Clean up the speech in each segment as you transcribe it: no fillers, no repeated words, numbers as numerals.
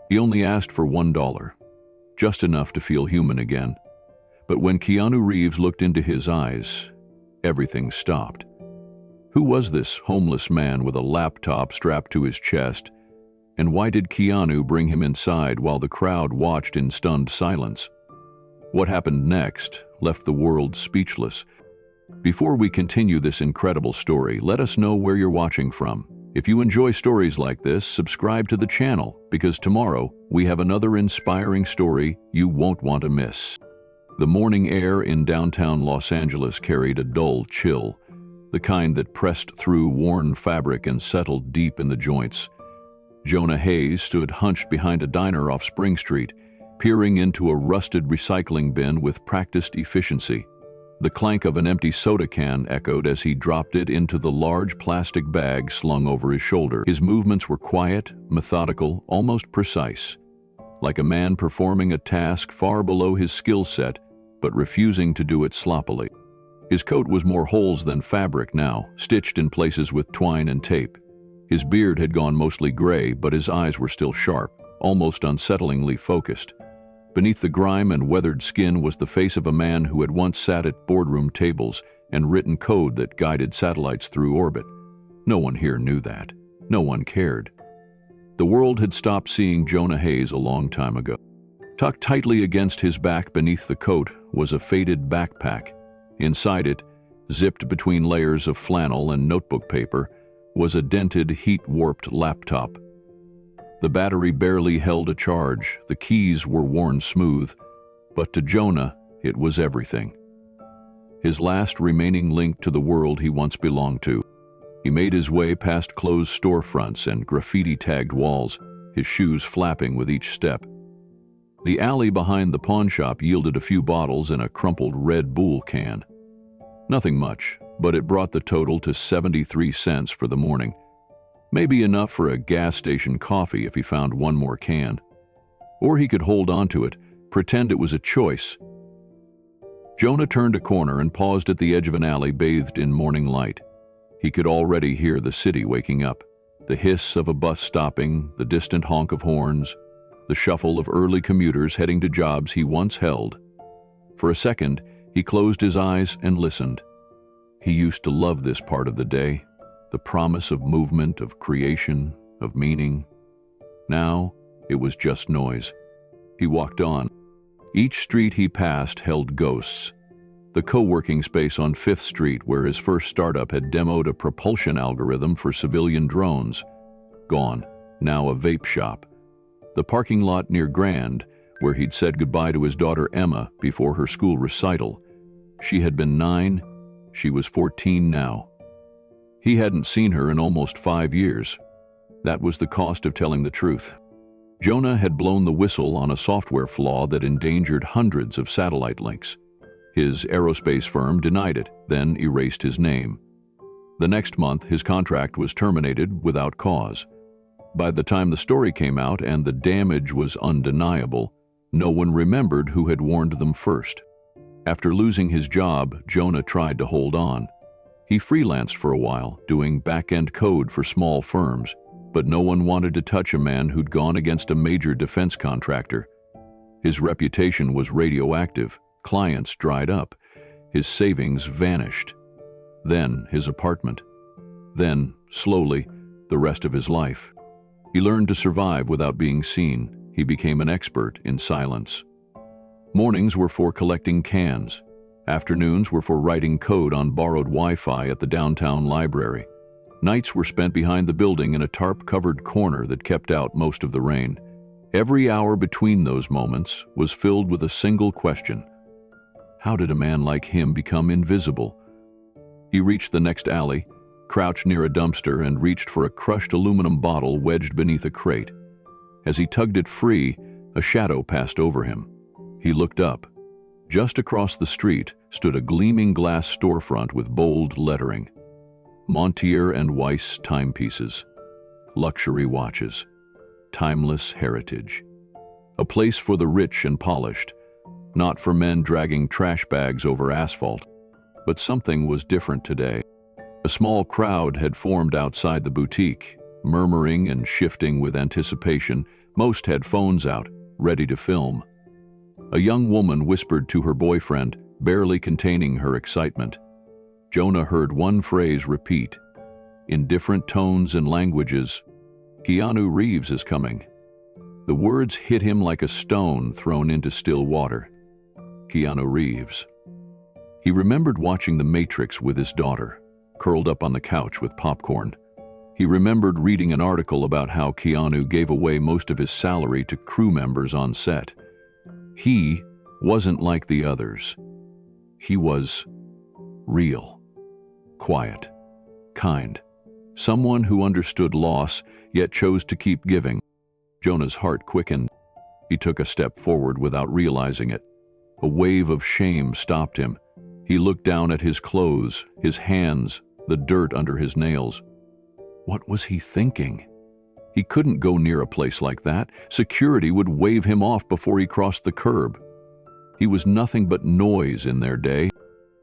He only asked for $1, just enough to feel human again. But when Keanu Reeves looked into his eyes, everything stopped. Who was this homeless man with a laptop strapped to his chest? And why did Keanu bring him inside while the crowd watched in stunned silence? What happened next left the world speechless. Before we continue this incredible story, let us know where you're watching from. If you enjoy stories like this, subscribe to the channel, because tomorrow we have another inspiring story you won't want to miss. The morning air in downtown Los Angeles carried a dull chill, the kind that pressed through worn fabric and settled deep in the joints. Jonah Hayes stood hunched behind a diner off Spring Street, peering into a rusted recycling bin with practiced efficiency. The clank of an empty soda can echoed as he dropped it into the large plastic bag slung over his shoulder. His movements were quiet, methodical, almost precise, like a man performing a task far below his skill set, but refusing to do it sloppily. His coat was more holes than fabric now, stitched in places with twine and tape. His beard had gone mostly gray, but his eyes were still sharp, almost unsettlingly focused. Beneath the grime and weathered skin was the face of a man who had once sat at boardroom tables and written code that guided satellites through orbit. No one here knew that. No one cared. The world had stopped seeing Jonah Hayes a long time ago. Tucked tightly against his back beneath the coat was a faded backpack. Inside it, zipped between layers of flannel and notebook paper, was a dented, heat-warped laptop. The battery barely held a charge, the keys were worn smooth, but to Jonah, it was everything. His last remaining link to the world he once belonged to. He made his way past closed storefronts and graffiti-tagged walls, his shoes flapping with each step. The alley behind the pawn shop yielded a few bottles and a crumpled Red Bull can. Nothing much, but it brought the total to 73 cents for the morning. Maybe enough for a gas station coffee if he found one more can. Or he could hold on to it, pretend it was a choice. Jonah turned a corner and paused at the edge of an alley bathed in morning light. He could already hear the city waking up, the hiss of a bus stopping, the distant honk of horns, the shuffle of early commuters heading to jobs he once held. For a second, he closed his eyes and listened. He used to love this part of the day. The promise of movement, of creation, of meaning. Now, it was just noise. He walked on. Each street he passed held ghosts. The co-working space on 5th Street, where his first startup had demoed a propulsion algorithm for civilian drones. Gone. Now a vape shop. The parking lot near Grand, where he'd said goodbye to his daughter Emma before her school recital. She had been 9, she was 14 now. He hadn't seen her in almost 5 years. That was the cost of telling the truth. Jonah had blown the whistle on a software flaw that endangered hundreds of satellite links. His aerospace firm denied it, then erased his name. The next month, his contract was terminated without cause. By the time the story came out and the damage was undeniable, no one remembered who had warned them first. After losing his job, Jonah tried to hold on. He freelanced for a while, doing back-end code for small firms, but no one wanted to touch a man who'd gone against a major defense contractor. His reputation was radioactive, clients dried up, his savings vanished. Then his apartment. Then, slowly, the rest of his life. He learned to survive without being seen. He became an expert in silence. Mornings were for collecting cans. Afternoons were for writing code on borrowed Wi-Fi at the downtown library. Nights were spent behind the building in a tarp-covered corner that kept out most of the rain. Every hour between those moments was filled with a single question. How did a man like him become invisible? He reached the next alley, crouched near a dumpster, and reached for a crushed aluminum bottle wedged beneath a crate. As he tugged it free, a shadow passed over him. He looked up. Just across the street stood a gleaming glass storefront with bold lettering. Montier & Weiss timepieces. Luxury watches. Timeless heritage. A place for the rich and polished, not for men dragging trash bags over asphalt. But something was different today. A small crowd had formed outside the boutique, murmuring and shifting with anticipation, Most had phones out, ready to film. A young woman whispered to her boyfriend, barely containing her excitement. Jonah heard one phrase repeat, in different tones and languages, "Keanu Reeves is coming." The words hit him like a stone thrown into still water. Keanu Reeves. He remembered watching The Matrix with his daughter, curled up on the couch with popcorn. He remembered reading an article about how Keanu gave away most of his salary to crew members on set. He wasn't like the others. He was real, quiet, kind, someone who understood loss yet chose to keep giving. Jonah's heart quickened. He took a step forward without realizing it. A wave of shame stopped him. He looked down at his clothes, his hands, the dirt under his nails. What was he thinking? He couldn't go near a place like that. Security would wave him off before he crossed the curb. He was nothing but noise in their day.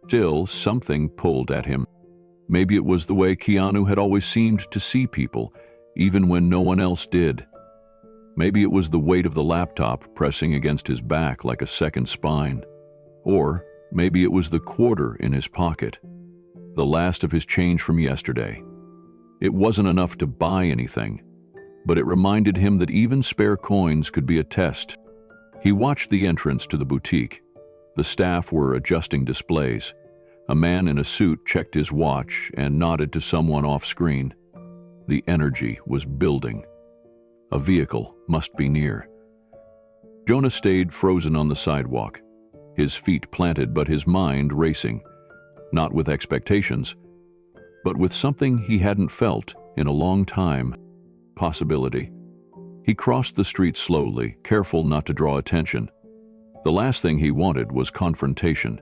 Still, something pulled at him. Maybe it was the way Keanu had always seemed to see people, even when no one else did. Maybe it was the weight of the laptop pressing against his back like a second spine. Or maybe it was the quarter in his pocket, the last of his change from yesterday. It wasn't enough to buy anything, but it reminded him that even spare coins could be a test. He watched the entrance to the boutique. The staff were adjusting displays. A man in a suit checked his watch and nodded to someone off-screen. The energy was building. A vehicle must be near. Jonah stayed frozen on the sidewalk, his feet planted but his mind racing, not with expectations, but with something he hadn't felt in a long time, possibility. He crossed the street slowly, careful not to draw attention. The last thing he wanted was confrontation.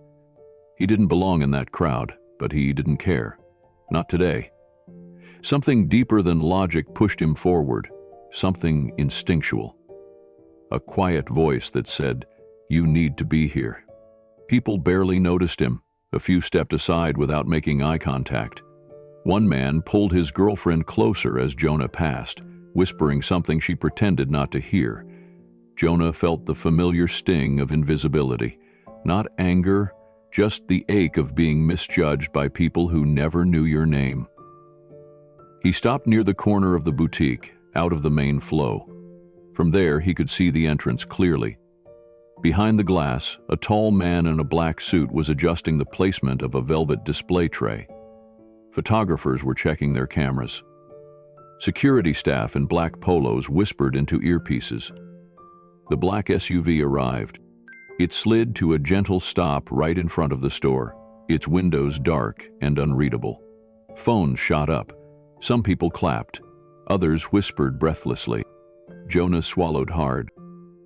He didn't belong in that crowd, but he didn't care. Not today. Something deeper than logic pushed him forward, something instinctual. A quiet voice that said, "You need to be here." People barely noticed him. A few stepped aside without making eye contact. One man pulled his girlfriend closer as Jonah passed, whispering something she pretended not to hear. Jonah felt the familiar sting of invisibility. Not anger, just the ache of being misjudged by people who never knew your name. He stopped near the corner of the boutique, out of the main flow. From there, he could see the entrance clearly. Behind the glass, a tall man in a black suit was adjusting the placement of a velvet display tray. Photographers were checking their cameras. Security staff in black polos whispered into earpieces. The black SUV arrived. It slid to a gentle stop right in front of the store, its windows dark and unreadable. Phones shot up. Some people clapped. Others whispered breathlessly. Jonah swallowed hard.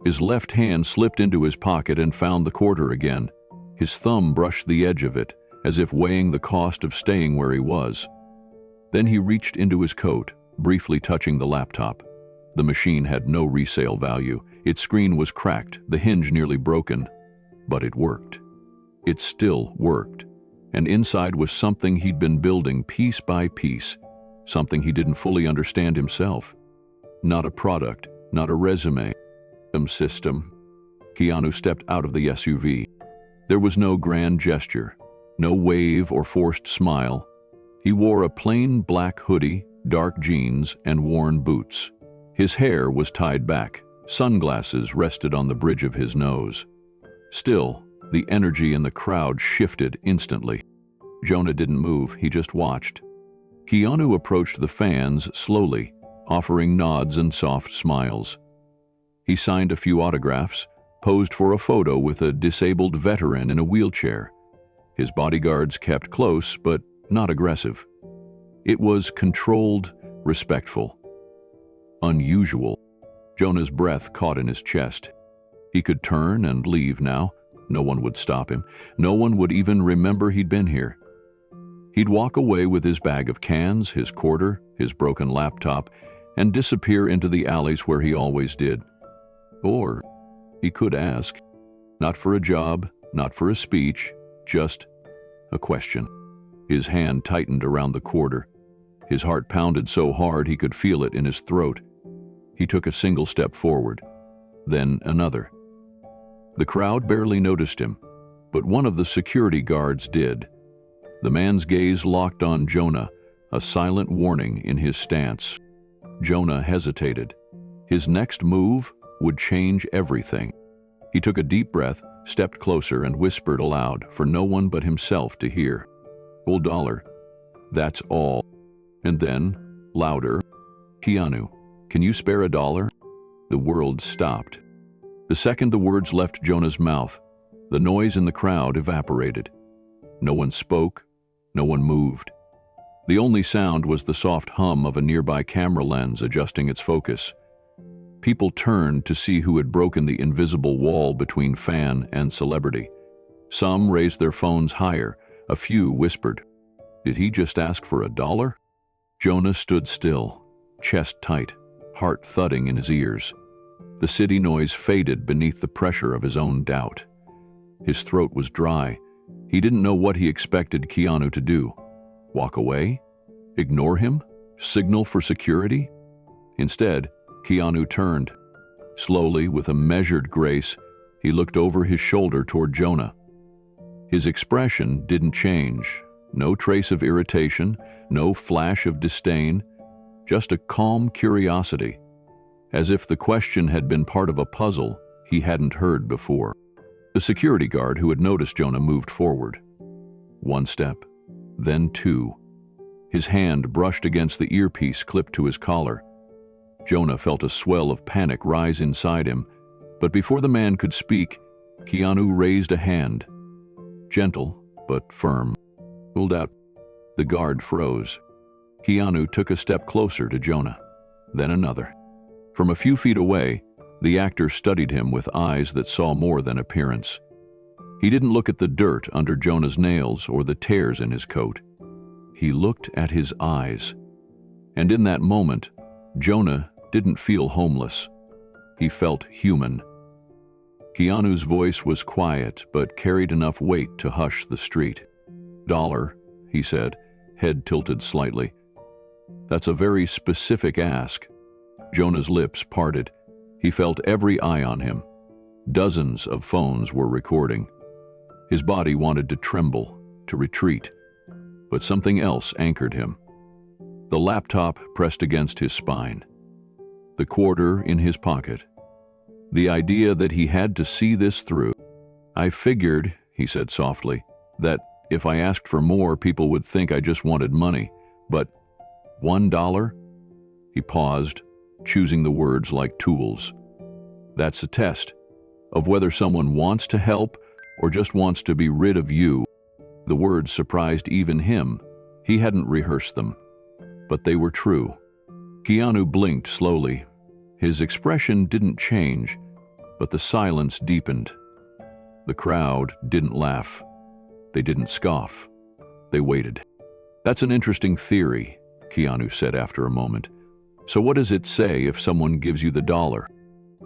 His left hand slipped into his pocket and found the quarter again. His thumb brushed the edge of it, as if weighing the cost of staying where he was. Then he reached into his coat, briefly touching the laptop. The machine had no resale value. Its screen was cracked, the hinge nearly broken. But it worked. It still worked. And inside was something he'd been building piece by piece, something he didn't fully understand himself. Not a product, not a resume, a system. Keanu stepped out of the SUV. There was no grand gesture, no wave or forced smile. He wore a plain black hoodie, dark jeans, and worn boots. His hair was tied back. Sunglasses rested on the bridge of his nose. Still, the energy in the crowd shifted instantly. Jonah didn't move, he just watched. Keanu approached the fans slowly, offering nods and soft smiles. He signed a few autographs, posed for a photo with a disabled veteran in a wheelchair. His bodyguards kept close, but not aggressive. It was controlled, respectful. Unusual. Jonah's breath caught in his chest. He could turn and leave now. No one would stop him. No one would even remember he'd been here. He'd walk away with his bag of cans, his quarter, his broken laptop, and disappear into the alleys where he always did. Or he could ask, not for a job, not for a speech, just a question. His hand tightened around the quarter. His heart pounded so hard he could feel it in his throat. He took a single step forward, then another. The crowd barely noticed him, but one of the security guards did. The man's gaze locked on Jonah, a silent warning in his stance. Jonah hesitated. His next move would change everything. He took a deep breath, stepped closer, and whispered aloud for no one but himself to hear. $1. That's all. And then, louder, Keanu, can you spare $1? The world stopped. The second the words left Jonah's mouth, the noise in the crowd evaporated. No one spoke, no one moved. The only sound was the soft hum of a nearby camera lens adjusting its focus. People turned to see who had broken the invisible wall between fan and celebrity. Some raised their phones higher, a few whispered, "Did he just ask for $1?" Jonah stood still, chest tight, heart thudding in his ears. The city noise faded beneath the pressure of his own doubt. His throat was dry. He didn't know what he expected Keanu to do. Walk away? Ignore him? Signal for security? Instead, Keanu turned. Slowly, with a measured grace, he looked over his shoulder toward Jonah. His expression didn't change. No trace of irritation, no flash of disdain, just a calm curiosity, as if the question had been part of a puzzle he hadn't heard before. The security guard who had noticed Jonah moved forward. One step, then two. His hand brushed against the earpiece clipped to his collar. Jonah felt a swell of panic rise inside him, but before the man could speak, Keanu raised a hand. Gentle, but firm. Pulled out. The guard froze. Keanu took a step closer to Jonah, then another. From a few feet away, the actor studied him with eyes that saw more than appearance. He didn't look at the dirt under Jonah's nails or the tears in his coat. He looked at his eyes. And in that moment, Jonah didn't feel homeless. He felt human. Keanu's voice was quiet, but carried enough weight to hush the street. $1, he said, head tilted slightly. That's a very specific ask. Jonah's lips parted. He felt every eye on him. Dozens of phones were recording. His body wanted to tremble, to retreat, but something else anchored him. The laptop pressed against his spine. The quarter in his pocket. The idea that he had to see this through. I figured, he said softly, that if I asked for more, people would think I just wanted money. But $1? He paused, choosing the words like tools. That's a test of whether someone wants to help or just wants to be rid of you. The words surprised even him. He hadn't rehearsed them, but they were true. Keanu blinked slowly. His expression didn't change, but the silence deepened. The crowd didn't laugh. They didn't scoff. They waited. That's an interesting theory, Keanu said after a moment. So what does it say if someone gives you the $1?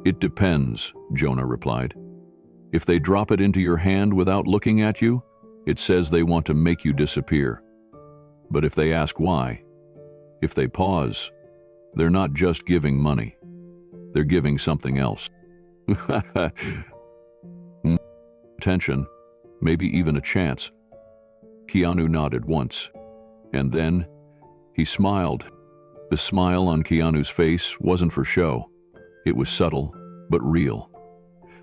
It depends, Jonah replied. If they drop it into your hand without looking at you, it says they want to make you disappear. But if they ask why, if they pause, they're not just giving money. They're giving something else. Attention, maybe even a chance. Keanu nodded once, and then he smiled. The smile on Keanu's face wasn't for show. It was subtle, but real.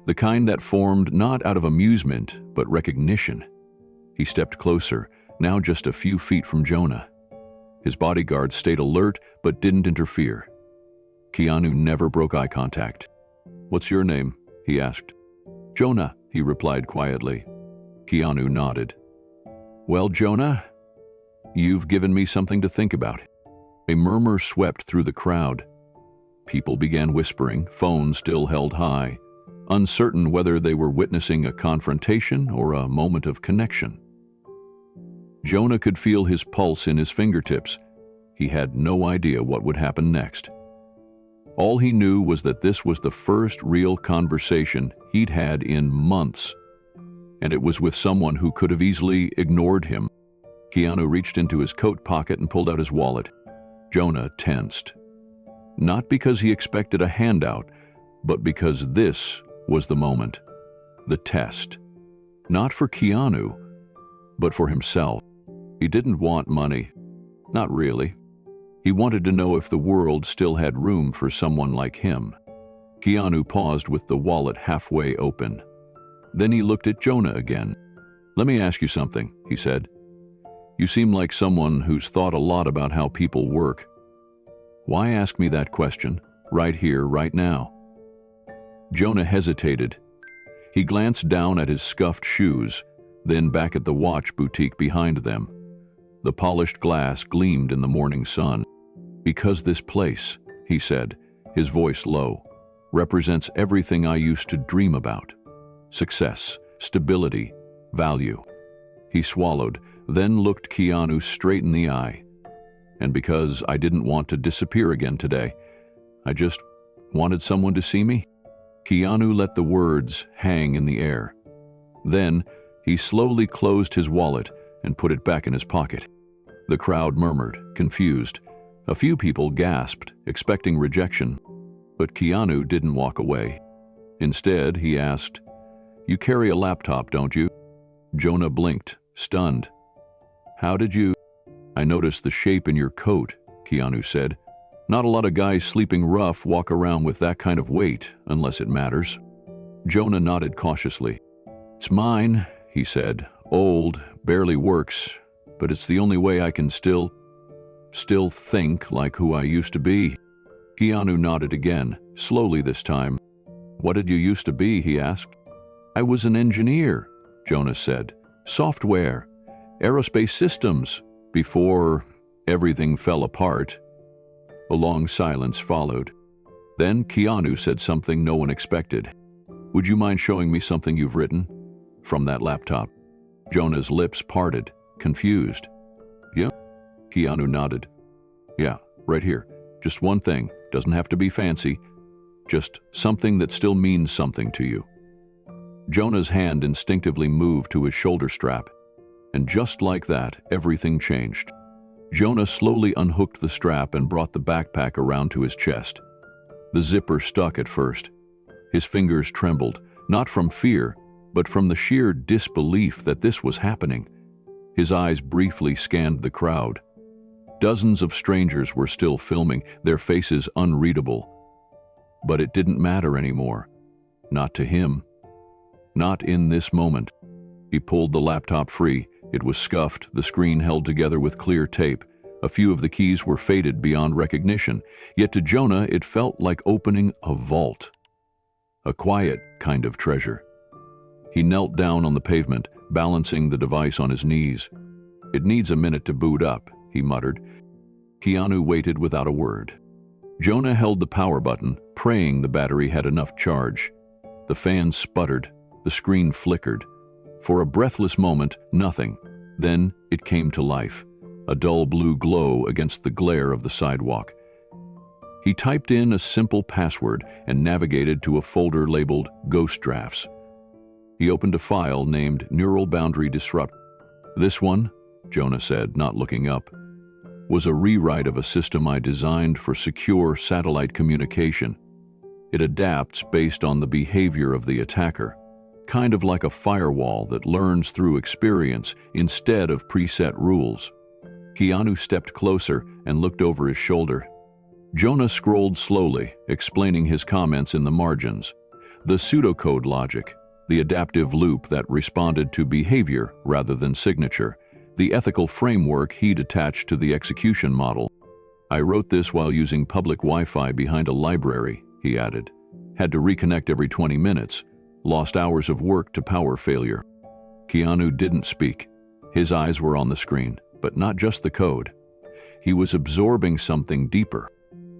The kind that formed not out of amusement, but recognition. He stepped closer, now just a few feet from Jonah. His bodyguard stayed alert, but didn't interfere. Keanu never broke eye contact. "What's your name?" he asked. "Jonah," he replied quietly. Keanu nodded. "Well, Jonah, you've given me something to think about." A murmur swept through the crowd. People began whispering, phones still held high, uncertain whether they were witnessing a confrontation or a moment of connection. Jonah could feel his pulse in his fingertips. He had no idea what would happen next. All he knew was that this was the first real conversation he'd had in months, and it was with someone who could have easily ignored him. Keanu reached into his coat pocket and pulled out his wallet. Jonah tensed. Not because he expected a handout, but because this was the moment, the test. Not for Keanu, but for himself. He didn't want money. Not really. He wanted to know if the world still had room for someone like him. Keanu paused with the wallet halfway open. Then he looked at Jonah again. "Let me ask you something," he said. "You seem like someone who's thought a lot about how people work. Why ask me that question, right here, right now?" Jonah hesitated. He glanced down at his scuffed shoes, then back at the watch boutique behind them. The polished glass gleamed in the morning sun. "Because this place," he said, his voice low, "represents everything I used to dream about. Success, stability, value." He swallowed, then looked Keanu straight in the eye. "And because I didn't want to disappear again today, I just wanted someone to see me." Keanu let the words hang in the air. Then he slowly closed his wallet and put it back in his pocket. The crowd murmured, confused. A few people gasped, expecting rejection. But Keanu didn't walk away. Instead, he asked, "You carry a laptop, don't you?" Jonah blinked, stunned. "How did you—" "I noticed the shape in your coat," Keanu said. "Not a lot of guys sleeping rough walk around with that kind of weight, unless it matters." Jonah nodded cautiously. "It's mine," he said. "Old, barely works, but it's the only way I can still think like who I used to be." Keanu nodded again, slowly this time. "What did you used to be?" he asked. "I was an engineer," Jonah said. "Software, aerospace systems, before everything fell apart." A long silence followed. Then Keanu said something no one expected. "Would you mind showing me something you've written?" From that laptop. Jonah's lips parted, confused. "Yeah?" Keanu nodded. "Yeah, right here. Just one thing. Doesn't have to be fancy. Just something that still means something to you." Jonah's hand instinctively moved to his shoulder strap. And just like that, everything changed. Jonah slowly unhooked the strap and brought the backpack around to his chest. The zipper stuck at first. His fingers trembled, not from fear, but from the sheer disbelief that this was happening. His eyes briefly scanned the crowd. Dozens of strangers were still filming, their faces unreadable. But it didn't matter anymore. Not to him. Not in this moment. He pulled the laptop free. It was scuffed, the screen held together with clear tape. A few of the keys were faded beyond recognition, yet to Jonah it felt like opening a vault. A quiet kind of treasure. He knelt down on the pavement, balancing the device on his knees. "It needs a minute to boot up," he muttered. Keanu waited without a word. Jonah held the power button, praying the battery had enough charge. The fan sputtered, the screen flickered. For a breathless moment, nothing. Then it came to life, a dull blue glow against the glare of the sidewalk. He typed in a simple password and navigated to a folder labeled Ghost Drafts. He opened a file named Neural Boundary Disrupt. "This one," Jonah said, not looking up, "was a rewrite of a system I designed for secure satellite communication. It adapts based on the behavior of the attacker, kind of like a firewall that learns through experience instead of preset rules." Keanu stepped closer and looked over his shoulder. Jonah scrolled slowly, explaining his comments in the margins. The pseudocode logic, the adaptive loop that responded to behavior rather than signature, the ethical framework he'd attached to the execution model. "I wrote this while using public Wi-Fi behind a library," he added. "Had to reconnect every 20 minutes. Lost hours of work to power failure." Keanu didn't speak. His eyes were on the screen, but not just the code. He was absorbing something deeper.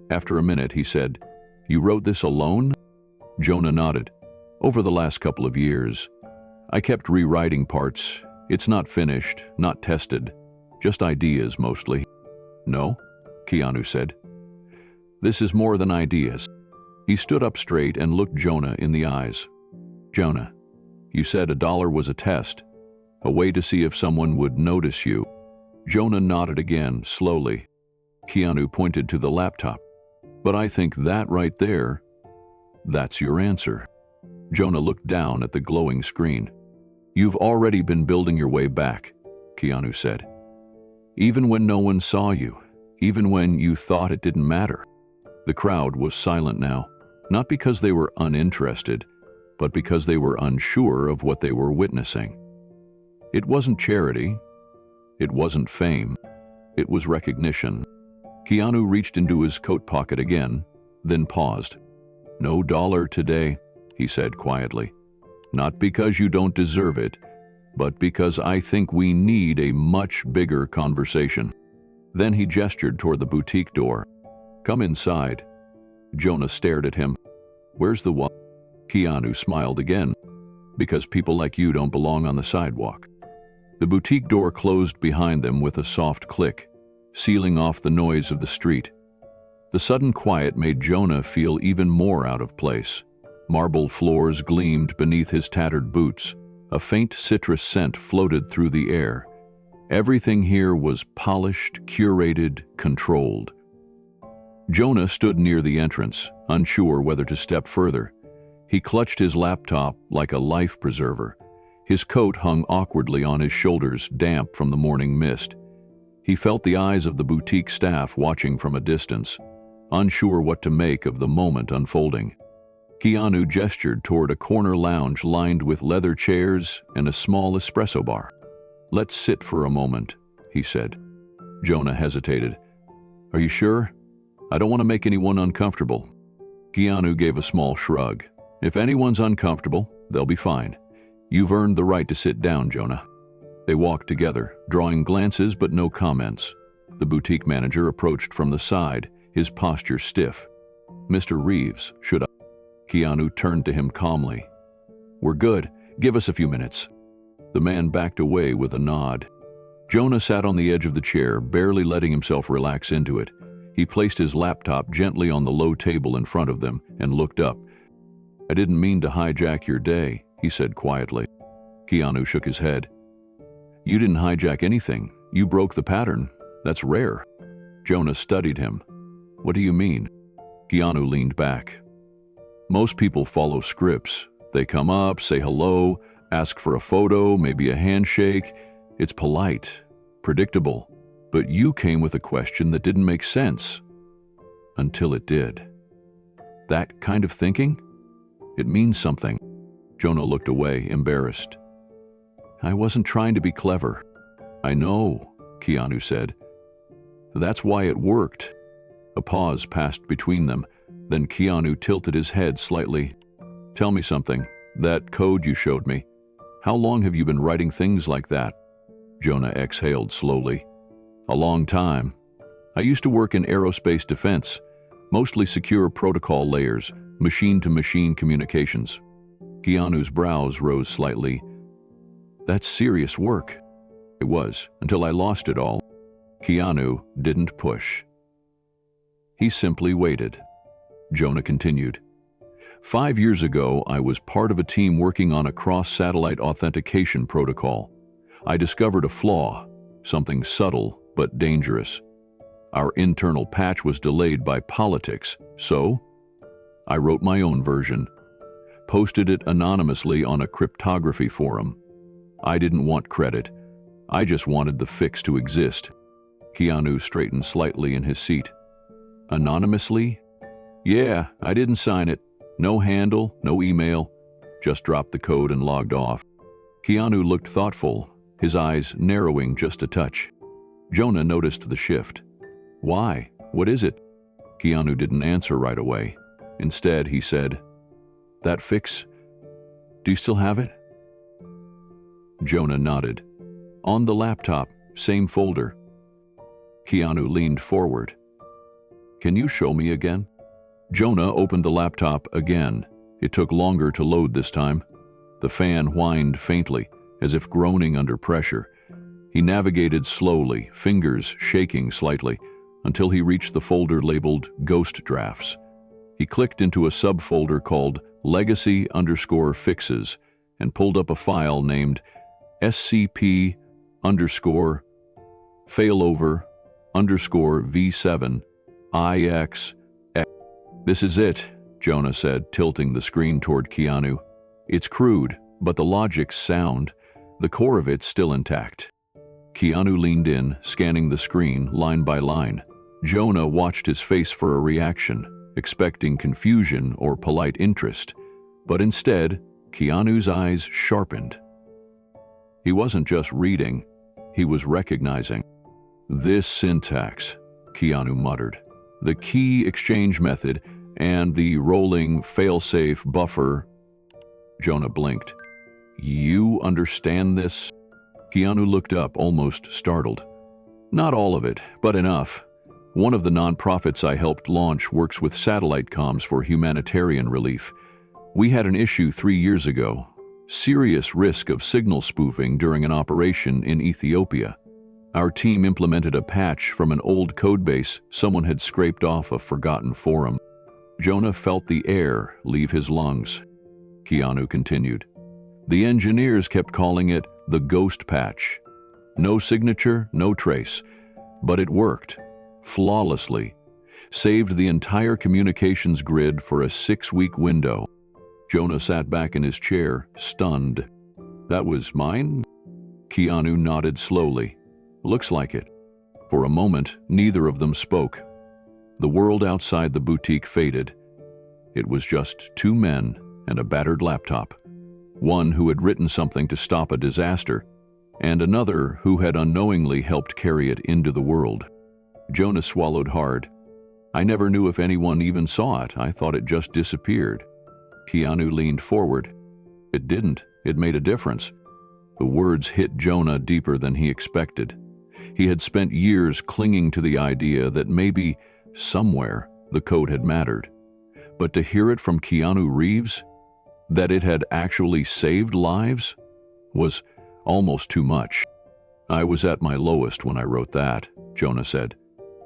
After a minute, he said, "You wrote this alone?" Jonah nodded. "Over the last couple of years. I kept rewriting parts. It's not finished, not tested. Just ideas, mostly." "No," Keanu said. "This is more than ideas." He stood up straight and looked Jonah in the eyes. "Jonah, you said $1 was a test, a way to see if someone would notice you." Jonah nodded again, slowly. Keanu pointed to the laptop. But I think that right there, that's your answer. Jonah looked down at the glowing screen. You've already been building your way back, Keanu said. Even when no one saw you, even when you thought it didn't matter. The crowd was silent now, not because they were uninterested, but because they were unsure of what they were witnessing. It wasn't charity. It wasn't fame. It was recognition. Keanu reached into his coat pocket again, then paused. No dollar today, he said quietly. Not because you don't deserve it, but because I think we need a much bigger conversation. Then he gestured toward the boutique door. Come inside. Jonah stared at him. Where's the what? Keanu smiled again. Because people like you don't belong on the sidewalk. The boutique door closed behind them with a soft click, sealing off the noise of the street. The sudden quiet made Jonah feel even more out of place. Marble floors gleamed beneath his tattered boots. A faint citrus scent floated through the air. Everything here was polished, curated, controlled. Jonah stood near the entrance, unsure whether to step further. He clutched his laptop like a life preserver. His coat hung awkwardly on his shoulders, damp from the morning mist. He felt the eyes of the boutique staff watching from a distance, unsure what to make of the moment unfolding. Keanu gestured toward a corner lounge lined with leather chairs and a small espresso bar. Let's sit for a moment, he said. Jonah hesitated. Are you sure? I don't want to make anyone uncomfortable. Keanu gave a small shrug. If anyone's uncomfortable, they'll be fine. You've earned the right to sit down, Jonah. They walked together, drawing glances but no comments. The boutique manager approached from the side, his posture stiff. Mr. Reeves, should I? Keanu turned to him calmly. We're good. Give us a few minutes. The man backed away with a nod. Jonah sat on the edge of the chair, barely letting himself relax into it. He placed his laptop gently on the low table in front of them and looked up. I didn't mean to hijack your day, he said quietly. Keanu shook his head. You didn't hijack anything. You broke the pattern. That's rare. Jonah studied him. What do you mean? Keanu leaned back. Most people follow scripts. They come up, say hello, ask for a photo, maybe a handshake. It's polite, predictable. But you came with a question that didn't make sense. Until it did. That kind of thinking? It means something. Jonah looked away, embarrassed. I wasn't trying to be clever. I know, Keanu said. That's why it worked. A pause passed between them. Then Keanu tilted his head slightly. Tell me something. That code you showed me. How long have you been writing things like that? Jonah exhaled slowly. A long time. I used to work in aerospace defense, mostly secure protocol layers, machine-to-machine communications. Keanu's brows rose slightly. That's serious work. It was, until I lost it all. Keanu didn't push. He simply waited. Jonah continued. 5 years ago, I was part of a team working on a cross-satellite authentication protocol. I discovered a flaw, something subtle but dangerous. Our internal patch was delayed by politics, so I wrote my own version, posted it anonymously on a cryptography forum. I didn't want credit. I just wanted the fix to exist. Keanu straightened slightly in his seat. Anonymously? Yeah, I didn't sign it. No handle, no email. Just dropped the code and logged off. Keanu looked thoughtful, his eyes narrowing just a touch. Jonah noticed the shift. Why? What is it? Keanu didn't answer right away. Instead, he said, That fix? Do you still have it? Jonah nodded. On the laptop, same folder. Keanu leaned forward. Can you show me again? Jonah opened the laptop again. It took longer to load this time. The fan whined faintly, as if groaning under pressure. He navigated slowly, fingers shaking slightly, until he reached the folder labeled Ghost Drafts. He clicked into a subfolder called Legacy_Fixes and pulled up a file named SCP_failover_V7IX "This is it," Jonah said, tilting the screen toward Keanu. "It's crude, but the logic's sound. The core of it's still intact." Keanu leaned in, scanning the screen line by line. Jonah watched his face for a reaction, expecting confusion or polite interest. But instead, Keanu's eyes sharpened. He wasn't just reading, he was recognizing. "This syntax," Keanu muttered. "The key exchange method and the rolling failsafe buffer." Jonah blinked. "You understand this?" Keanu looked up, almost startled. "Not all of it, but enough. One of the nonprofits I helped launch works with satellite comms for humanitarian relief. We had an issue 3 years ago. Serious risk of signal spoofing during an operation in Ethiopia. Our team implemented a patch from an old codebase someone had scraped off a forgotten forum." Jonah felt the air leave his lungs. Keanu continued. "The engineers kept calling it the ghost patch. No signature, no trace. But it worked. Flawlessly. Saved the entire communications grid for a 6-week window." Jonah sat back in his chair, stunned. "That was mine?" Keanu nodded slowly. "Looks like it." For a moment, neither of them spoke. The world outside the boutique faded. It was just 2 men and a battered laptop. One who had written something to stop a disaster, and another who had unknowingly helped carry it into the world. Jonah swallowed hard. "I never knew if anyone even saw it. I thought it just disappeared." Keanu leaned forward. "It didn't. It made a difference." The words hit Jonah deeper than he expected. He had spent years clinging to the idea that maybe, somewhere, the code had mattered. But to hear it from Keanu Reeves, that it had actually saved lives, was almost too much. "I was at my lowest when I wrote that," Jonah said.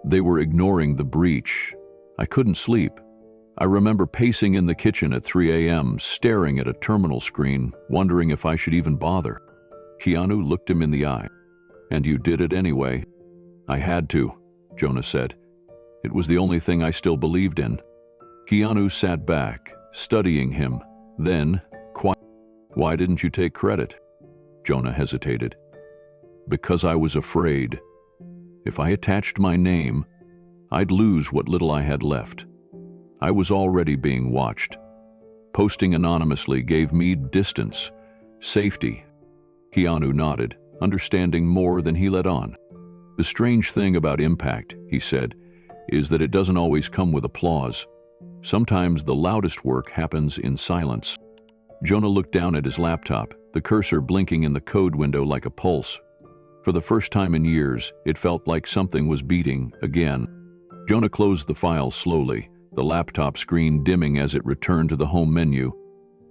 "They were ignoring the breach. I couldn't sleep. I remember pacing in the kitchen at 3 a.m., staring at a terminal screen, wondering if I should even bother." Keanu looked him in the eye. "And you did it anyway?" "I had to," Jonah said. "It was the only thing I still believed in." Keanu sat back, studying him. Then, quiet. "Why didn't you take credit?" Jonah hesitated. "Because I was afraid. If I attached my name, I'd lose what little I had left. I was already being watched. Posting anonymously gave me distance, safety." Keanu nodded, understanding more than he let on. "The strange thing about impact," he said, "is that it doesn't always come with applause. Sometimes the loudest work happens in silence." Jonah looked down at his laptop, the cursor blinking in the code window like a pulse. For the first time in years, it felt like something was beating again. Jonah closed the file slowly, the laptop screen dimming as it returned to the home menu.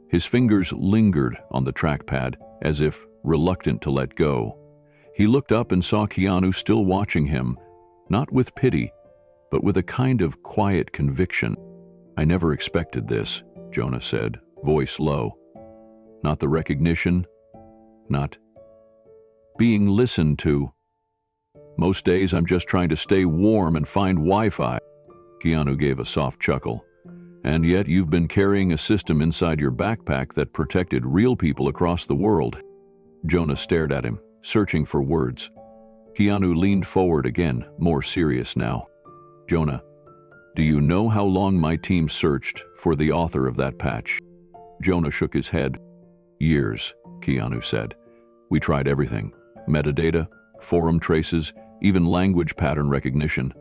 His fingers lingered on the trackpad, as if reluctant to let go. He looked up and saw Keanu still watching him, not with pity, but with a kind of quiet conviction. "I never expected this," Jonah said, voice low. "Not the recognition, not being listened to. Most days I'm just trying to stay warm and find Wi-Fi." Keanu gave a soft chuckle. "And yet you've been carrying a system inside your backpack that protected real people across the world." Jonah stared at him, searching for words. Keanu leaned forward again, more serious now. "Jonah, do you know how long my team searched for the author of that patch?" Jonah shook his head. "Years," Keanu said. "We tried everything. Metadata, forum traces, even language pattern recognition.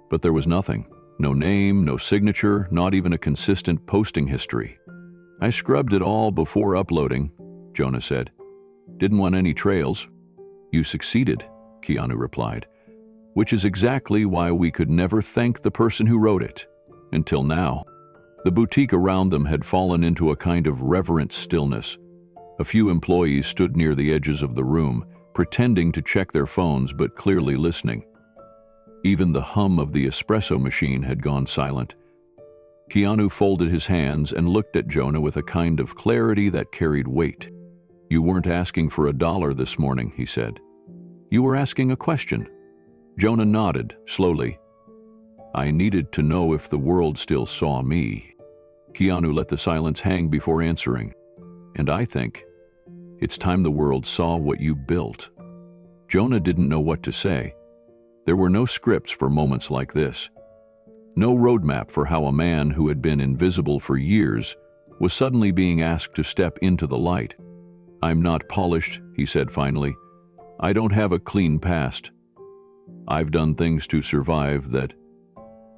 But there was nothing. No name, no signature, not even a consistent posting history. I scrubbed it all before uploading," Jonah said. "Didn't want any trails." "You succeeded," Keanu replied. "Which is exactly why we could never thank the person who wrote it. Until now." The boutique around them had fallen into a kind of reverent stillness. A few employees stood near the edges of the room, pretending to check their phones but clearly listening. Even the hum of the espresso machine had gone silent. Keanu folded his hands and looked at Jonah with a kind of clarity that carried weight. "You weren't asking for $1 this morning," he said. "You were asking a question." Jonah nodded, slowly. I needed to know if the world still saw me. Keanu let the silence hang before answering. And I think it's time the world saw what you built. Jonah didn't know what to say. There were no scripts for moments like this. No roadmap for how a man who had been invisible for years was suddenly being asked to step into the light. I'm not polished, he said finally. I don't have a clean past. I've done things to survive that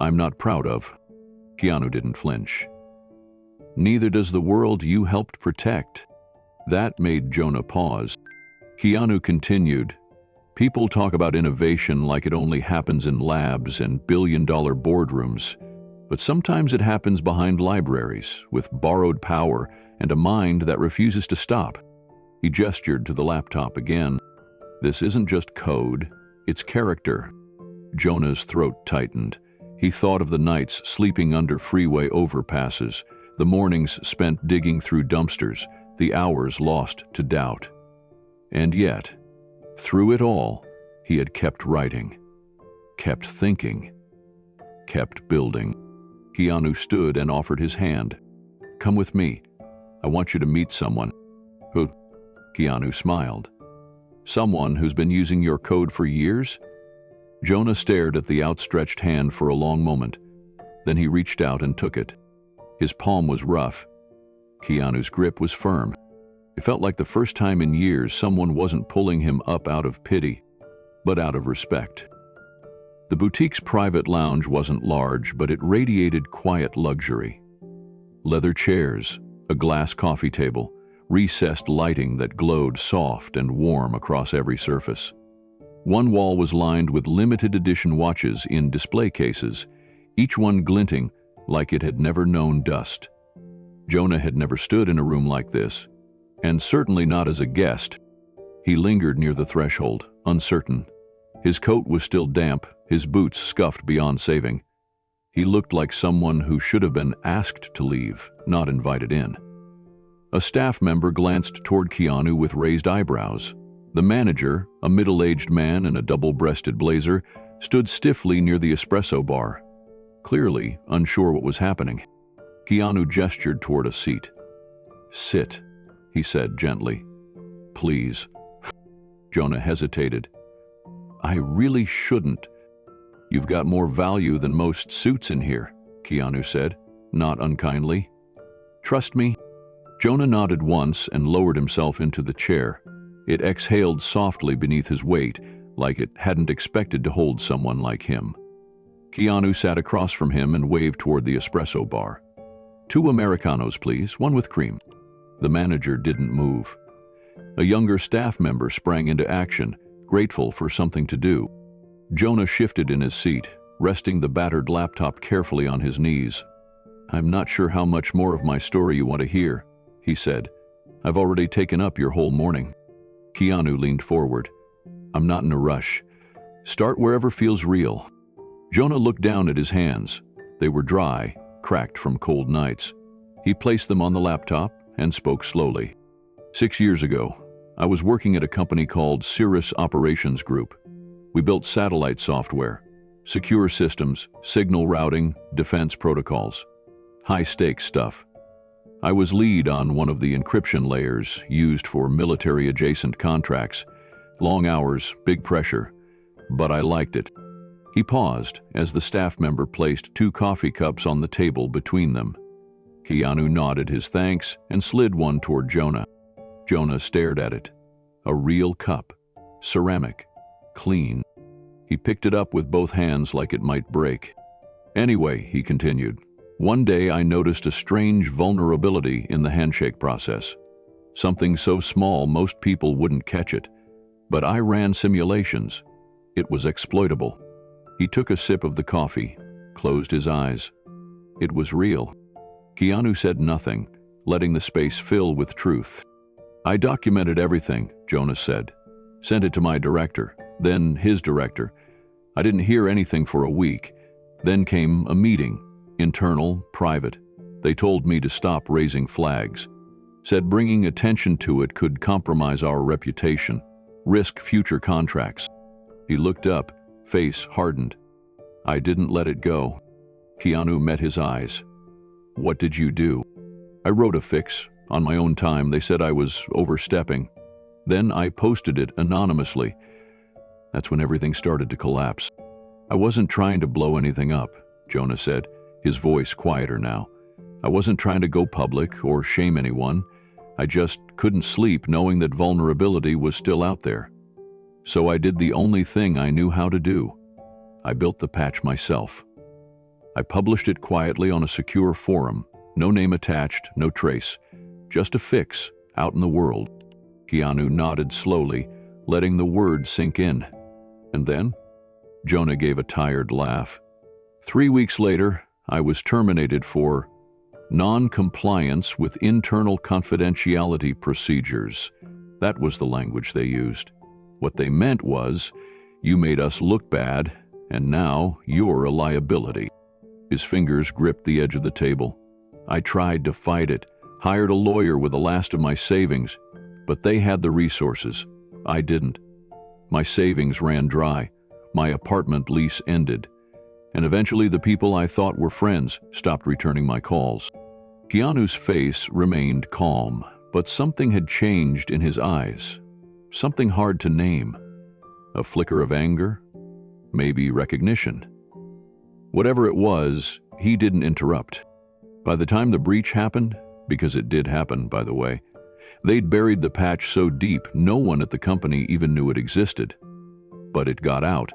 I'm not proud of. Keanu didn't flinch. Neither does the world you helped protect. That made Jonah pause. Keanu continued, people talk about innovation like it only happens in labs and billion-dollar boardrooms, but sometimes it happens behind libraries, with borrowed power and a mind that refuses to stop. He gestured to the laptop again. This isn't just code, it's character. Jonah's throat tightened. He thought of the nights sleeping under freeway overpasses, the mornings spent digging through dumpsters, the hours lost to doubt. And yet, through it all, he had kept writing, kept thinking, kept building. Keanu stood and offered his hand. Come with me. I want you to meet someone. Who? Keanu smiled. Someone who's been using your code for years? Jonah stared at the outstretched hand for a long moment. Then he reached out and took it. His palm was rough. Keanu's grip was firm. It felt like the first time in years someone wasn't pulling him up out of pity, but out of respect. The boutique's private lounge wasn't large, but it radiated quiet luxury. Leather chairs, a glass coffee table, recessed lighting that glowed soft and warm across every surface. One wall was lined with limited edition watches in display cases, each one glinting like it had never known dust. Jonah had never stood in a room like this, and certainly not as a guest. He lingered near the threshold, uncertain. His coat was still damp, his boots scuffed beyond saving. He looked like someone who should have been asked to leave, not invited in. A staff member glanced toward Keanu with raised eyebrows. The manager, a middle-aged man in a double-breasted blazer, stood stiffly near the espresso bar, clearly unsure what was happening. Keanu gestured toward a seat. Sit, he said gently. Please. Jonah hesitated. I really shouldn't. You've got more value than most suits in here, Keanu said, not unkindly. Trust me? Jonah nodded once and lowered himself into the chair. It exhaled softly beneath his weight, like it hadn't expected to hold someone like him. Keanu sat across from him and waved toward the espresso bar. 2 Americanos, please, 1 with cream. The manager didn't move. A younger staff member sprang into action, grateful for something to do. Jonah shifted in his seat, resting the battered laptop carefully on his knees. I'm not sure how much more of my story you want to hear, he said. I've already taken up your whole morning. Keanu leaned forward. I'm not in a rush. Start wherever feels real. Jonah looked down at his hands. They were dry, cracked from cold nights. He placed them on the laptop and spoke slowly. 6 years ago, I was working at a company called Cirrus Operations Group. We built satellite software, secure systems, signal routing, defense protocols. High-stakes stuff. I was lead on one of the encryption layers used for military-adjacent contracts. Long hours, big pressure, but I liked it. He paused as the staff member placed 2 coffee cups on the table between them. Keanu nodded his thanks and slid one toward Jonah. Jonah stared at it. A real cup. Ceramic. Clean. He picked it up with both hands like it might break. Anyway, he continued, one day I noticed a strange vulnerability in the handshake process. Something so small most people wouldn't catch it. But I ran simulations. It was exploitable. He took a sip of the coffee, closed his eyes. It was real. Keanu said nothing, letting the space fill with truth. I documented everything, Jonah said. Sent it to my director, then his director. I didn't hear anything for a week. Then came a meeting, internal, private. They told me to stop raising flags. Said bringing attention to it could compromise our reputation, risk future contracts. He looked up, face hardened. I didn't let it go. Keanu met his eyes. What did you do? I wrote a fix. On my own time, they said I was overstepping. Then I posted it anonymously. That's when everything started to collapse. I wasn't trying to blow anything up, Jonah said, his voice quieter now. I wasn't trying to go public or shame anyone. I just couldn't sleep knowing that vulnerability was still out there. So I did the only thing I knew how to do. I built the patch myself. I published it quietly on a secure forum. No name attached, no trace. Just a fix out in the world. Keanu nodded slowly, letting the words sink in. And then? Jonah gave a tired laugh. 3 weeks later, I was terminated for non-compliance with internal confidentiality procedures. That was the language they used. What they meant was, you made us look bad, and now you're a liability. His fingers gripped the edge of the table. I tried to fight it, hired a lawyer with the last of my savings, but they had the resources. I didn't. My savings ran dry. My apartment lease ended. And eventually the people I thought were friends stopped returning my calls. Keanu's face remained calm, but something had changed in his eyes. Something hard to name. A flicker of anger? Maybe recognition. Whatever it was, he didn't interrupt. By the time the breach happened, because it did happen, by the way, they'd buried the patch so deep no one at the company even knew it existed. But it got out.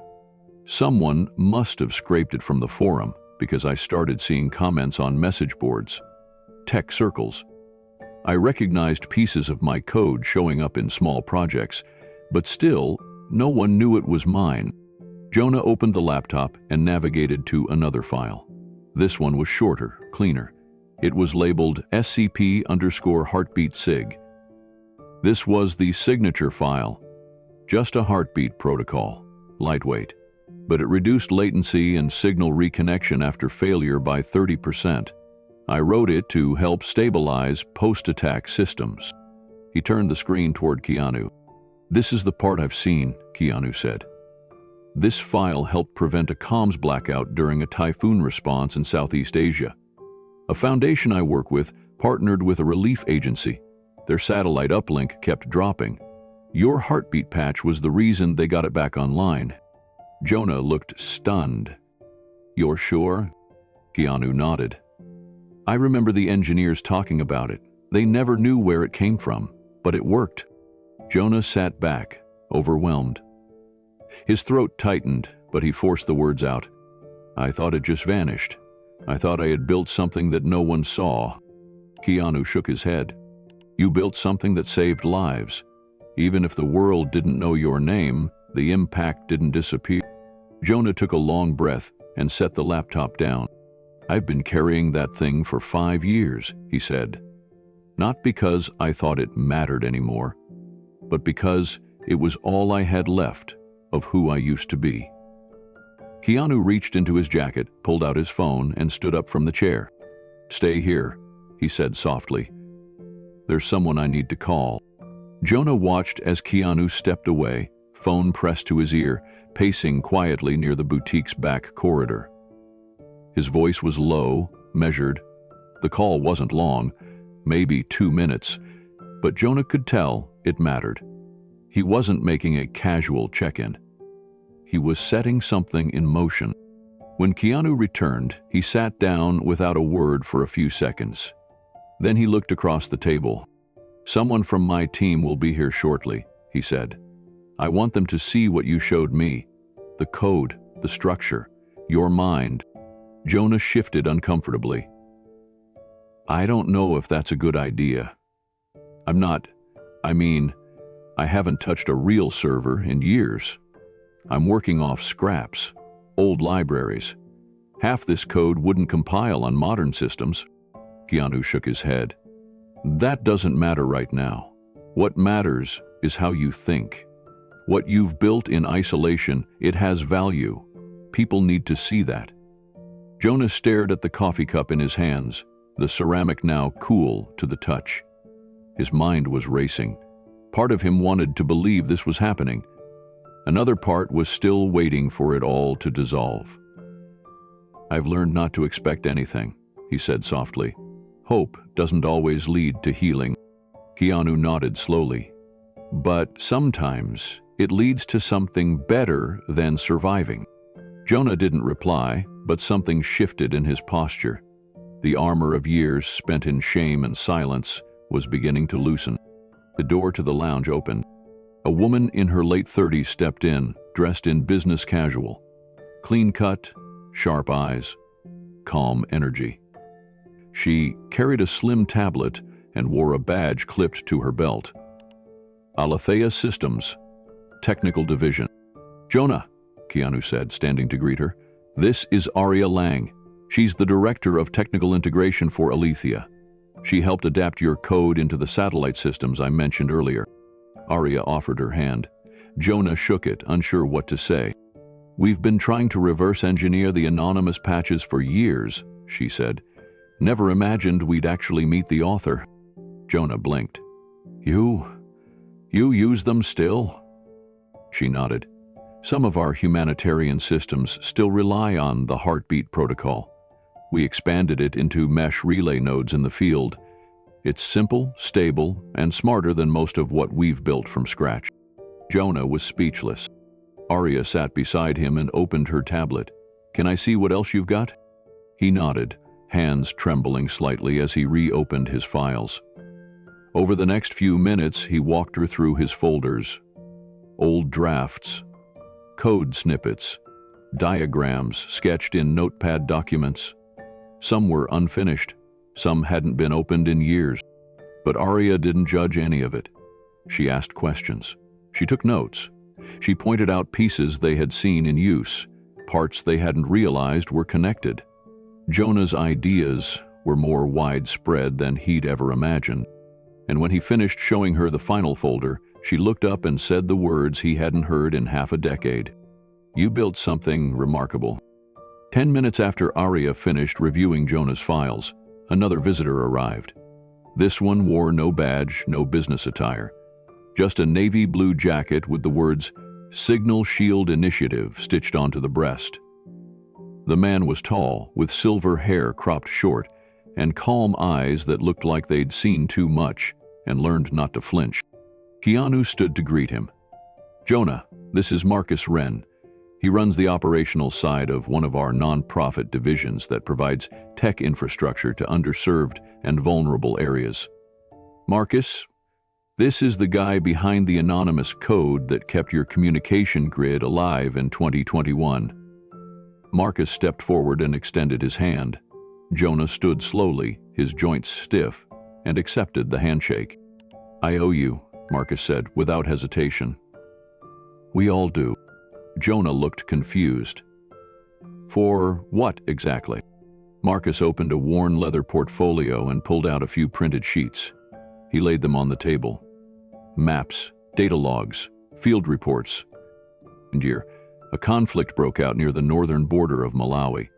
Someone must have scraped it from the forum, because I started seeing comments on message boards, tech circles. I recognized pieces of my code showing up in small projects, but still, no one knew it was mine. Jonah opened the laptop and navigated to another file. This one was shorter, cleaner. It was labeled SCP_heartbeat-SIG. This was the signature file, just a heartbeat protocol, lightweight, but it reduced latency and signal reconnection after failure by 30%. I wrote it to help stabilize post-attack systems. He turned the screen toward Keanu. This is the part I've seen, Keanu said. This file helped prevent a comms blackout during a typhoon response in Southeast Asia. A foundation I work with partnered with a relief agency. Their satellite uplink kept dropping. Your heartbeat patch was the reason they got it back online. Jonah looked stunned. You're sure? Keanu nodded. I remember the engineers talking about it. They never knew where it came from, but it worked. Jonah sat back, overwhelmed. His throat tightened, but he forced the words out. I thought it just vanished. I thought I had built something that no one saw. Keanu shook his head. You built something that saved lives. Even if the world didn't know your name, the impact didn't disappear. Jonah took a long breath and set the laptop down. I've been carrying that thing for 5 years, he said. Not because I thought it mattered anymore, but because it was all I had left of who I used to be. Keanu reached into his jacket, pulled out his phone, and stood up from the chair. Stay here, he said softly. There's someone I need to call. Jonah watched as Keanu stepped away, phone pressed to his ear, pacing quietly near the boutique's back corridor. His voice was low, measured. The call wasn't long, maybe 2 minutes, but Jonah could tell it mattered. He wasn't making a casual check-in. He was setting something in motion. When Keanu returned, he sat down without a word for a few seconds. Then he looked across the table. Someone from my team will be here shortly, he said. I want them to see what you showed me. The code, the structure, your mind. Jonah shifted uncomfortably. I don't know if that's a good idea. I haven't touched a real server in years. I'm working off scraps, old libraries. Half this code wouldn't compile on modern systems. Keanu shook his head. That doesn't matter right now. What matters is how you think. What you've built in isolation, it has value. People need to see that. Jonah stared at the coffee cup in his hands, the ceramic now cool to the touch. His mind was racing. Part of him wanted to believe this was happening. Another part was still waiting for it all to dissolve. I've learned not to expect anything, he said softly. Hope doesn't always lead to healing. Keanu nodded slowly. But sometimes it leads to something better than surviving. Jonah didn't reply, but something shifted in his posture. The armor of years spent in shame and silence was beginning to loosen. The door to the lounge opened. A woman in her late 30s stepped in, dressed in business casual. Clean cut, sharp eyes, calm energy. She carried a slim tablet and wore a badge clipped to her belt. Alethea Systems, Technical Division. Jonah, Keanu said, standing to greet her. This is Aria Lang. She's the Director of Technical Integration for Alethea. She helped adapt your code into the satellite systems I mentioned earlier. Aria offered her hand. Jonah shook it, unsure what to say. We've been trying to reverse engineer the anonymous patches for years, she said. Never imagined we'd actually meet the author. Jonah blinked. You use them still? She nodded. Some of our humanitarian systems still rely on the heartbeat protocol. We expanded it into mesh relay nodes in the field. It's simple, stable, and smarter than most of what we've built from scratch. Jonah was speechless. Aria sat beside him and opened her tablet. Can I see what else you've got? He nodded, hands trembling slightly as he reopened his files. Over the next few minutes, he walked her through his folders. Old drafts, code snippets, diagrams sketched in notepad documents. Some were unfinished, some hadn't been opened in years. But Aria didn't judge any of it. She asked questions. She took notes. She pointed out pieces they had seen in use, parts they hadn't realized were connected. Jonah's ideas were more widespread than he'd ever imagined. And when he finished showing her the final folder, she looked up and said the words he hadn't heard in half a decade. You built something remarkable. 10 minutes after Aria finished reviewing Jonah's files, another visitor arrived. This one wore no badge, no business attire. Just a navy blue jacket with the words Signal Shield Initiative stitched onto the breast. The man was tall, with silver hair cropped short, and calm eyes that looked like they'd seen too much and learned not to flinch. Keanu stood to greet him. Jonah, this is Marcus Wren. He runs the operational side of one of our non-profit divisions that provides tech infrastructure to underserved and vulnerable areas. Marcus, this is the guy behind the anonymous code that kept your communication grid alive in 2021. Marcus stepped forward and extended his hand. Jonah stood slowly, his joints stiff, and accepted the handshake. I owe you, Marcus said, without hesitation. We all do. Jonah looked confused. For what exactly? Marcus opened a worn leather portfolio and pulled out a few printed sheets. He laid them on the table. Maps, data logs, field reports. And here, a conflict broke out near the northern border of Malawi.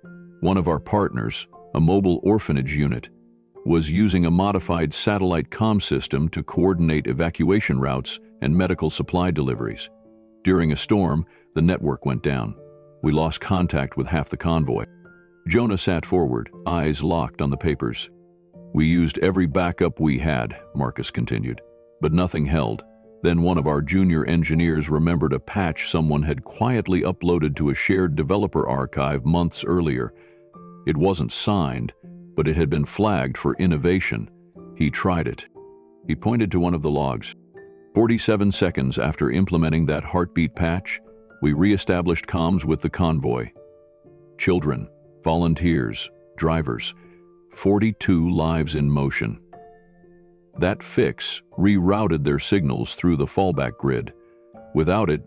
One of our partners, a mobile orphanage unit, was using a modified satellite comm system to coordinate evacuation routes and medical supply deliveries. During a storm, the network went down. We lost contact with half the convoy. Jonah sat forward, eyes locked on the papers. We used every backup we had, Marcus continued, but nothing held. Then one of our junior engineers remembered a patch someone had quietly uploaded to a shared developer archive months earlier. It wasn't signed, but it had been flagged for innovation. He tried it. He pointed to one of the logs. 47 seconds after implementing that heartbeat patch, we re-established comms with the convoy. Children, volunteers, drivers, 42 lives in motion. That fix rerouted their signals through the fallback grid. Without it,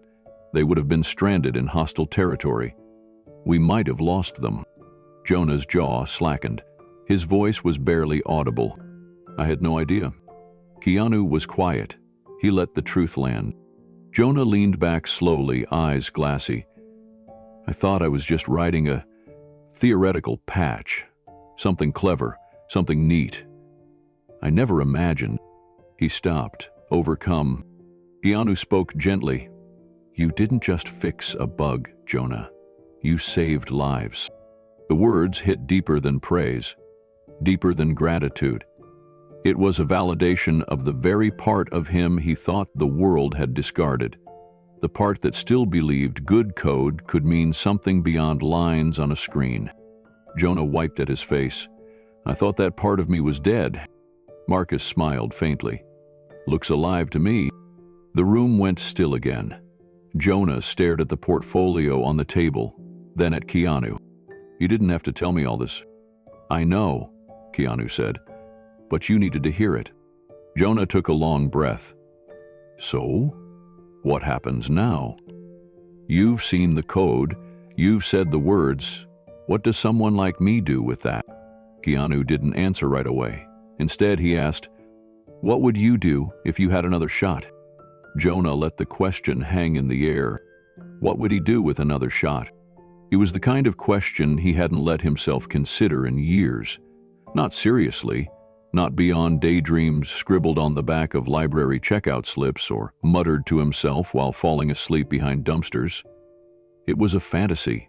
they would have been stranded in hostile territory. We might have lost them. Jonah's jaw slackened. His voice was barely audible. I had no idea. Keanu was quiet. He let the truth land. Jonah leaned back slowly, eyes glassy. I thought I was just writing a theoretical patch. Something clever, something neat. I never imagined. He stopped, overcome. Keanu spoke gently. You didn't just fix a bug, Jonah. You saved lives. The words hit deeper than praise, deeper than gratitude. It was a validation of the very part of him he thought the world had discarded, the part that still believed good code could mean something beyond lines on a screen. Jonah wiped at his face. "I thought that part of me was dead." Marcus smiled faintly. "Looks alive to me." The room went still again. Jonah stared at the portfolio on the table, then at Keanu. "You didn't have to tell me all this." "I know," Keanu said, "but you needed to hear it." Jonah took a long breath. "So? What happens now? You've seen the code, you've said the words. What does someone like me do with that?" Keanu didn't answer right away. Instead, he asked, "What would you do if you had another shot?" Jonah let the question hang in the air. What would he do with another shot? It was the kind of question he hadn't let himself consider in years. Not seriously, not beyond daydreams scribbled on the back of library checkout slips or muttered to himself while falling asleep behind dumpsters. It was a fantasy,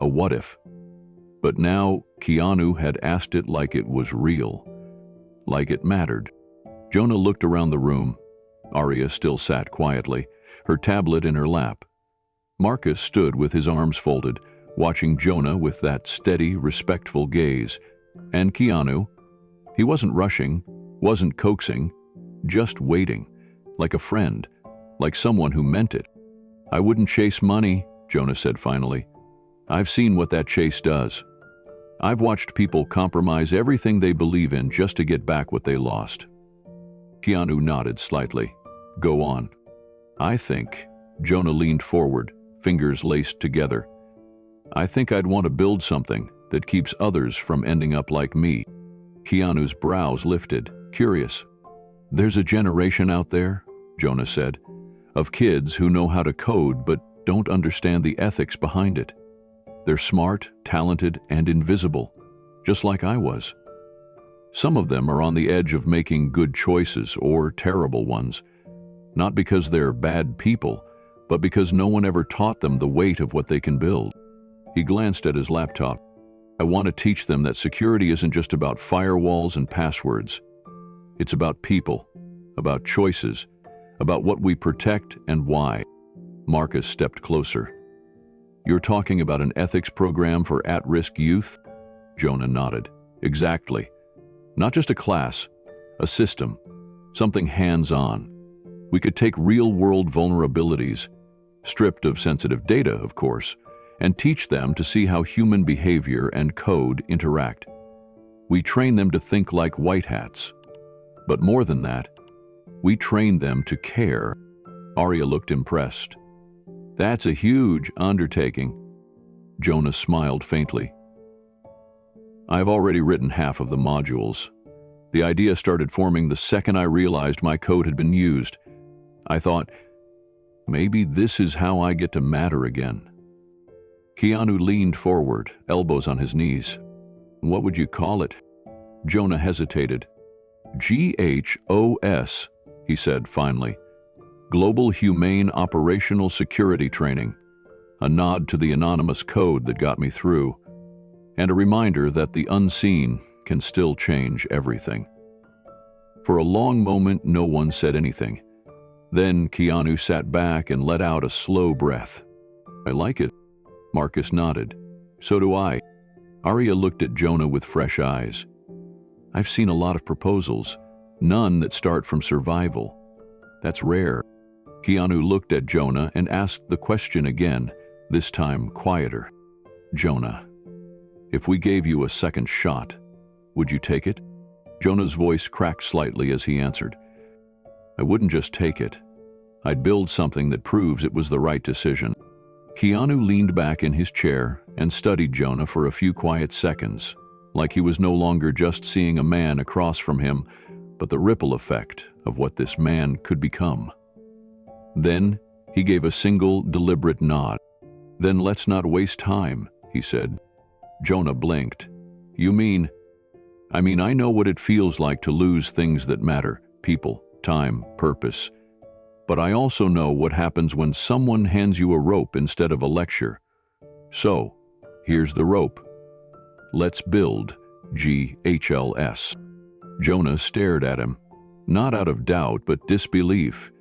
a what-if. But now Keanu had asked it like it was real, like it mattered. Jonah looked around the room. Arya still sat quietly, her tablet in her lap. Marcus stood with his arms folded, watching Jonah with that steady, respectful gaze. And Keanu, he wasn't rushing, wasn't coaxing, just waiting, like a friend, like someone who meant it. "I wouldn't chase money," Jonah said finally. "I've seen what that chase does. I've watched people compromise everything they believe in just to get back what they lost." Keanu nodded slightly. "Go on." "I think," Jonah leaned forward, fingers laced together, "I think I'd want to build something that keeps others from ending up like me." Keanu's brows lifted, curious. "There's a generation out there," Jonah said, "of kids who know how to code but don't understand the ethics behind it. They're smart, talented, and invisible, just like I was. Some of them are on the edge of making good choices or terrible ones, not because they're bad people, but because no one ever taught them the weight of what they can build." He glanced at his laptop. "I want to teach them that security isn't just about firewalls and passwords. It's about people, about choices, about what we protect and why." Marcus stepped closer. "You're talking about an ethics program for at-risk youth?" Jonah nodded. "Exactly. Not just a class, a system, something hands-on. We could take real-world vulnerabilities, stripped of sensitive data, of course, and teach them to see how human behavior and code interact. We train them to think like white hats. But more than that, we train them to care." Arya looked impressed. "That's a huge undertaking." Jonah smiled faintly. "I've already written half of the modules. The idea started forming the second I realized my code had been used. I thought, maybe this is how I get to matter again." Keanu leaned forward, elbows on his knees. "What would you call it?" Jonah hesitated. "GHOS, he said finally. Global Humane Operational Security Training. A nod to the anonymous code that got me through, and a reminder that the unseen can still change everything." For a long moment, no one said anything. Then Keanu sat back and let out a slow breath. "I like it." Marcus nodded. "So do I." Arya looked at Jonah with fresh eyes. "I've seen a lot of proposals, none that start from survival. That's rare." Keanu looked at Jonah and asked the question again, this time quieter. "Jonah, if we gave you a second shot, would you take it?" Jonah's voice cracked slightly as he answered. "I wouldn't just take it. I'd build something that proves it was the right decision." Keanu leaned back in his chair and studied Jonah for a few quiet seconds, like he was no longer just seeing a man across from him, but the ripple effect of what this man could become. Then he gave a single, deliberate nod. "Then let's not waste time," he said. Jonah blinked. "You mean?" "I mean, I know what it feels like to lose things that matter, people, time, purpose. But I also know what happens when someone hands you a rope instead of a lecture. So, here's the rope. Let's build, GHLS. Jonah stared at him, not out of doubt but disbelief.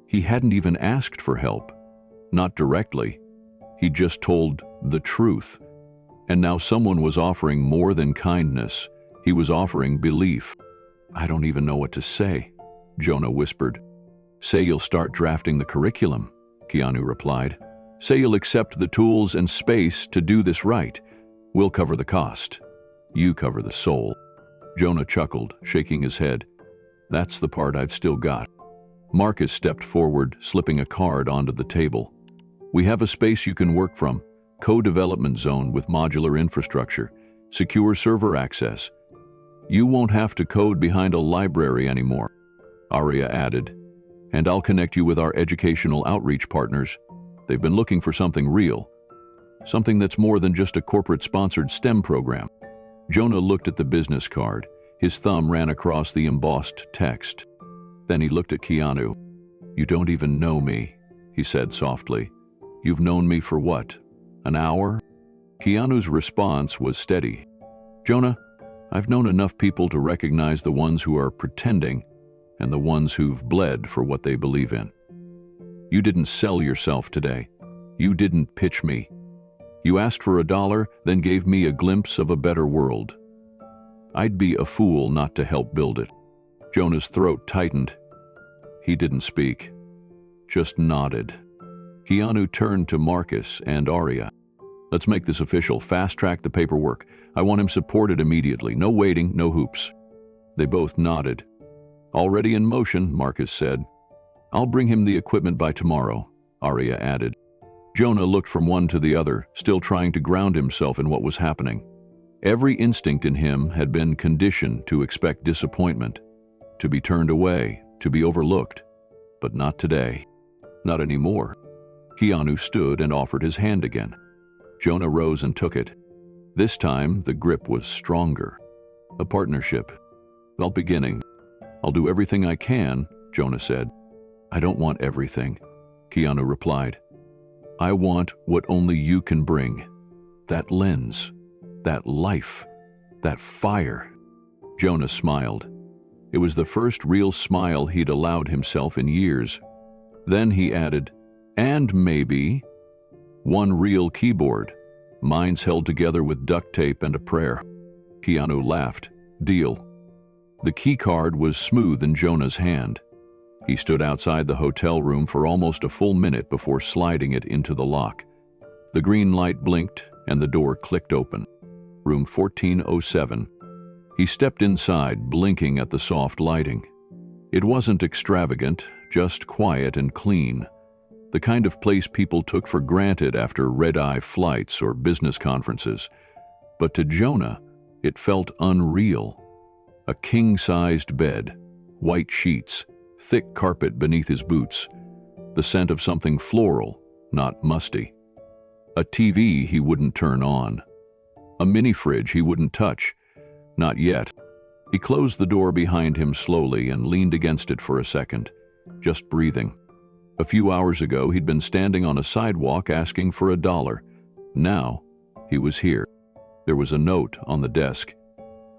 He hadn't even asked for help. Not directly. He just told the truth. And now someone was offering more than kindness. He was offering belief. "I don't even know what to say," Jonah whispered. "Say you'll start drafting the curriculum," Keanu replied. "Say you'll accept the tools and space to do this right. We'll cover the cost. You cover the soul." Jonah chuckled, shaking his head. "That's the part I've still got." Marcus stepped forward, slipping a card onto the table. "We have a space you can work from. Co-development zone with modular infrastructure. Secure server access. You won't have to code behind a library anymore," Arya added. "And I'll connect you with our educational outreach partners. They've been looking for something real. Something that's more than just a corporate-sponsored STEM program." Jonah looked at the business card. His thumb ran across the embossed text. Then he looked at Keanu. "You don't even know me," he said softly. "You've known me for what? An hour?" Keanu's response was steady. "Jonah, I've known enough people to recognize the ones who are pretending and the ones who've bled for what they believe in. You didn't sell yourself today. You didn't pitch me. You asked for $1, then gave me a glimpse of a better world. I'd be a fool not to help build it." Jonah's throat tightened. He didn't speak, just nodded. Keanu turned to Marcus and Arya. "Let's make this official. Fast-track the paperwork. I want him supported immediately. No waiting, no hoops." They both nodded. "Already in motion," Marcus said. "I'll bring him the equipment by tomorrow," Arya added. Jonah looked from one to the other, still trying to ground himself in what was happening. Every instinct in him had been conditioned to expect disappointment, to be turned away, to be overlooked. But not today. Not anymore. Keanu stood and offered his hand again. Jonah rose and took it. This time, the grip was stronger. A partnership. "Well, beginning. I'll do everything I can," Jonah said. "I don't want everything," Keanu replied. "I want what only you can bring. That lens, that life, that fire." Jonah smiled. It was the first real smile he'd allowed himself in years. Then he added, "And maybe one real keyboard, minds held together with duct tape and a prayer." Keanu laughed. "Deal." The key card was smooth in Jonah's hand. He stood outside the hotel room for almost a full minute before sliding it into the lock. The green light blinked and the door clicked open. Room 1407. He stepped inside, blinking at the soft lighting. It wasn't extravagant, just quiet and clean. The kind of place people took for granted after red-eye flights or business conferences. But to Jonah, it felt unreal. A king-sized bed, white sheets, thick carpet beneath his boots, the scent of something floral, not musty. A TV he wouldn't turn on. A mini-fridge he wouldn't touch. Not yet. He closed the door behind him slowly and leaned against it for a second, just breathing. A few hours ago, he'd been standing on a sidewalk asking for $1. Now, he was here. There was a note on the desk.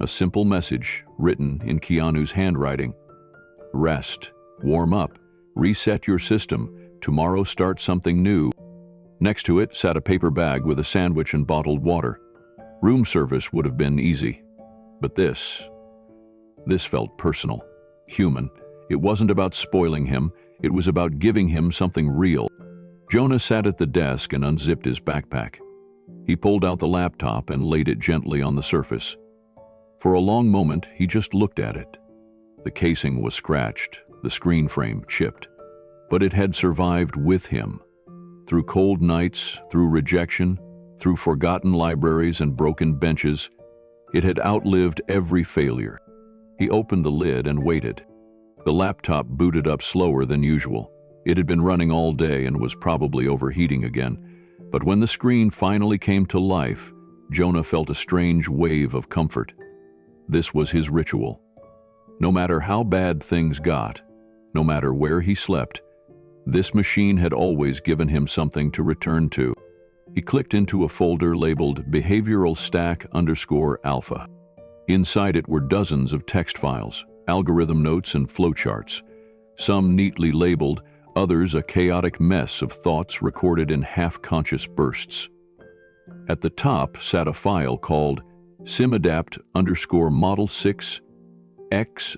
A simple message written in Keanu's handwriting. "Rest, warm up, reset your system. Tomorrow start something new." Next to it sat a paper bag with a sandwich and bottled water. Room service would have been easy. But this felt personal, human. It wasn't about spoiling him. It was about giving him something real. Jonah sat at the desk and unzipped his backpack. He pulled out the laptop and laid it gently on the surface. For a long moment, he just looked at it. The casing was scratched, the screen frame chipped. But it had survived with him. Through cold nights, through rejection, through forgotten libraries and broken benches, it had outlived every failure. He opened the lid and waited. The laptop booted up slower than usual. It had been running all day and was probably overheating again. But when the screen finally came to life, Jonah felt a strange wave of comfort. This was his ritual. No matter how bad things got, no matter where he slept, this machine had always given him something to return to. He clicked into a folder labeled Behavioral Stack_Alpha. Inside it were dozens of text files, algorithm notes and flowcharts, some neatly labeled, others a chaotic mess of thoughts recorded in half-conscious bursts. At the top sat a file called simadapt_model6x.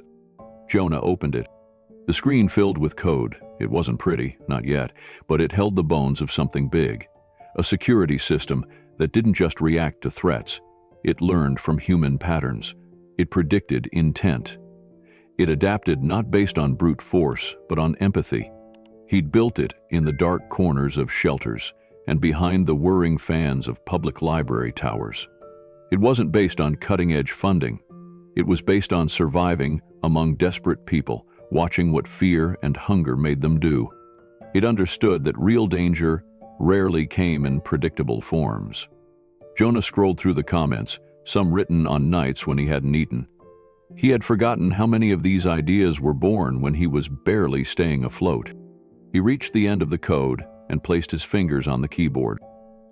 Jonah opened it. The screen filled with code. It wasn't pretty, not yet, but it held the bones of something big. A security system that didn't just react to threats. It learned from human patterns. It predicted intent. It adapted not based on brute force, but on empathy. He'd built it in the dark corners of shelters and behind the whirring fans of public library towers. It wasn't based on cutting-edge funding. It was based on surviving among desperate people, watching what fear and hunger made them do. It understood that real danger rarely came in predictable forms. Jonah scrolled through the comments, some written on nights when he hadn't eaten. He had forgotten how many of these ideas were born when he was barely staying afloat. He reached the end of the code and placed his fingers on the keyboard.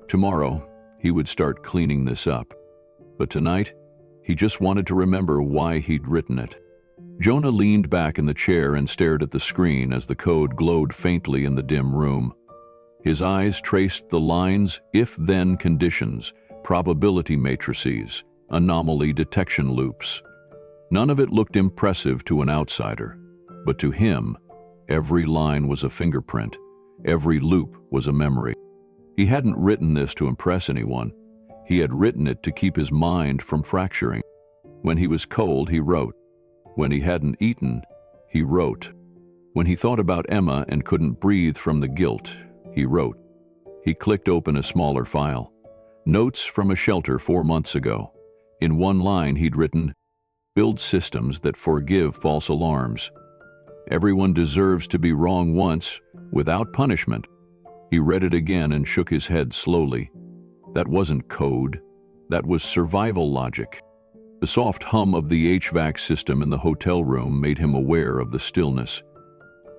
Tomorrow, he would start cleaning this up. But tonight, he just wanted to remember why he'd written it. Jonah leaned back in the chair and stared at the screen as the code glowed faintly in the dim room. His eyes traced the lines, if-then conditions, probability matrices, anomaly detection loops. None of it looked impressive to an outsider, but to him, every line was a fingerprint, every loop was a memory. He hadn't written this to impress anyone. He had written it to keep his mind from fracturing. When he was cold, he wrote. When he hadn't eaten, he wrote. When he thought about Emma and couldn't breathe from the guilt, he wrote. He clicked open a smaller file. Notes from a shelter 4 months ago. In one line, he'd written, "Build systems that forgive false alarms. Everyone deserves to be wrong once, without punishment." He read it again and shook his head slowly. That wasn't code. That was survival logic. The soft hum of the HVAC system in the hotel room made him aware of the stillness.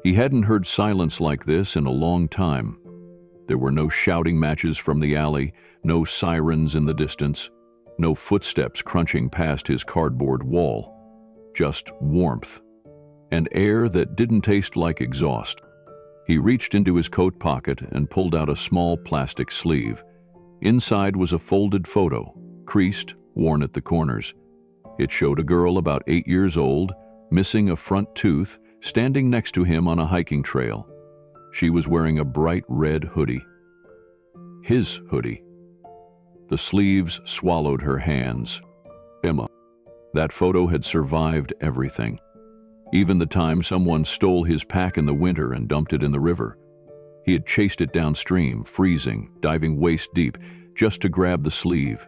He hadn't heard silence like this in a long time. There were no shouting matches from the alley, no sirens in the distance, no footsteps crunching past his cardboard wall. Just warmth, and air that didn't taste like exhaust. He reached into his coat pocket and pulled out a small plastic sleeve. Inside was a folded photo, creased, worn at the corners. It showed a girl about 8 years old, missing a front tooth, standing next to him on a hiking trail. She was wearing a bright red hoodie. His hoodie. The sleeves swallowed her hands. Emma. That photo had survived everything. Even the time someone stole his pack in the winter and dumped it in the river. He had chased it downstream, freezing, diving waist deep, just to grab the sleeve.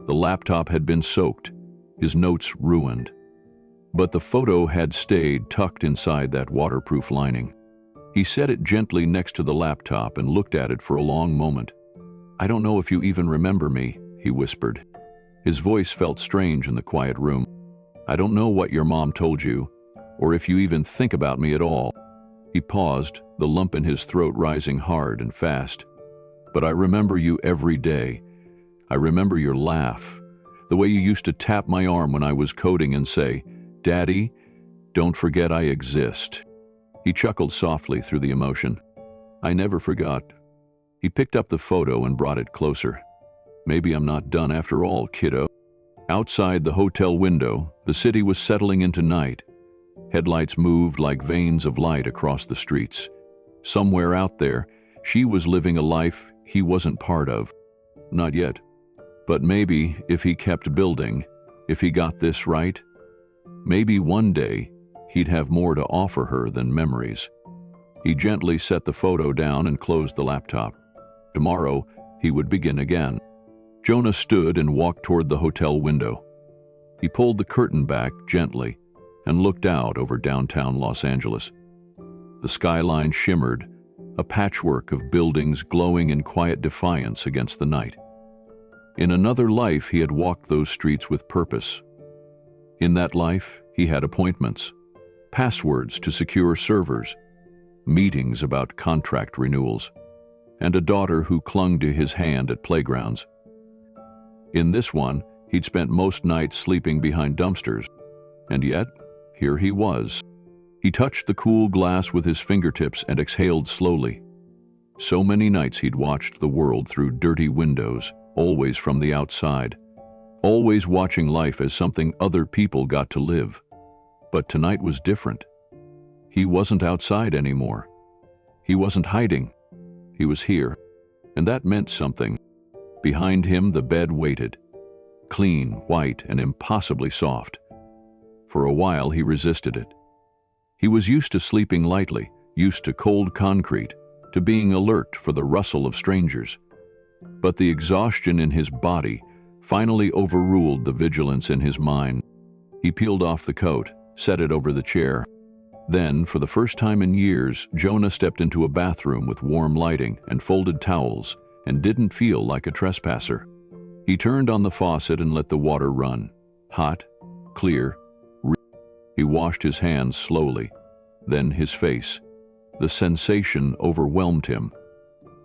The laptop had been soaked, his notes ruined. But the photo had stayed tucked inside that waterproof lining. He set it gently next to the laptop and looked at it for a long moment. "I don't know if you even remember me," he whispered. His voice felt strange in the quiet room. "I don't know what your mom told you, or if you even think about me at all." He paused, the lump in his throat rising hard and fast. "But I remember you every day. I remember your laugh, the way you used to tap my arm when I was coding and say, 'Daddy, don't forget I exist.'" He chuckled softly through the emotion. "I never forgot." He picked up the photo and brought it closer. "Maybe I'm not done after all, kiddo." Outside the hotel window, the city was settling into night. Headlights moved like veins of light across the streets. Somewhere out there, she was living a life he wasn't part of. Not yet. But maybe if he kept building, if he got this right, maybe one day he'd have more to offer her than memories. He gently set the photo down and closed the laptop. Tomorrow, he would begin again. Jonah stood and walked toward the hotel window. He pulled the curtain back gently and looked out over downtown Los Angeles. The skyline shimmered, a patchwork of buildings glowing in quiet defiance against the night. In another life, he had walked those streets with purpose. In that life, he had appointments, passwords to secure servers, meetings about contract renewals. and a daughter who clung to his hand at playgrounds. In this one, he'd spent most nights sleeping behind dumpsters. And yet, here he was. He touched the cool glass with his fingertips and exhaled slowly. So many nights he'd watched the world through dirty windows, always from the outside, always watching life as something other people got to live. But tonight was different. He wasn't outside anymore. He wasn't hiding. He was here, and that meant something. Behind him, the bed waited, clean, white, and impossibly soft. For a while, he resisted it. He was used to sleeping lightly, used to cold concrete, to being alert for the rustle of strangers. But the exhaustion in his body finally overruled the vigilance in his mind. He peeled off the coat, set it over the chair. Then, for the first time in years, Jonah stepped into a bathroom with warm lighting and folded towels and didn't feel like a trespasser. He turned on the faucet and let the water run. Hot, clear. He washed his hands slowly, then his face. The sensation overwhelmed him.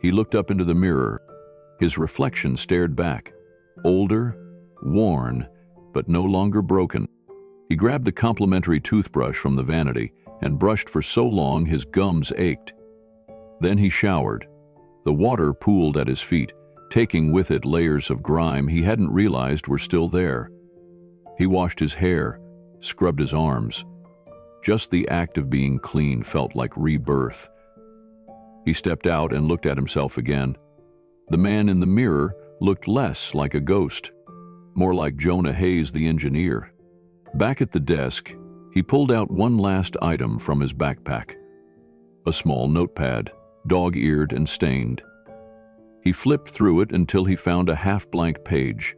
He looked up into the mirror. His reflection stared back. Older, worn, but no longer broken. He grabbed the complimentary toothbrush from the vanity and brushed for so long his gums ached. Then he showered. The water pooled at his feet, taking with it layers of grime he hadn't realized were still there. He washed his hair, scrubbed his arms. Just the act of being clean felt like rebirth. He stepped out and looked at himself again. The man in the mirror looked less like a ghost, more like Jonah Hayes, the engineer. Back at the desk, he pulled out one last item from his backpack. A small notepad, dog-eared and stained. He flipped through it until he found a half-blank page.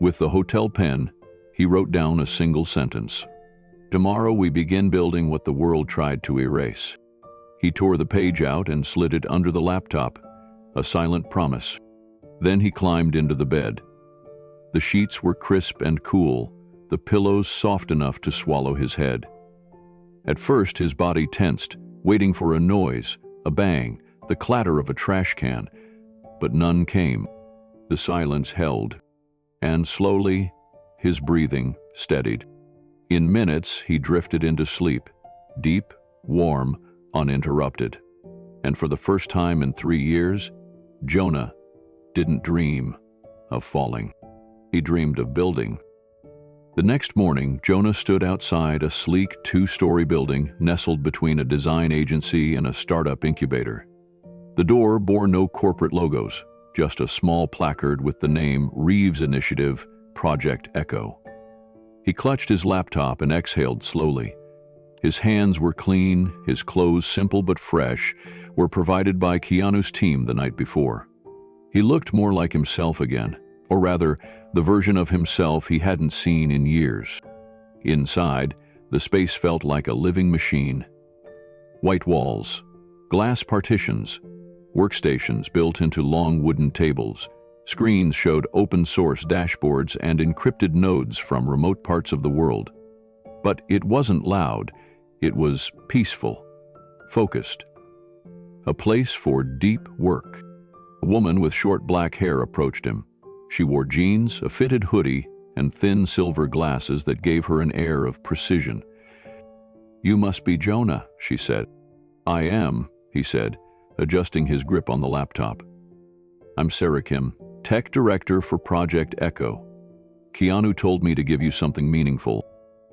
With the hotel pen, he wrote down a single sentence. "Tomorrow we begin building what the world tried to erase." He tore the page out and slid it under the laptop, a silent promise. Then he climbed into the bed. The sheets were crisp and cool, the pillows soft enough to swallow his head. At first, his body tensed, waiting for a noise, a bang, the clatter of a trash can, but none came. The silence held, and slowly, his breathing steadied. In minutes, he drifted into sleep, deep, warm, uninterrupted. And for the first time in 3 years, Jonah didn't dream of falling. He dreamed of building. The next morning, Jonah stood outside a sleek 2-story building nestled between a design agency and a startup incubator. The door bore no corporate logos, just a small placard with the name Reeves Initiative, Project Echo. He clutched his laptop and exhaled slowly. His hands were clean, his clothes simple but fresh, were provided by Keanu's team the night before. He looked more like himself again, or rather, the version of himself he hadn't seen in years. Inside, the space felt like a living machine. White walls, glass partitions, workstations built into long wooden tables. Screens showed open-source dashboards and encrypted nodes from remote parts of the world. But it wasn't loud, it was peaceful, focused. A place for deep work. A woman with short black hair approached him. She wore jeans, a fitted hoodie, and thin silver glasses that gave her an air of precision. "You must be Jonah," she said. "I am," he said, adjusting his grip on the laptop. "I'm Sarah Kim, Tech Director for Project Echo. Keanu told me to give you something meaningful."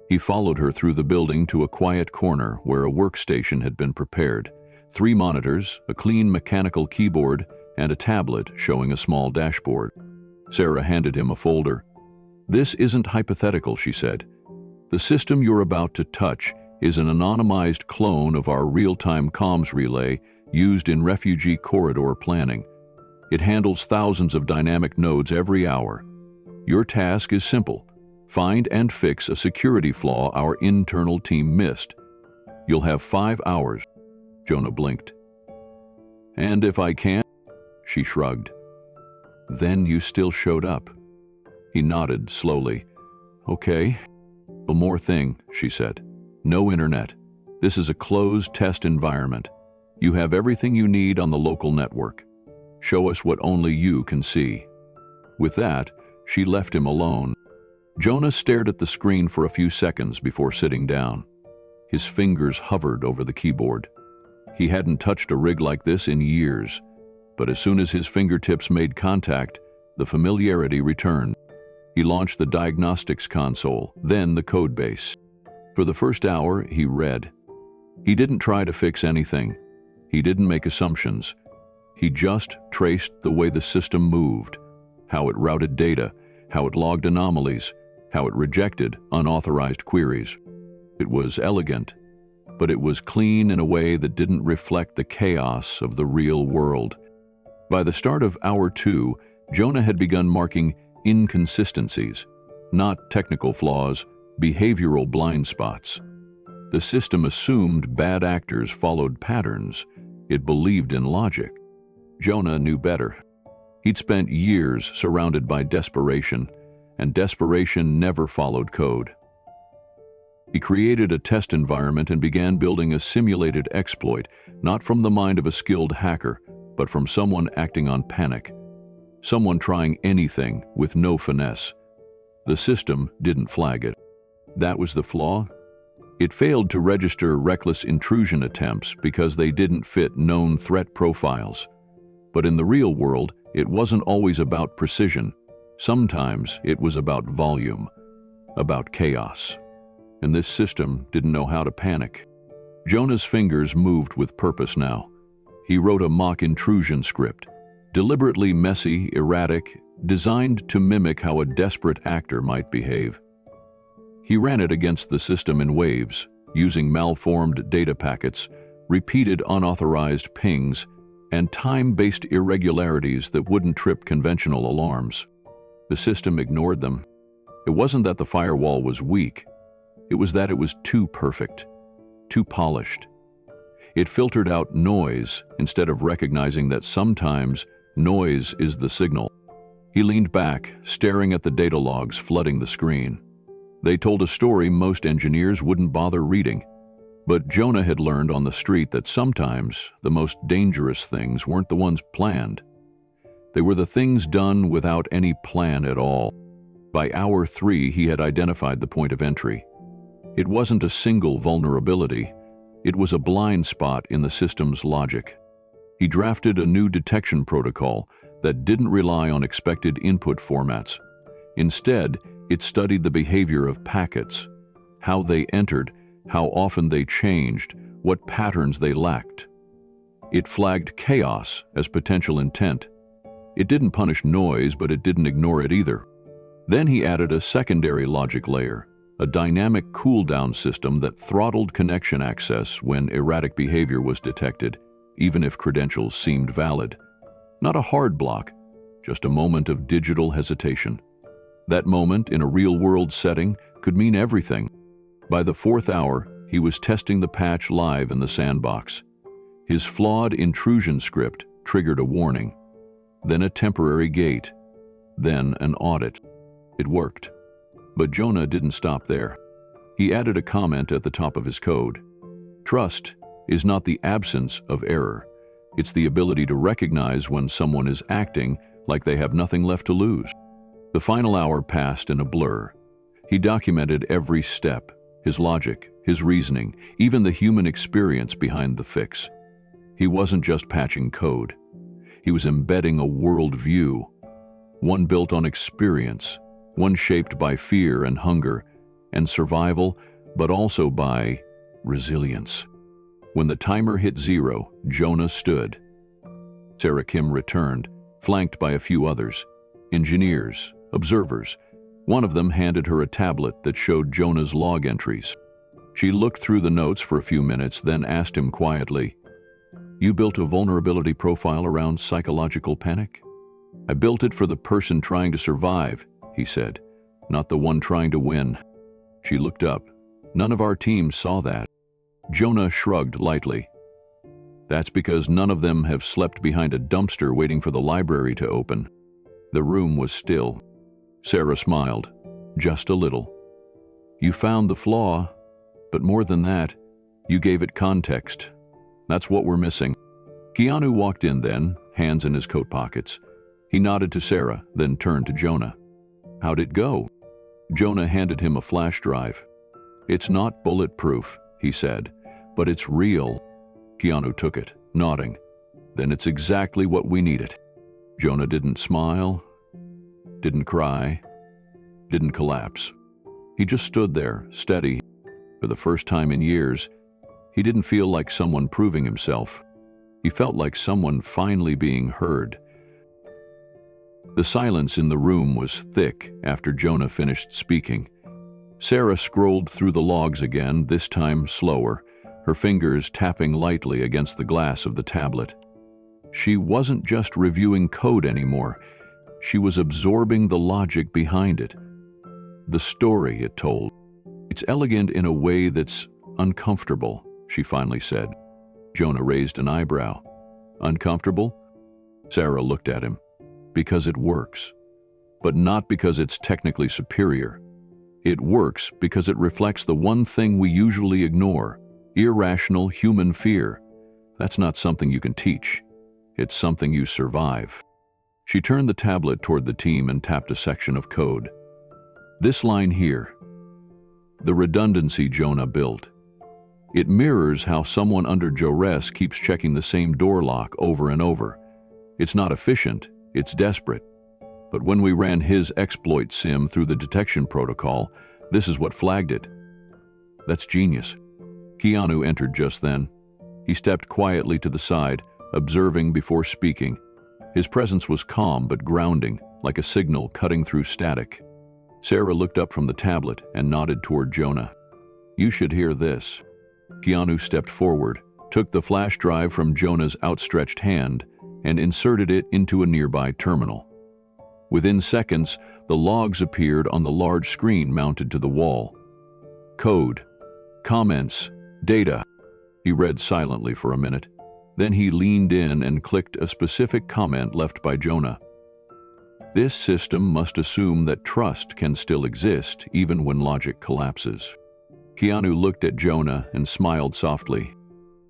He followed her through the building to a quiet corner where a workstation had been prepared. 3 monitors, a clean mechanical keyboard, and a tablet showing a small dashboard. Sarah handed him a folder. "This isn't hypothetical," she said. "The system you're about to touch is an anonymized clone of our real-time comms relay used in refugee corridor planning. It handles thousands of dynamic nodes every hour. Your task is simple. Find and fix a security flaw our internal team missed. You'll have 5 hours." Jonah blinked. "And if I can't?" She shrugged. "Then you still showed up." He nodded slowly. "Okay." "One more thing," she said. "No internet. This is a closed test environment. You have everything you need on the local network. Show us what only you can see." With that, she left him alone. Jonah stared at the screen for a few seconds before sitting down. His fingers hovered over the keyboard. He hadn't touched a rig like this in years, but as soon as his fingertips made contact, the familiarity returned. He launched the diagnostics console, then the code base. For the first hour, he read. He didn't try to fix anything. He didn't make assumptions. He just traced the way the system moved, how it routed data, how it logged anomalies, how it rejected unauthorized queries. It was elegant, but it was clean in a way that didn't reflect the chaos of the real world. By the start of hour 2, Jonah had begun marking inconsistencies, not technical flaws, behavioral blind spots. The system assumed bad actors followed patterns. It believed in logic. Jonah knew better. He'd spent years surrounded by desperation, and desperation never followed code. He created a test environment and began building a simulated exploit, not from the mind of a skilled hacker, but from someone acting on panic. Someone trying anything with no finesse. The system didn't flag it. That was the flaw. It failed to register reckless intrusion attempts because they didn't fit known threat profiles. But in the real world, it wasn't always about precision. Sometimes it was about volume, about chaos. And this system didn't know how to panic. Jonah's fingers moved with purpose now. He wrote a mock intrusion script, deliberately messy, erratic, designed to mimic how a desperate actor might behave. He ran it against the system in waves, using malformed data packets, repeated unauthorized pings, and time-based irregularities that wouldn't trip conventional alarms. The system ignored them. It wasn't that the firewall was weak. It was that it was too perfect, too polished. It filtered out noise instead of recognizing that sometimes noise is the signal. He leaned back, staring at the data logs flooding the screen. They told a story most engineers wouldn't bother reading. But Jonah had learned on the street that sometimes the most dangerous things weren't the ones planned. They were the things done without any plan at all. By hour 3, he had identified the point of entry. It wasn't a single vulnerability. It was a blind spot in the system's logic. He drafted a new detection protocol that didn't rely on expected input formats. Instead, it studied the behavior of packets, how they entered, how often they changed, what patterns they lacked. It flagged chaos as potential intent. It didn't punish noise, but it didn't ignore it either. Then he added a secondary logic layer, a dynamic cooldown system that throttled connection access when erratic behavior was detected, even if credentials seemed valid. Not a hard block, just a moment of digital hesitation. That moment in a real-world setting could mean everything. By the 4th hour, he was testing the patch live in the sandbox. His flawed intrusion script triggered a warning, then a temporary gate, then an audit. It worked. But Jonah didn't stop there. He added a comment at the top of his code. Trust is not the absence of error. It's the ability to recognize when someone is acting like they have nothing left to lose. The final hour passed in a blur. He documented every step, his logic, his reasoning, even the human experience behind the fix. He wasn't just patching code. He was embedding a worldview, one built on experience, one shaped by fear and hunger and survival, but also by resilience. When the timer hit 0, Jonah stood. Sarah Kim returned, flanked by a few others, engineers, observers. One of them handed her a tablet that showed Jonah's log entries. She looked through the notes for a few minutes, then asked him quietly, "You built a vulnerability profile around psychological panic?" "I built it for the person trying to survive," he said, "not the one trying to win." She looked up. "None of our team saw that." Jonah shrugged lightly. "That's because none of them have slept behind a dumpster waiting for the library to open." The room was still. Sarah smiled, just a little. "You found the flaw, but more than that, you gave it context. That's what we're missing. Keanu walked in then, hands in his coat pockets. He nodded to Sarah, then turned to Jonah. How'd it go? Jonah handed him a flash drive. It's not bulletproof, he said, but it's real. Keanu took it, nodding. Then it's exactly what we needed. Jonah didn't smile, didn't cry, didn't collapse. He just stood there, steady. For the first time in years, he didn't feel like someone proving himself. He felt like someone finally being heard. The silence in the room was thick after Jonah finished speaking. Sarah scrolled through the logs again, this time slower, her fingers tapping lightly against the glass of the tablet. She wasn't just reviewing code anymore. She was absorbing the logic behind it. The story it told. It's elegant in a way that's uncomfortable, she finally said. Jonah raised an eyebrow. Uncomfortable? Sarah looked at him. Because it works. But not because it's technically superior. It works because it reflects the one thing we usually ignore, irrational human fear. That's not something you can teach. It's something you survive. She turned the tablet toward the team and tapped a section of code. This line here. The redundancy Jonah built. It mirrors how someone under duress keeps checking the same door lock over and over. It's not efficient, it's desperate. But when we ran his exploit sim through the detection protocol, this is what flagged it. That's genius. Keanu entered just then. He stepped quietly to the side, observing before speaking. His presence was calm but grounding, like a signal cutting through static. Sarah looked up from the tablet and nodded toward Jonah. You should hear this. Keanu stepped forward, took the flash drive from Jonah's outstretched hand, and inserted it into a nearby terminal. Within seconds, the logs appeared on the large screen mounted to the wall. Code, comments, data. He read silently for a minute. Then he leaned in and clicked a specific comment left by Jonah. This system must assume that trust can still exist even when logic collapses. Keanu looked at Jonah and smiled softly.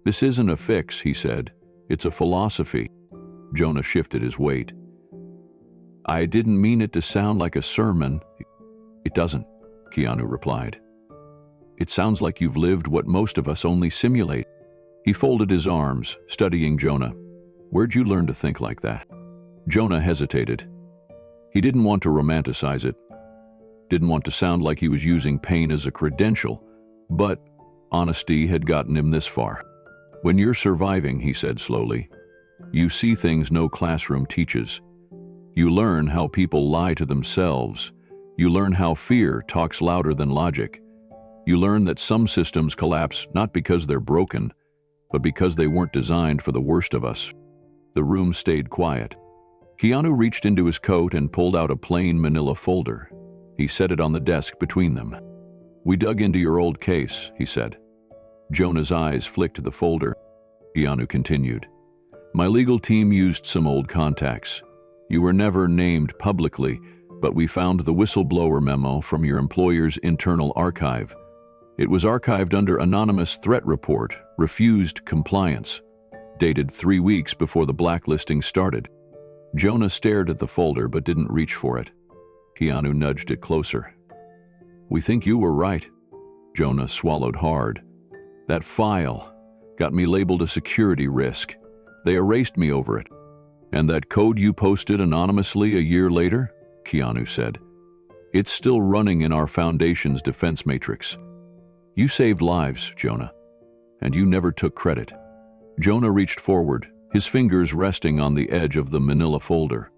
This isn't a fix, he said. It's a philosophy. Jonah shifted his weight. I didn't mean it to sound like a sermon. It doesn't, Keanu replied. It sounds like you've lived what most of us only simulate. He folded his arms, studying Jonah. Where'd you learn to think like that? Jonah hesitated. He didn't want to romanticize it. Didn't want to sound like he was using pain as a credential, but honesty had gotten him this far. When you're surviving, he said slowly, you see things no classroom teaches. You learn how people lie to themselves. You learn how fear talks louder than logic. You learn that some systems collapse not because they're broken, but because they weren't designed for the worst of us. The room stayed quiet. Keanu reached into his coat and pulled out a plain manila folder. He set it on the desk between them. We dug into your old case, he said. Jonah's eyes flicked to the folder. Keanu continued. My legal team used some old contacts. You were never named publicly, but we found the whistleblower memo from your employer's internal archive. It was archived under anonymous threat report, refused compliance, dated 3 weeks before the blacklisting started. Jonah stared at the folder but didn't reach for it. Keanu nudged it closer. We think you were right. Jonah swallowed hard. That file got me labeled a security risk. They erased me over it. And that code you posted anonymously a year later? Keanu said. It's still running in our Foundation's defense matrix. You saved lives, Jonah, and you never took credit. Jonah reached forward, his fingers resting on the edge of the manila folder.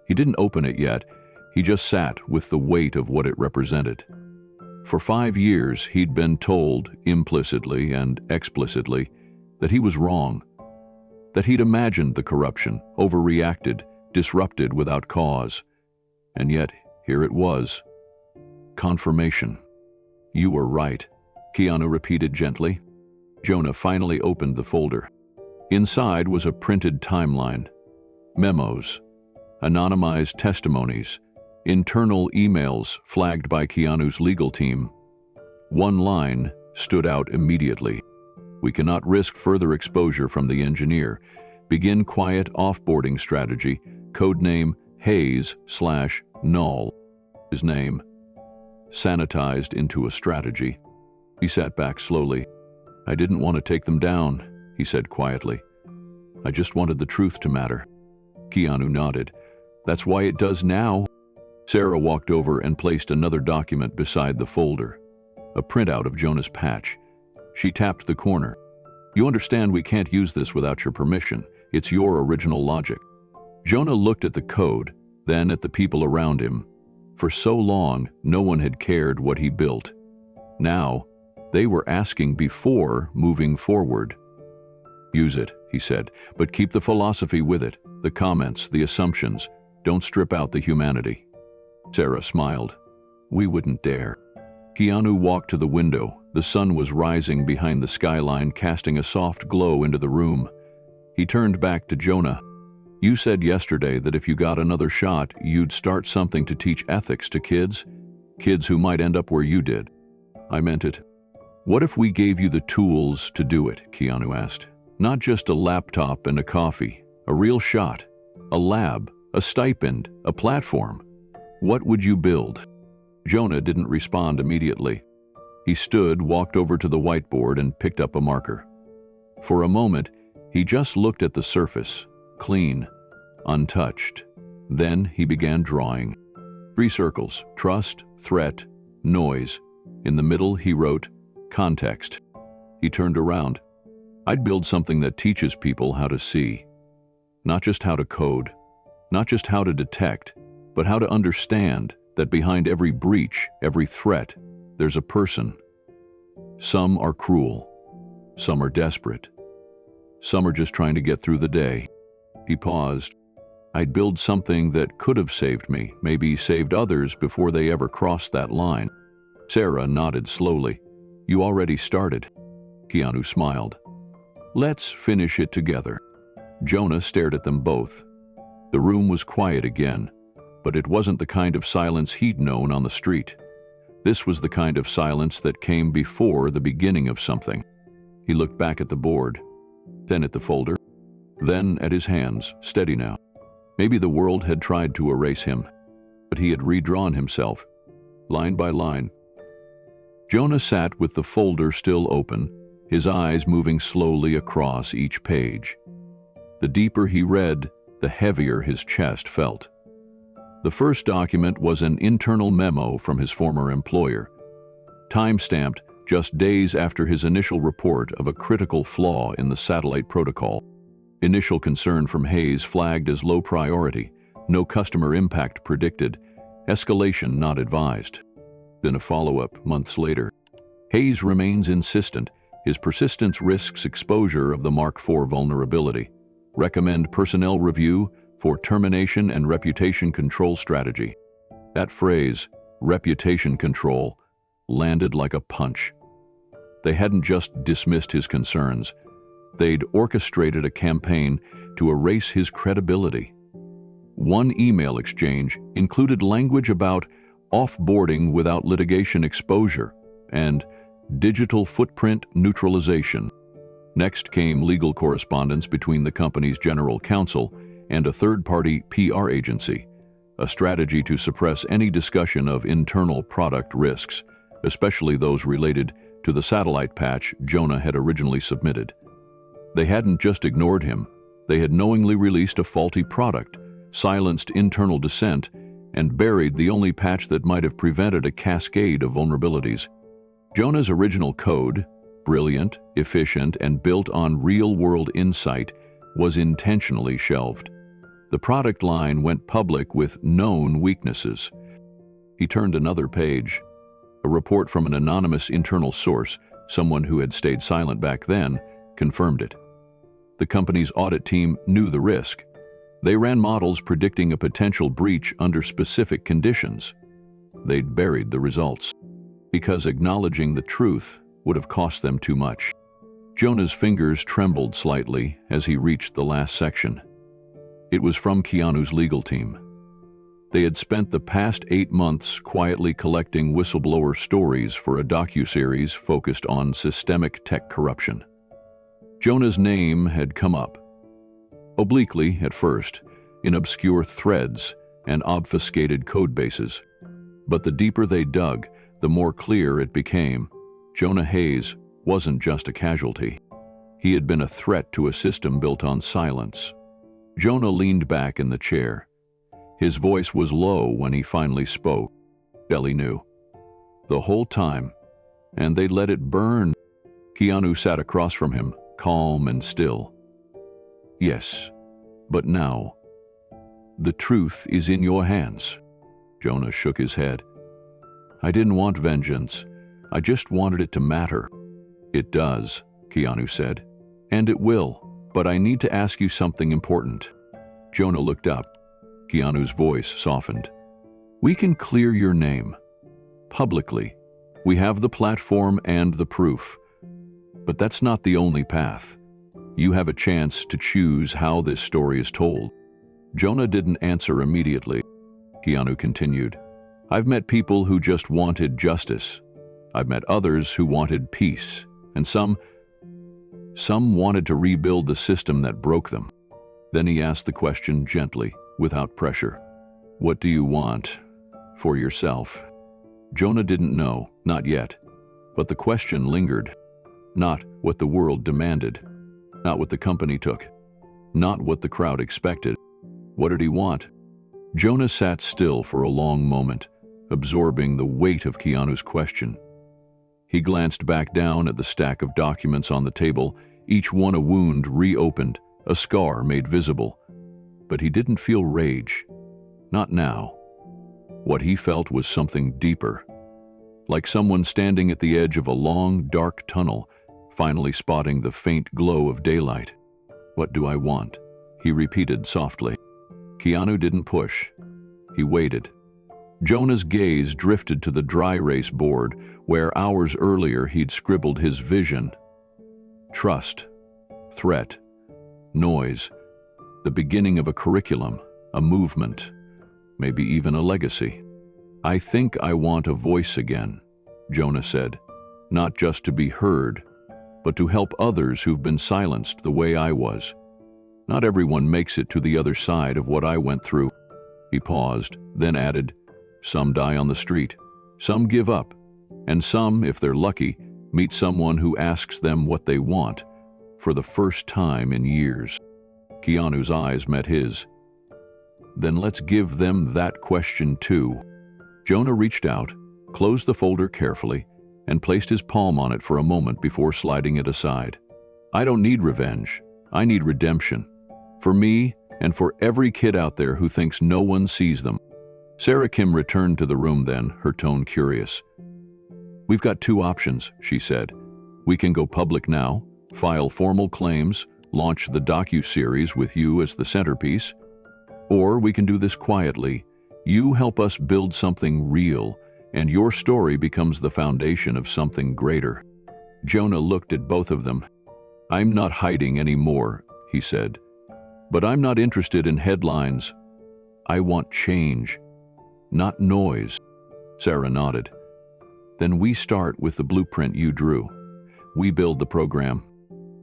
He didn't open it yet, he just sat with the weight of what it represented. For 5 years, he'd been told, implicitly and explicitly, that he was wrong, that he'd imagined the corruption, overreacted, disrupted without cause. And yet, here it was. Confirmation. You were right, Keanu repeated gently. Jonah finally opened the folder. Inside was a printed timeline. Memos, anonymized testimonies, internal emails flagged by Keanu's legal team. One line stood out immediately. We cannot risk further exposure from the engineer. Begin quiet offboarding strategy, codename Hayes/Null. His name. Sanitized into a strategy. He sat back slowly. I didn't want to take them down, he said quietly. I just wanted the truth to matter. Keanu nodded. That's why it does now. Sarah walked over and placed another document beside the folder. A printout of Jonah's patch. She tapped the corner. You understand we can't use this without your permission. It's your original logic. Jonah looked at the code, then at the people around him. For so long, no one had cared what he built. Now, they were asking before moving forward. Use it, he said, but keep the philosophy with it, the comments, the assumptions. Don't strip out the humanity. Sarah smiled. We wouldn't dare. Keanu walked to the window. The sun was rising behind the skyline, casting a soft glow into the room. He turned back to Jonah. You said yesterday that if you got another shot, you'd start something to teach ethics to kids? Kids who might end up where you did. I meant it. What if we gave you the tools to do it? Keanu asked. Not just a laptop and a coffee, a real shot, a lab, a stipend, a platform. What would you build? Jonah didn't respond immediately. He stood, walked over to the whiteboard, and picked up a marker. For a moment, he just looked at the surface, clean, untouched. Then he began drawing. 3 circles: trust, threat, noise. In the middle, he wrote, context. He turned around. I'd build something that teaches people how to see. Not just how to code, not just how to detect, but how to understand that behind every breach, every threat, there's a person. Some are cruel. Some are desperate. Some are just trying to get through the day. He paused. I'd build something that could have saved me, maybe saved others before they ever crossed that line. Sarah nodded slowly. You already started. Keanu smiled. Let's finish it together. Jonah stared at them both. The room was quiet again, but it wasn't the kind of silence he'd known on the street. This was the kind of silence that came before the beginning of something. He looked back at the board, then at the folder, then at his hands, steady now. Maybe the world had tried to erase him, but he had redrawn himself, line by line. Jonah sat with the folder still open, his eyes moving slowly across each page. The deeper he read, the heavier his chest felt. The first document was an internal memo from his former employer, time-stamped just days after his initial report of a critical flaw in the satellite protocol. Initial concern from Hayes flagged as low priority, no customer impact predicted, escalation not advised. Then a follow-up months later. Hayes remains insistent. His persistence risks exposure of the Mark IV vulnerability. Recommend personnel review for termination and reputation control strategy. That phrase, reputation control, landed like a punch. They hadn't just dismissed his concerns. They'd orchestrated a campaign to erase his credibility. One email exchange included language about offboarding without litigation exposure and digital footprint neutralization. Next came legal correspondence between the company's general counsel and a third-party PR agency, a strategy to suppress any discussion of internal product risks, especially those related to the satellite patch Jonah had originally submitted. They hadn't just ignored him, they had knowingly released a faulty product, silenced internal dissent, and buried the only patch that might have prevented a cascade of vulnerabilities. Jonah's original code, brilliant, efficient, and built on real-world insight, was intentionally shelved. The product line went public with known weaknesses. He turned another page. A report from an anonymous internal source, someone who had stayed silent back then, confirmed it. The company's audit team knew the risk. They ran models predicting a potential breach under specific conditions. They'd buried the results, because acknowledging the truth would have cost them too much. Jonah's fingers trembled slightly as he reached the last section. It was from Keanu's legal team. They had spent the past 8 months quietly collecting whistleblower stories for a docuseries focused on systemic tech corruption. Jonah's name had come up. Obliquely at first, in obscure threads and obfuscated codebases. But the deeper they dug, the more clear it became. Jonah Hayes wasn't just a casualty. He had been a threat to a system built on silence. Jonah leaned back in the chair. His voice was low when he finally spoke. Ellie knew. The whole time. And they let it burn. Keanu sat across from him, calm and still. Yes, but now. The truth is in your hands. Jonah shook his head. I didn't want vengeance. I just wanted it to matter. It does, Keanu said. And it will, but I need to ask you something important. Jonah looked up. Keanu's voice softened. We can clear your name. Publicly. We have the platform and the proof. But that's not the only path. You have a chance to choose how this story is told. Jonah didn't answer immediately. Keanu continued. I've met people who just wanted justice. I've met others who wanted peace. And some wanted to rebuild the system that broke them. Then he asked the question gently, without pressure. What do you want for yourself? Jonah didn't know, not yet. But the question lingered. Not what the world demanded. Not what the company took. Not what the crowd expected. What did he want? Jonah sat still for a long moment, absorbing the weight of Keanu's question. He glanced back down at the stack of documents on the table, each one a wound reopened, a scar made visible. But he didn't feel rage. Not now. What he felt was something deeper. Like someone standing at the edge of a long, dark tunnel, finally spotting the faint glow of daylight. What do I want? He repeated softly. Keanu didn't push. He waited. Jonah's gaze drifted to the dry erase board where hours earlier he'd scribbled his vision. Trust, threat, noise, the beginning of a curriculum, a movement, maybe even a legacy. I think I want a voice again, Jonah said, not just to be heard, but to help others who've been silenced the way I was. Not everyone makes it to the other side of what I went through. He paused, then added, some die on the street, some give up, and some, if they're lucky, meet someone who asks them what they want for the first time in years. Keanu's eyes met his. Then let's give them that question too. Jonah reached out, closed the folder carefully, and placed his palm on it for a moment before sliding it aside. I don't need revenge. I need redemption. For me, and for every kid out there who thinks no one sees them. Sarah Kim returned to the room then, her tone curious. We've got two options, she said. We can go public now, file formal claims, launch the docu-series with you as the centerpiece. Or we can do this quietly. You help us build something real, and your story becomes the foundation of something greater. Jonah looked at both of them. I'm not hiding anymore, he said. But I'm not interested in headlines. I want change, not noise. Sarah nodded. Then we start with the blueprint you drew. We build the program.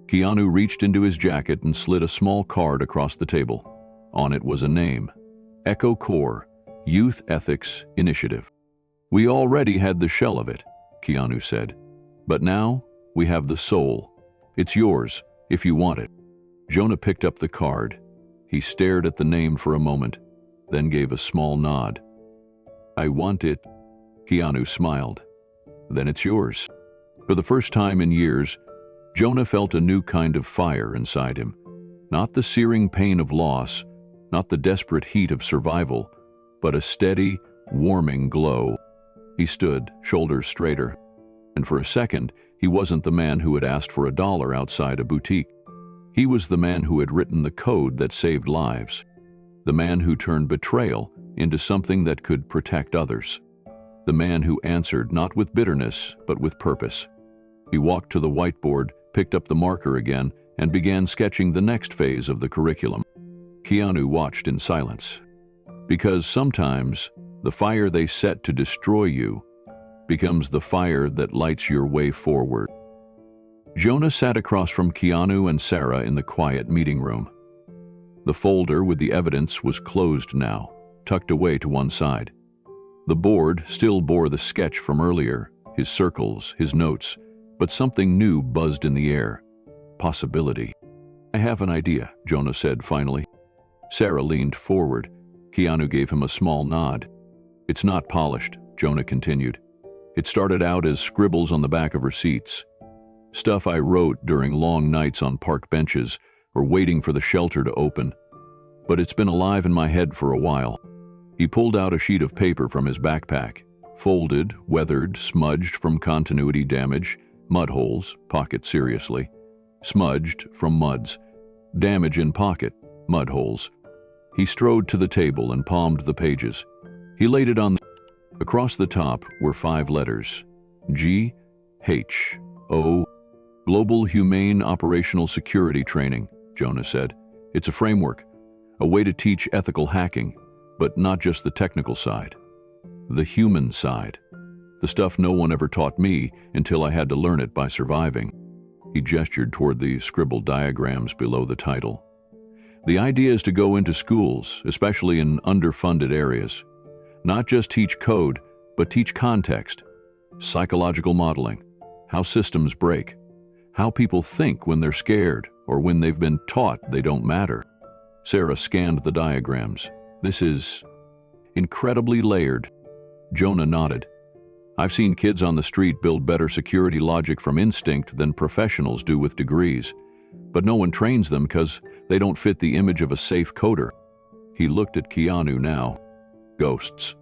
Keanu reached into his jacket and slid a small card across the table. On it was a name, Echo Core, Youth Ethics Initiative. We already had the shell of it, Keanu said. But now we have the soul. It's yours, if you want it. Jonah picked up the card. He stared at the name for a moment, then gave a small nod. I want it. Keanu smiled. Then it's yours. For the first time in years, Jonah felt a new kind of fire inside him. Not the searing pain of loss, not the desperate heat of survival, but a steady, warming glow. He stood, shoulders straighter. And for a second, he wasn't the man who had asked for $1 outside a boutique. He was the man who had written the code that saved lives. The man who turned betrayal into something that could protect others. The man who answered not with bitterness, but with purpose. He walked to the whiteboard, picked up the marker again, and began sketching the next phase of the curriculum. Keanu watched in silence. Because sometimes, the fire they set to destroy you becomes the fire that lights your way forward. Jonah sat across from Keanu and Sarah in the quiet meeting room. The folder with the evidence was closed now, tucked away to one side. The board still bore the sketch from earlier, his circles, his notes, but something new buzzed in the air. Possibility. "I have an idea," Jonah said finally. Sarah leaned forward. Keanu gave him a small nod. "It's not polished," Jonah continued. "It started out as scribbles on the back of receipts. Stuff I wrote during long nights on park benches or waiting for the shelter to open. But it's been alive in my head for a while." He pulled out a sheet of paper from his backpack, folded, weathered, smudged from continuity damage, mud holes, pocket seriously, smudged from muds, damage in pocket, mud holes. He strode to the table and palmed the pages. He laid it on the... Across the top were 5 letters. G-H-O. Global Humane Operational Security Training, Jonah said. "It's a framework, a way to teach ethical hacking, but not just the technical side. The human side. The stuff no one ever taught me until I had to learn it by surviving." He gestured toward the scribbled diagrams below the title. "The idea is to go into schools, especially in underfunded areas. Not just teach code, but teach context, psychological modeling, how systems break, how people think when they're scared or when they've been taught they don't matter." Sarah scanned the diagrams. "This is incredibly layered." Jonah nodded. "I've seen kids on the street build better security logic from instinct than professionals do with degrees, but no one trains them because they don't fit the image of a safe coder." He looked at Keanu now. "Ghosts.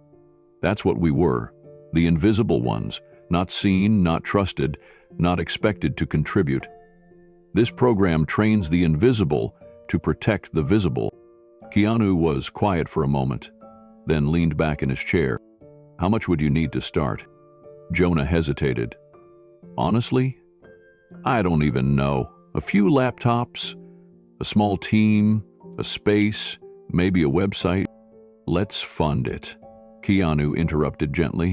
That's what we were. The invisible ones, not seen, not trusted, not expected to contribute. This program trains the invisible to protect the visible." Keanu was quiet for a moment, then leaned back in his chair. "How much would you need to start?" Jonah hesitated. "Honestly, I don't even know. A few laptops, a small team, a space, maybe a website." "Let's fund it," Keanu interrupted gently.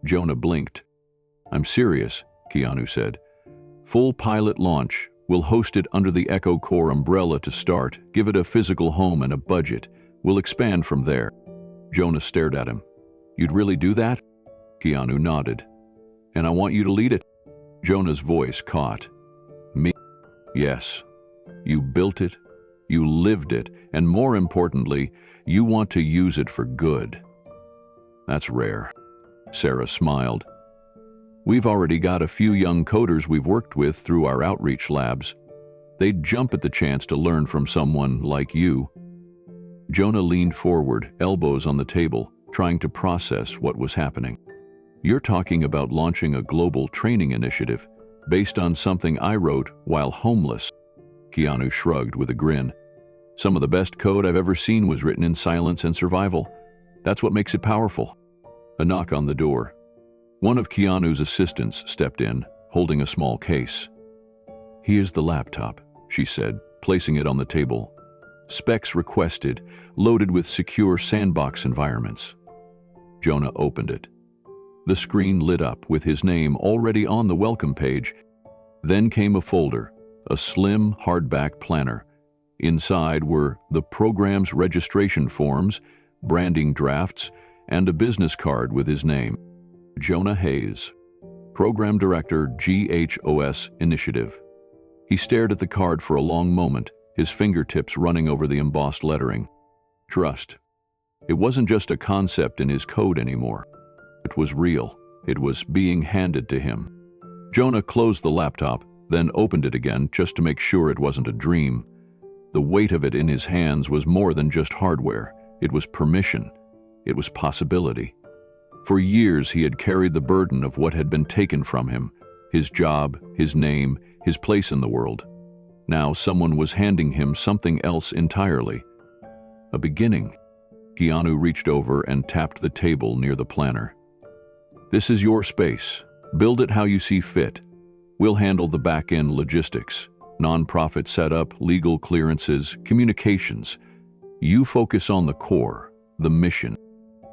Jonah blinked. "I'm serious," Keanu said. "Full pilot launch. We'll host it under the Echo Core umbrella to start, give it a physical home and a budget. We'll expand from there." Jonah stared at him. "You'd really do that?" Keanu nodded. "And I want you to lead it." Jonah's voice caught. "Me? Yes. You built it, you lived it, and more importantly, you want to use it for good." "That's rare." Sarah smiled. "We've already got a few young coders we've worked with through our outreach labs. They'd jump at the chance to learn from someone like you." Jonah leaned forward, elbows on the table, trying to process what was happening. "You're talking about launching a global training initiative based on something I wrote while homeless." Keanu shrugged with a grin. "Some of the best code I've ever seen was written in silence and survival. That's what makes it powerful." A knock on the door. One of Keanu's assistants stepped in, holding a small case. "Here's the laptop," she said, placing it on the table. "Specs requested, loaded with secure sandbox environments." Jonah opened it. The screen lit up with his name already on the welcome page. Then came a folder, a slim hardback planner. Inside were the program's registration forms, branding drafts, and a business card with his name. Jonah Hayes, Program Director, GHOS Initiative. He stared at the card for a long moment, his fingertips running over the embossed lettering. Trust. It wasn't just a concept in his code anymore. It was real. It was being handed to him. Jonah closed the laptop, then opened it again just to make sure it wasn't a dream. The weight of it in his hands was more than just hardware. It was permission. It was possibility. For years he had carried the burden of what had been taken from him, his job, his name, his place in the world. Now someone was handing him something else entirely. A beginning. Keanu reached over and tapped the table near the planner. "This is your space. Build it how you see fit. We'll handle the back-end logistics, nonprofit setup, legal clearances, communications. You focus on the core, the mission."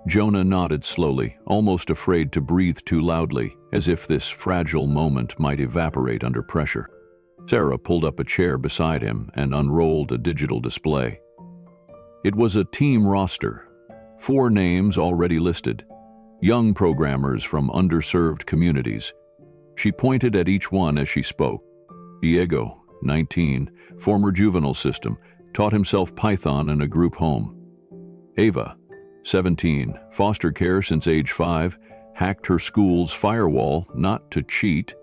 Jonah nodded slowly, almost afraid to breathe too loudly, as if this fragile moment might evaporate under pressure. Sarah pulled up a chair beside him and unrolled a digital display. It was a team roster, 4 names already listed, young programmers from underserved communities. She pointed at each one as she spoke. Diego, 19, former juvenile system, taught himself Python in a group home. Ava, 17, foster care since age 5, hacked her school's firewall not to cheat,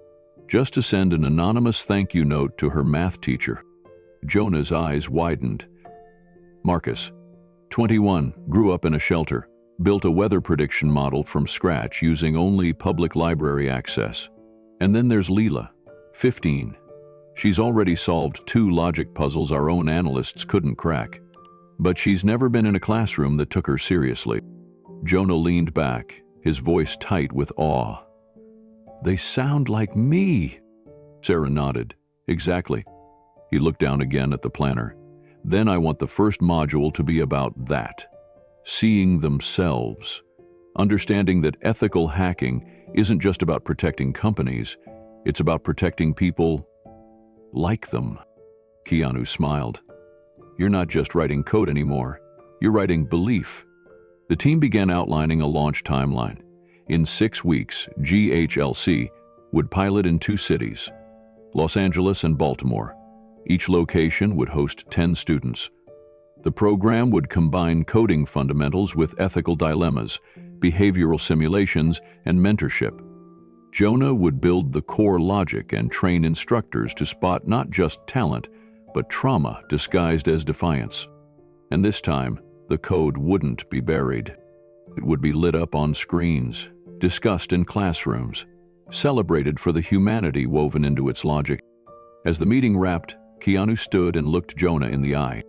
just to send an anonymous thank you note to her math teacher. Jonah's eyes widened. Marcus, 21, grew up in a shelter, built a weather prediction model from scratch using only public library access. And then there's Leela, 15. She's already solved 2 logic puzzles our own analysts couldn't crack. But she's never been in a classroom that took her seriously. Jonah leaned back, his voice tight with awe. They sound like me. Sarah nodded. Exactly. He looked down again at the planner. Then I want the first module to be about that. Seeing themselves. Understanding that ethical hacking isn't just about protecting companies, it's about protecting people like them. Keanu smiled. You're not just writing code anymore, you're writing belief. The team began outlining a launch timeline. In 6 weeks, GHLC would pilot in 2 cities, Los Angeles and Baltimore. Each location would host 10 students. The program would combine coding fundamentals with ethical dilemmas, behavioral simulations, and mentorship. Jonah would build the core logic and train instructors to spot not just talent, but trauma disguised as defiance. And this time, the code wouldn't be buried. It would be lit up on screens, discussed in classrooms, celebrated for the humanity woven into its logic. As the meeting wrapped, Keanu stood and looked Jonah in the eye.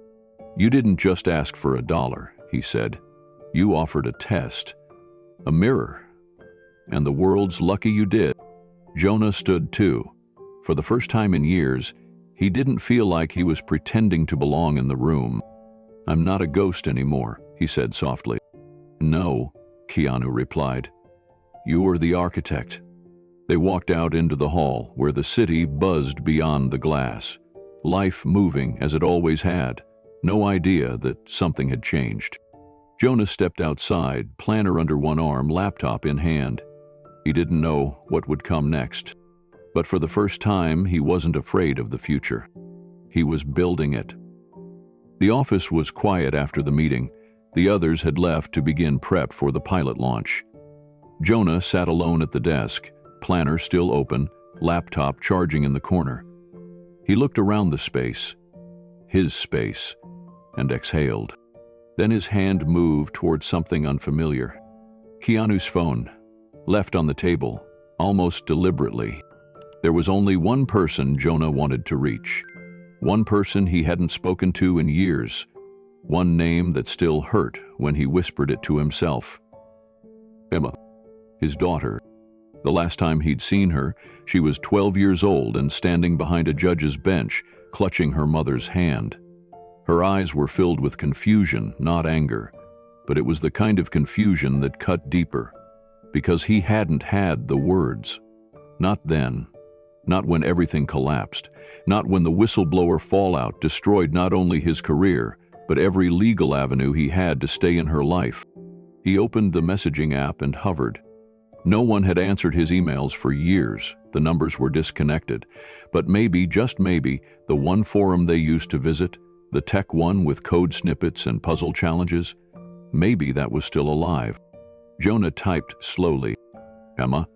You didn't just ask for $1, he said. You offered a test, a mirror, and the world's lucky you did. Jonah stood too. For the first time in years, he didn't feel like he was pretending to belong in the room. I'm not a ghost anymore, he said softly. No, Keanu replied. You're the architect. They walked out into the hall where the city buzzed beyond the glass, life moving as it always had, no idea that something had changed. Jonah stepped outside, planner under one arm, laptop in hand. He didn't know what would come next. But for the first time, he wasn't afraid of the future. He was building it. The office was quiet after the meeting. The others had left to begin prep for the pilot launch. Jonah sat alone at the desk, planner still open, laptop charging in the corner. He looked around the space, his space, and exhaled. Then his hand moved toward something unfamiliar. Keanu's phone, left on the table, almost deliberately. There was only one person Jonah wanted to reach. One person he hadn't spoken to in years. One name that still hurt when he whispered it to himself. Emma, his daughter. The last time he'd seen her, she was 12 years old and standing behind a judge's bench, clutching her mother's hand. Her eyes were filled with confusion, not anger, but it was the kind of confusion that cut deeper, because he hadn't had the words. Not then. Not when everything collapsed. Not when the whistleblower fallout destroyed not only his career, but every legal avenue he had to stay in her life. He opened the messaging app and hovered. No one had answered his emails for years. The numbers were disconnected. But maybe, just maybe, the one forum they used to visit, the tech one with code snippets and puzzle challenges, maybe that was still alive. Jonah typed slowly. Emma,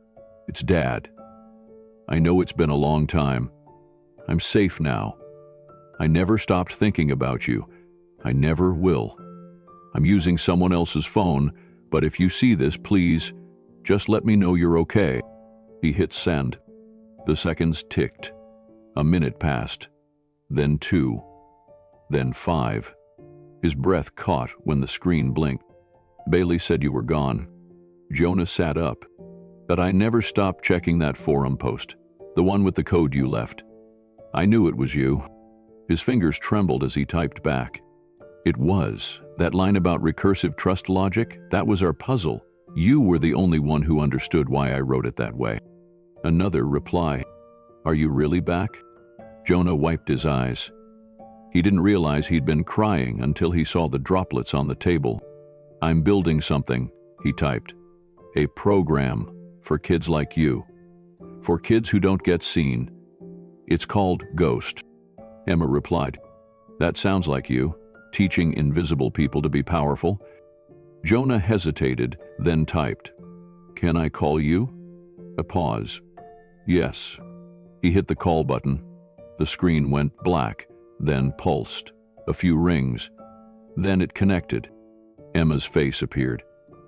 it's Dad. I know it's been a long time. I'm safe now. I never stopped thinking about you. I never will. I'm using someone else's phone, but if you see this, please, just let me know you're okay. He hit send. The seconds ticked. A minute passed. Then 2. Then 5. His breath caught when the screen blinked. Bailey said you were gone. Jonah sat up. But I never stopped checking that forum post, the one with the code you left. I knew it was you. His fingers trembled as he typed back. It was, That line about recursive trust logic, that was our puzzle. You were the only one who understood why I wrote it that way. Another reply. Are you really back? Jonah wiped his eyes. He didn't realize he'd been crying until he saw the droplets on the table. I'm building something, he typed. A program for kids like you. For kids who don't get seen. It's called Ghost. Emma replied. That sounds like you, teaching invisible people to be powerful. Jonah hesitated, then typed. Can I call you? A pause. Yes. He hit the call button. The screen went black, then pulsed. A few rings. Then it connected. Emma's face appeared.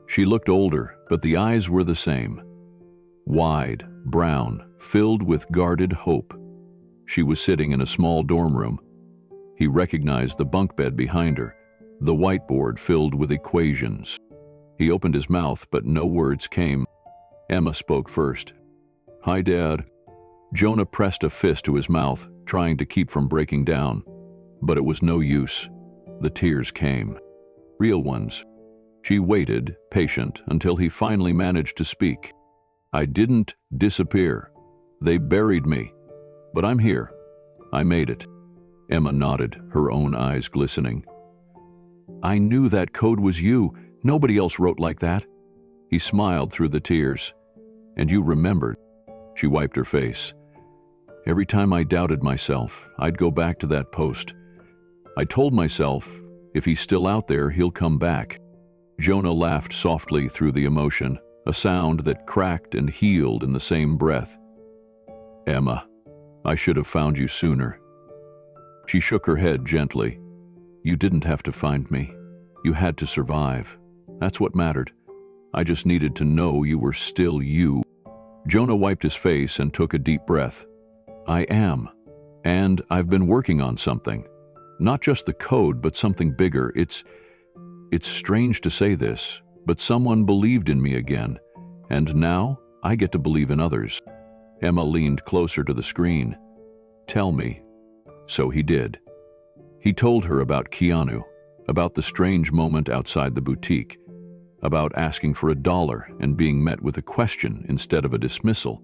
She looked older, but the eyes were the same. Wide, brown, filled with guarded hope. She was sitting in a small dorm room. He recognized the bunk bed behind her, the whiteboard filled with equations. He opened his mouth, but no words came. Emma spoke first. Hi, Dad. Jonah pressed a fist to his mouth, trying to keep from breaking down. But it was no use. The tears came. Real ones. She waited, patient, until he finally managed to speak. I didn't disappear. They buried me. But I'm here. I made it. Emma nodded, her own eyes glistening. I knew that code was you. Nobody else wrote like that. He smiled through the tears. And you remembered. She wiped her face. Every time I doubted myself, I'd go back to that post. I told myself, if he's still out there, he'll come back. Jonah laughed softly through the emotion, a sound that cracked and healed in the same breath. Emma, I should have found you sooner. She shook her head gently. You didn't have to find me. You had to survive. That's what mattered. I just needed to know you were still you. Jonah wiped his face and took a deep breath. I am. And I've been working on something. Not just the code, but something bigger. It's strange to say this, but someone believed in me again. And now I get to believe in others. Emma leaned closer to the screen. Tell me. So he did. He told her about Keanu, about the strange moment outside the boutique, about asking for $1 and being met with a question instead of a dismissal.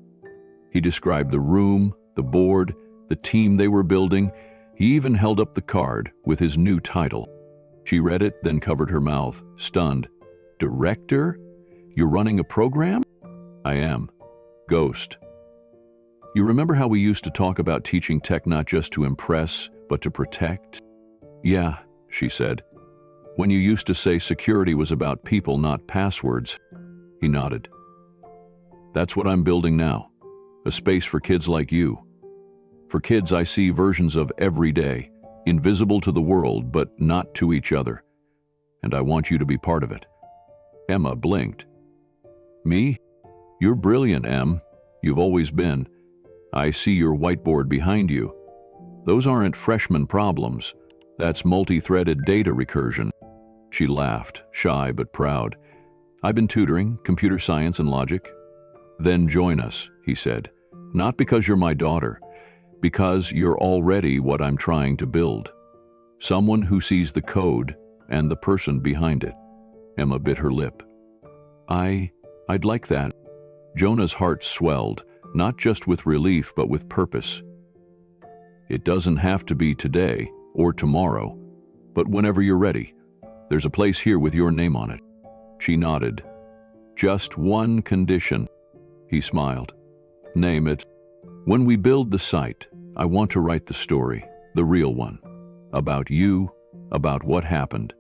He described the room, the board, the team they were building. He even held up the card with his new title. She read it, then covered her mouth, stunned. Director? You're running a program? I am. Ghost. You remember how we used to talk about teaching tech not just to impress, but to protect? Yeah, she said. When you used to say security was about people, not passwords. He nodded. That's what I'm building now. A space for kids like you. For kids I see versions of every day, invisible to the world, but not to each other. And I want you to be part of it. Emma blinked. Me? You're brilliant, Em. You've always been. I see your whiteboard behind you. Those aren't freshman problems. That's multi-threaded data recursion. She laughed, shy but proud. I've been tutoring, computer science and logic. Then join us, he said. Not because you're my daughter, because you're already what I'm trying to build. Someone who sees the code and the person behind it. Emma bit her lip. I'd like that. Jonah's heart swelled, not just with relief, but with purpose. It doesn't have to be today or tomorrow, but whenever you're ready. There's a place here with your name on it. She nodded. Just one condition. He smiled. Name it. When we build the site, I want to write the story, the real one, about you, about what happened.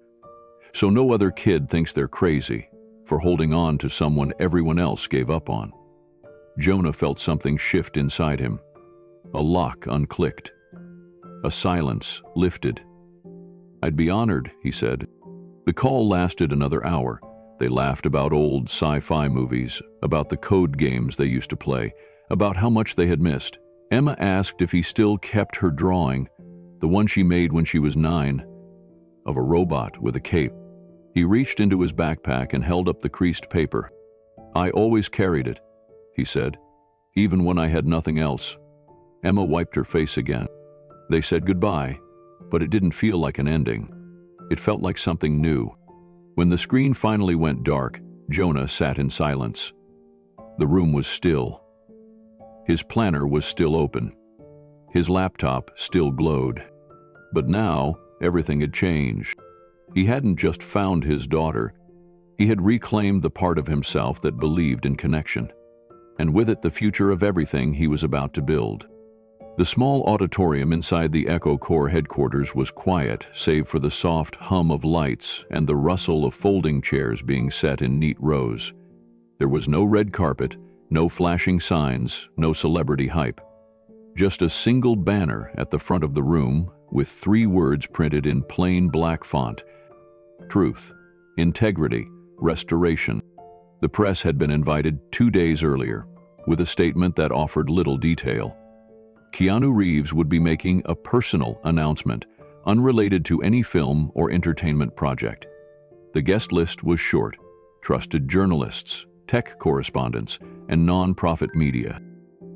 So no other kid thinks they're crazy for holding on to someone everyone else gave up on. Jonah felt something shift inside him. A lock unclicked. A silence lifted. I'd be honored, he said. The call lasted another hour. They laughed about old sci-fi movies, about the code games they used to play, about how much they had missed. Emma asked if he still kept her drawing, the one she made when she was 9, of a robot with a cape. He reached into his backpack and held up the creased paper. I always carried it, he said, even when I had nothing else. Emma wiped her face again. They said goodbye, but it didn't feel like an ending. It felt like something new. When the screen finally went dark, Jonah sat in silence. The room was still. His planner was still open. His laptop still glowed. But now, everything had changed. He hadn't just found his daughter. He had reclaimed the part of himself that believed in connection. And with it, the future of everything he was about to build. The small auditorium inside the Echo Corps headquarters was quiet, save for the soft hum of lights and the rustle of folding chairs being set in neat rows. There was no red carpet, no flashing signs, no celebrity hype. Just a single banner at the front of the room with 3 words printed in plain black font: truth, integrity, restoration. The press had been invited 2 days earlier, with a statement that offered little detail. Keanu Reeves would be making a personal announcement, unrelated to any film or entertainment project. The guest list was short: trusted journalists, tech correspondents, and non-profit media.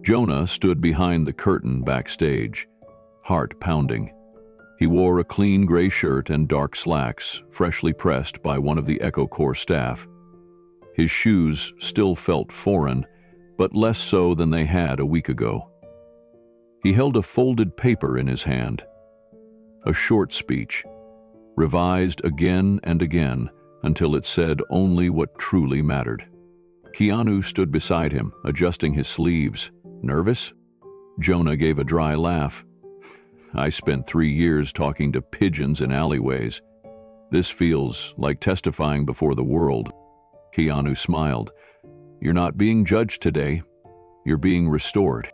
Jonah stood behind the curtain backstage, heart pounding. He wore a clean gray shirt and dark slacks, freshly pressed by one of the Echo Corps staff. His shoes still felt foreign, but less so than they had a week ago. He held a folded paper in his hand. A short speech, revised again and again until it said only what truly mattered. Keanu stood beside him, adjusting his sleeves. Nervous? Jonah gave a dry laugh. I spent 3 years talking to pigeons in alleyways. This feels like testifying before the world. Keanu smiled. You're not being judged today. You're being restored.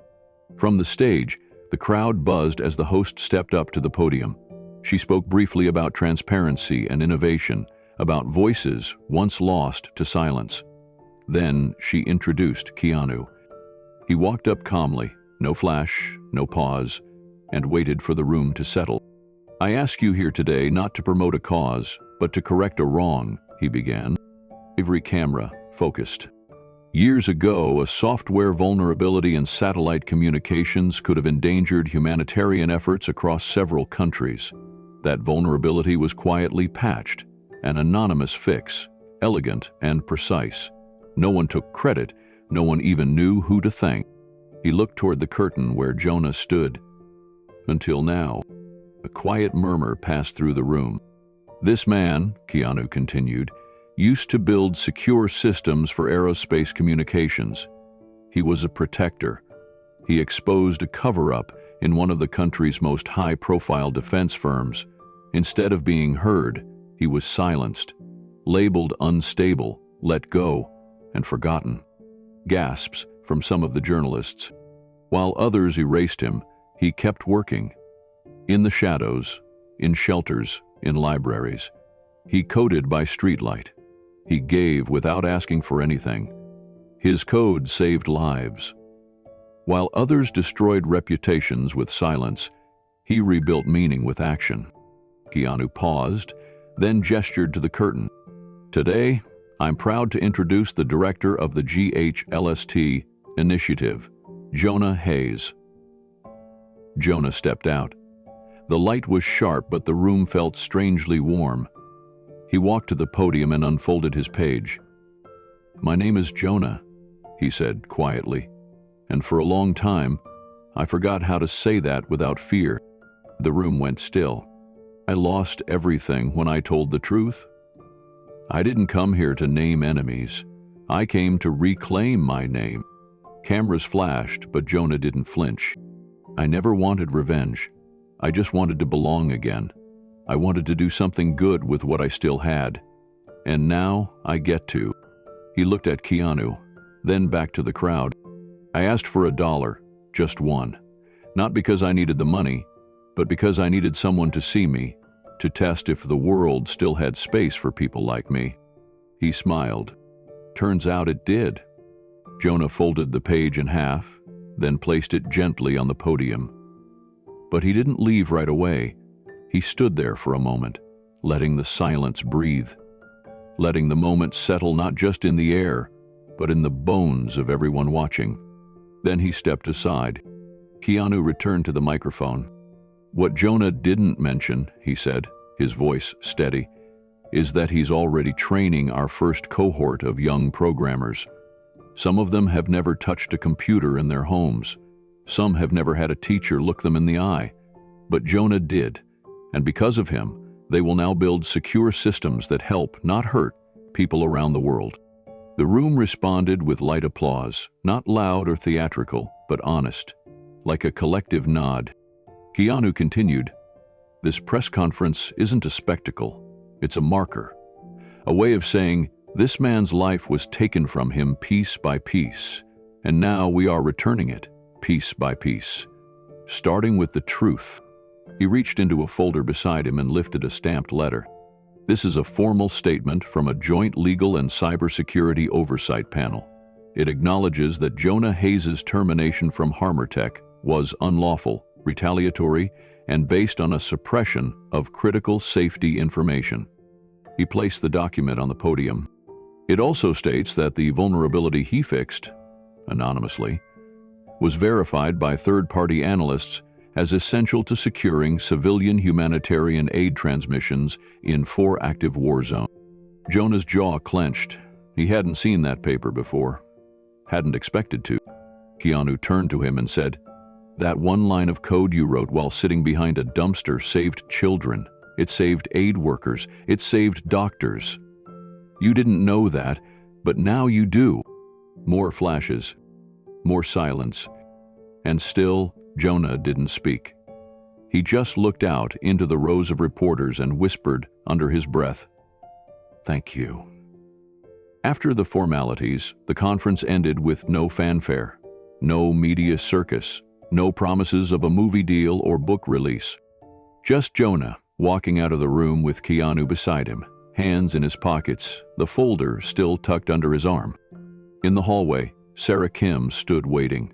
From the stage, the crowd buzzed as the host stepped up to the podium. She spoke briefly about transparency and innovation, about voices once lost to silence. Then she introduced Keanu. He walked up calmly, no flash, no pause, and waited for the room to settle. I ask you here today not to promote a cause, but to correct a wrong, he began. Every camera focused. Years ago, a software vulnerability in satellite communications could have endangered humanitarian efforts across several countries. That vulnerability was quietly patched, an anonymous fix, elegant and precise. No one took credit, no one even knew who to thank. He looked toward the curtain where Jonah stood. Until now, a quiet murmur passed through the room. This man, Keanu continued, used to build secure systems for aerospace communications. He was a protector. He exposed a cover-up in one of the country's most high-profile defense firms. Instead of being heard, he was silenced, labeled unstable, let go, and forgotten. Gasps from some of the journalists. While others erased him, he kept working. In the shadows, in shelters, in libraries. He coded by streetlight. He gave without asking for anything. His code saved lives. While others destroyed reputations with silence, he rebuilt meaning with action. Keanu paused, then gestured to the curtain. Today, I'm proud to introduce the director of the GHLST initiative, Jonah Hayes. Jonah stepped out. The light was sharp, but the room felt strangely warm. He walked to the podium and unfolded his page. My name is Jonah, he said quietly, and for a long time, I forgot how to say that without fear. The room went still. I lost everything when I told the truth. I didn't come here to name enemies. I came to reclaim my name. Cameras flashed, but Jonah didn't flinch. I never wanted revenge. I just wanted to belong again. I wanted to do something good with what I still had. And now I get to. He looked at Keanu, then back to the crowd. I asked for $1, just one. Not because I needed the money, but because I needed someone to see me, to test if the world still had space for people like me. He smiled. Turns out it did. Jonah folded the page in half, then placed it gently on the podium. But he didn't leave right away. He stood there for a moment, letting the silence breathe, letting the moment settle not just in the air, but in the bones of everyone watching. Then he stepped aside. Keanu returned to the microphone. What Jonah didn't mention, he said, his voice steady, is that he's already training our first cohort of young programmers. Some of them have never touched a computer in their homes. Some have never had a teacher look them in the eye. But Jonah did, and because of him, they will now build secure systems that help, not hurt, people around the world. The room responded with light applause, not loud or theatrical, but honest, like a collective nod. Keanu continued, "This press conference isn't a spectacle, it's a marker, a way of saying this man's life was taken from him piece by piece, and now we are returning it piece by piece, starting with the truth." He reached into a folder beside him and lifted a stamped letter. This is a formal statement from a joint legal and cybersecurity oversight panel. It acknowledges that Jonah Hayes' termination from Harmertech was unlawful, retaliatory, and based on a suppression of critical safety information. He placed the document on the podium. It also states that the vulnerability he fixed, anonymously, was verified by third-party analysts as essential to securing civilian humanitarian aid transmissions in 4 active war zones. Jonah's jaw clenched. He hadn't seen that paper before. Hadn't expected to. Keanu turned to him and said, "That one line of code you wrote while sitting behind a dumpster saved children. It saved aid workers. It saved doctors. You didn't know that, but now you do." More flashes. More silence. And still, Jonah didn't speak. He just looked out into the rows of reporters and whispered under his breath, "Thank you." After the formalities, the conference ended with no fanfare, no media circus, no promises of a movie deal or book release. Just Jonah walking out of the room with Keanu beside him, hands in his pockets, the folder still tucked under his arm. In the hallway, Sarah Kim stood waiting.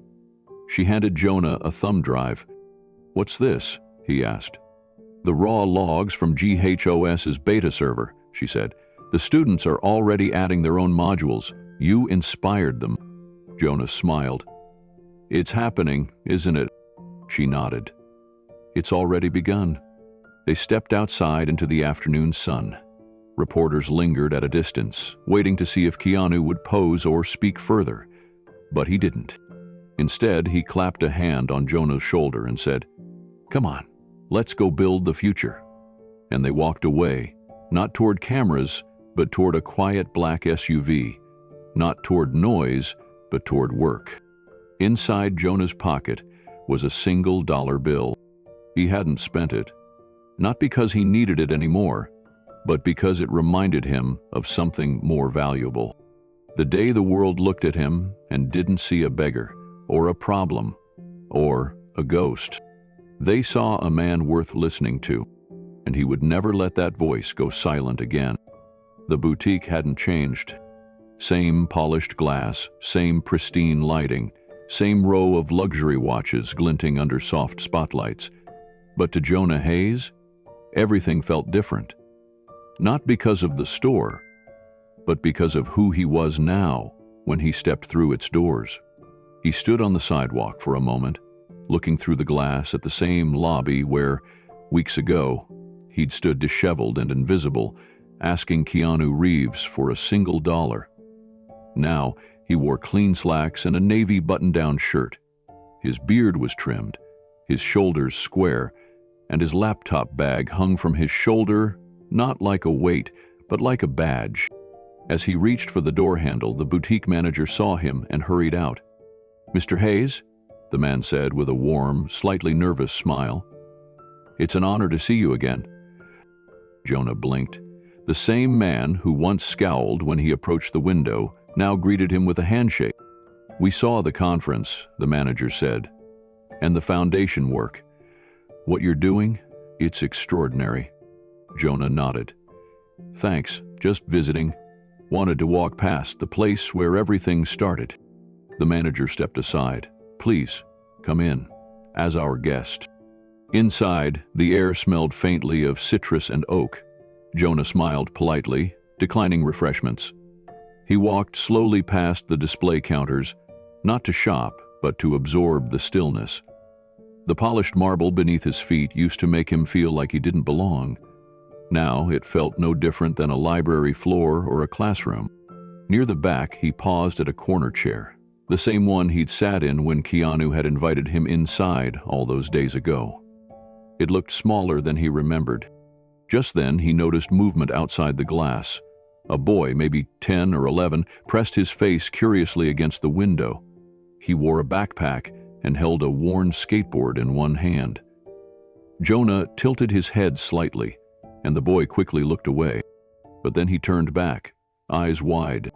She handed Jonah a thumb drive. "What's this?" he asked. "The raw logs from GHOS's beta server," she said. "The students are already adding their own modules. You inspired them." Jonah smiled. "It's happening, isn't it?" She nodded. "It's already begun." They stepped outside into the afternoon sun. Reporters lingered at a distance, waiting to see if Keanu would pose or speak further. But he didn't. Instead, he clapped a hand on Jonah's shoulder and said, "Come on, let's go build the future." And they walked away, not toward cameras, but toward a quiet black SUV, not toward noise, but toward work. Inside Jonah's pocket was a single dollar bill. He hadn't spent it, not because he needed it anymore, but because it reminded him of something more valuable. The day the world looked at him and didn't see a beggar, or a problem, or a ghost. They saw a man worth listening to, and he would never let that voice go silent again. The boutique hadn't changed. Same polished glass, same pristine lighting, same row of luxury watches glinting under soft spotlights. But to Jonah Hayes, everything felt different. Not because of the store, but because of who he was now when he stepped through its doors. He stood on the sidewalk for a moment, looking through the glass at the same lobby where, weeks ago, he'd stood disheveled and invisible, asking Keanu Reeves for a single dollar. Now, he wore clean slacks and a navy button-down shirt. His beard was trimmed, his shoulders square, and his laptop bag hung from his shoulder, not like a weight, but like a badge. As he reached for the door handle, the boutique manager saw him and hurried out. "Mr. Hayes," the man said with a warm, slightly nervous smile. "It's an honor to see you again." Jonah blinked. The same man who once scowled when he approached the window now greeted him with a handshake. "We saw the conference," the manager said, "and the foundation work. What you're doing, it's extraordinary." Jonah nodded. "Thanks, just visiting. Wanted to walk past the place where everything started." The manager stepped aside. "Please, come in, as our guest." Inside, the air smelled faintly of citrus and oak. Jonah smiled politely, declining refreshments. He walked slowly past the display counters, not to shop, but to absorb the stillness. The polished marble beneath his feet used to make him feel like he didn't belong. Now it felt no different than a library floor or a classroom. Near the back, he paused at a corner chair, the same one he'd sat in when Keanu had invited him inside all those days ago. It looked smaller than he remembered. Just then, he noticed movement outside the glass. A boy, maybe 10 or 11, pressed his face curiously against the window. He wore a backpack and held a worn skateboard in one hand. Jonah tilted his head slightly, and the boy quickly looked away. But then he turned back, eyes wide.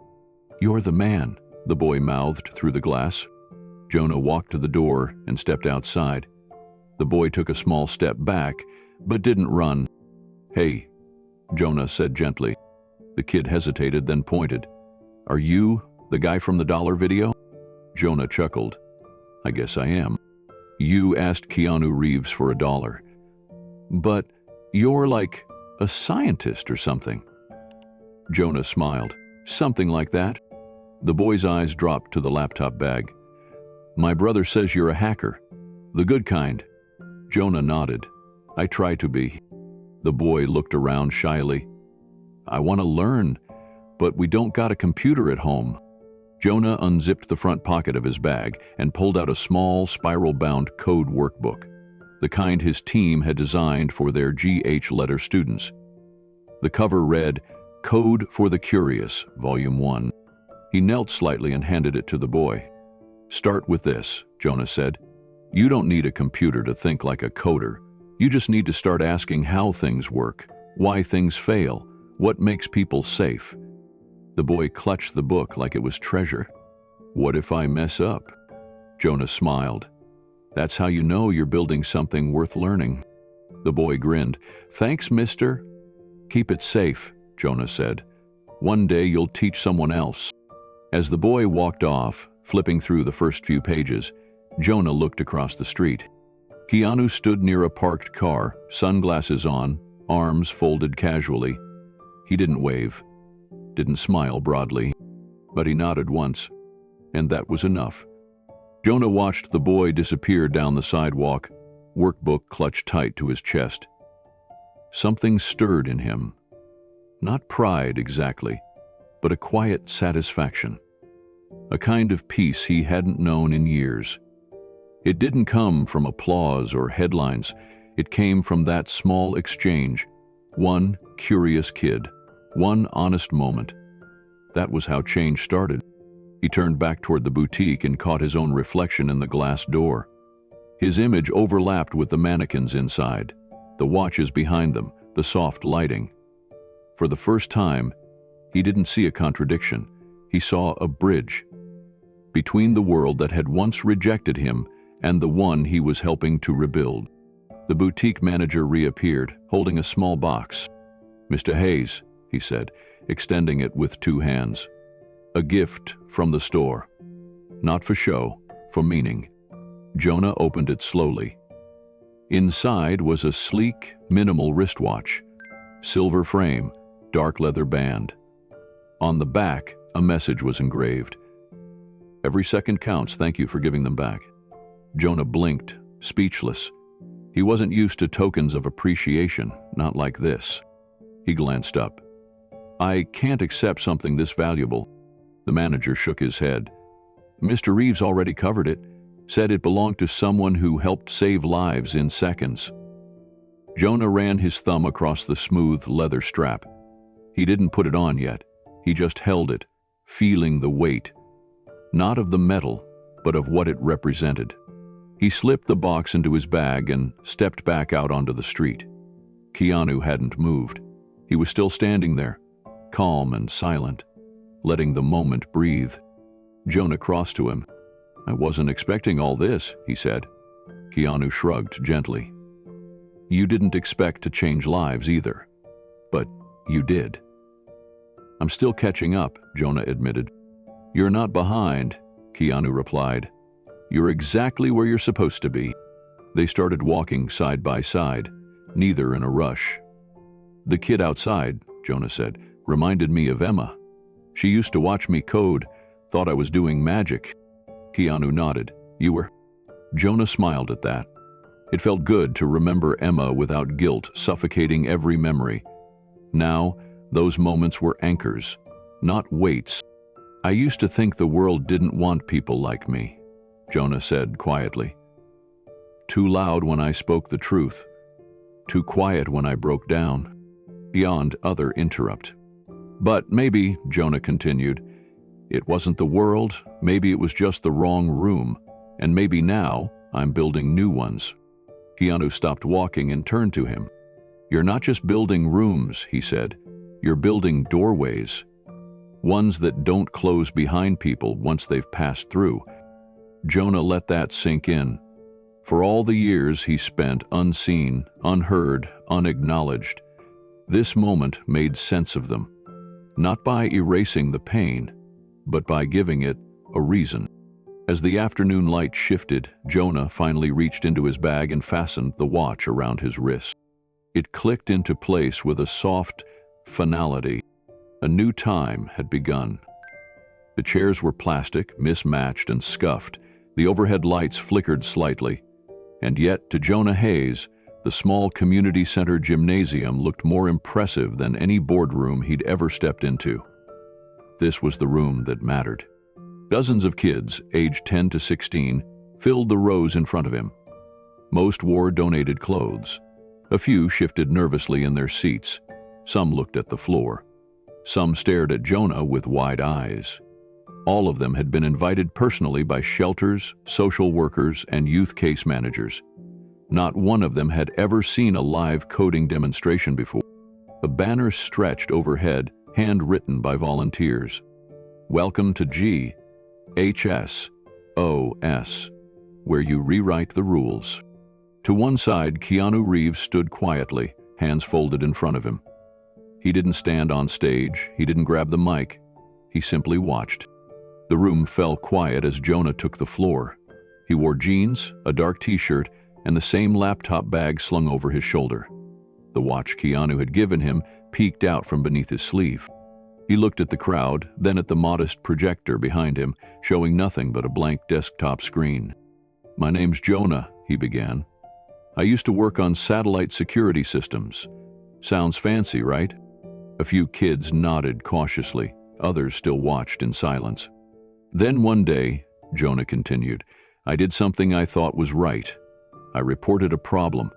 "You're the man," the boy mouthed through the glass. Jonah walked to the door and stepped outside. The boy took a small step back, but didn't run. "Hey," Jonah said gently. The kid hesitated, then pointed. "Are you the guy from the dollar video?" Jonah chuckled. "I guess I am. You asked Keanu Reeves for $1. But you're like a scientist or something." Jonah smiled. "Something like that." The boy's eyes dropped to the laptop bag. "My brother says you're a hacker. The good kind." Jonah nodded. "I try to be." The boy looked around shyly. "I want to learn, but we don't got a computer at home." Jonah unzipped the front pocket of his bag and pulled out a small, spiral-bound code workbook, the kind his team had designed for their GH letter students. The cover read, "Code for the Curious, Volume 1. He knelt slightly and handed it to the boy. "Start with this," Jonah said. "You don't need a computer to think like a coder. You just need to start asking how things work, why things fail, what makes people safe." The boy clutched the book like it was treasure. "What if I mess up?" Jonah smiled. "That's how you know you're building something worth learning." The boy grinned. "Thanks, mister." "Keep it safe," Jonah said. "One day you'll teach someone else." As the boy walked off, flipping through the first few pages, Jonah looked across the street. Keanu stood near a parked car, sunglasses on, arms folded casually. He didn't wave, didn't smile broadly, but he nodded once, and that was enough. Jonah watched the boy disappear down the sidewalk, workbook clutched tight to his chest. Something stirred in him. Not pride exactly, but a quiet satisfaction. A kind of peace he hadn't known in years. It didn't come from applause or headlines. It came from that small exchange. One curious kid. One honest moment. That was how change started. He turned back toward the boutique and caught his own reflection in the glass door. His image overlapped with the mannequins inside, the watches behind them, the soft lighting. For the first time, he didn't see a contradiction. He saw a bridge between the world that had once rejected him and the one he was helping to rebuild. The boutique manager reappeared, holding a small box. "Mr. Hayes," he said, extending it with two hands. "A gift from the store. Not for show, for meaning." Jonah opened it slowly. Inside was a sleek, minimal wristwatch. Silver frame, dark leather band. On the back, a message was engraved. "Every second counts, thank you for giving them back." Jonah blinked, speechless. He wasn't used to tokens of appreciation, not like this. He glanced up. "I can't accept something this valuable." The manager shook his head. "Mr. Reeves already covered it, said it belonged to someone who helped save lives in seconds." Jonah ran his thumb across the smooth leather strap. He didn't put it on yet. He just held it, feeling the weight. Not of the metal, but of what it represented. He slipped the box into his bag and stepped back out onto the street. Keanu hadn't moved. He was still standing there, calm and silent, letting the moment breathe. Jonah crossed to him. "I wasn't expecting all this," he said. Keanu shrugged gently. "You didn't expect to change lives either, but you did." "I'm still catching up," Jonah admitted. "You're not behind," Keanu replied. "You're exactly where you're supposed to be." They started walking side by side, neither in a rush. "The kid outside," Jonah said, "reminded me of Emma. She used to watch me code, thought I was doing magic." Keanu nodded. "You were?" Jonah smiled at that. It felt good to remember Emma without guilt suffocating every memory. Now, those moments were anchors, not weights. "I used to think the world didn't want people like me," Jonah said quietly. "Too loud when I spoke the truth. Too quiet when I broke down." Beyond other interrupt. "But maybe," Jonah continued, "it wasn't the world, maybe it was just the wrong room, and maybe now I'm building new ones." Keanu stopped walking and turned to him. "You're not just building rooms," he said. "You're building doorways. Ones that don't close behind people once they've passed through." Jonah let that sink in. For all the years he spent unseen, unheard, unacknowledged, this moment made sense of them. Not by erasing the pain, but by giving it a reason. As the afternoon light shifted, Jonah finally reached into his bag and fastened the watch around his wrist. It clicked into place with a soft finality. A new time had begun. The chairs were plastic, mismatched, and scuffed. The overhead lights flickered slightly. And yet, to Jonah Hayes, the small community center gymnasium looked more impressive than any boardroom he'd ever stepped into. This was the room that mattered. Dozens of kids, aged 10 to 16, filled the rows in front of him. Most wore donated clothes. A few shifted nervously in their seats. Some looked at the floor. Some stared at Jonah with wide eyes. All of them had been invited personally by shelters, social workers, and youth case managers. Not one of them had ever seen a live coding demonstration before. A banner stretched overhead, handwritten by volunteers. "Welcome to GHSOS, where you rewrite the rules." To one side, Keanu Reeves stood quietly, hands folded in front of him. He didn't stand on stage, he didn't grab the mic, he simply watched. The room fell quiet as Jonah took the floor. He wore jeans, a dark t-shirt, and the same laptop bag slung over his shoulder. The watch Keanu had given him peeked out from beneath his sleeve. He looked at the crowd, then at the modest projector behind him, showing nothing but a blank desktop screen. "My name's Jonah," he began. "I used to work on satellite security systems. Sounds fancy, right?" A few kids nodded cautiously, others still watched in silence. "Then one day," Jonah continued, "I did something I thought was right. I reported a problem.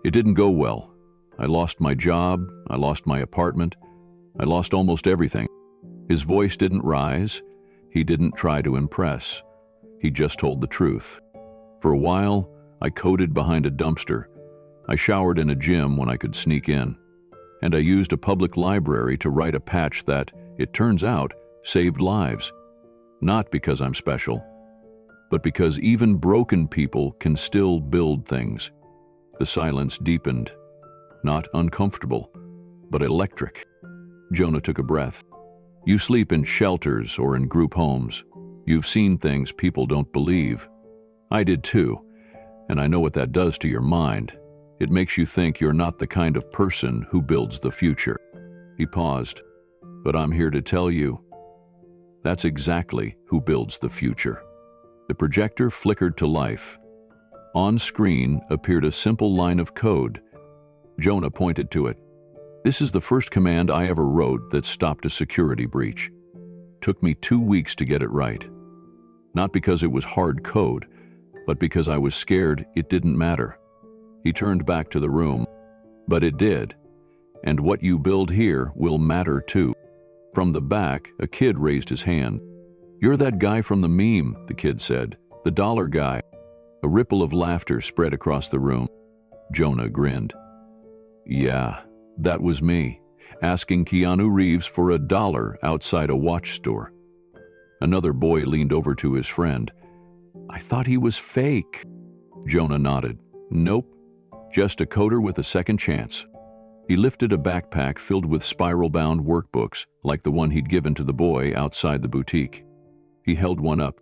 It didn't go well. I lost my job, I lost my apartment, I lost almost everything." His voice didn't rise, he didn't try to impress. He just told the truth. "For a while, I coded behind a dumpster. I showered in a gym when I could sneak in. And I used a public library to write a patch that, it turns out, saved lives. Not because I'm special, but because even broken people can still build things." The silence deepened, not uncomfortable, but electric. Jonah took a breath. "You sleep in shelters or in group homes. You've seen things people don't believe. I did too, and I know what that does to your mind. It makes you think you're not the kind of person who builds the future." He paused. "But I'm here to tell you, that's exactly who builds the future." The projector flickered to life. On screen appeared a simple line of code. Jonah pointed to it. "This is the first command I ever wrote that stopped a security breach. Took me 2 weeks to get it right. Not because it was hard code, but because I was scared it didn't matter." He turned back to the room. "But it did. And what you build here will matter too." From the back, a kid raised his hand. "You're that guy from the meme," the kid said. "The dollar guy." A ripple of laughter spread across the room. Jonah grinned. "Yeah, that was me, asking Keanu Reeves for $1 outside a watch store." Another boy leaned over to his friend. "I thought he was fake." Jonah nodded. "Nope. Just a coder with a second chance." He lifted a backpack filled with spiral-bound workbooks, like the one he'd given to the boy outside the boutique. He held one up.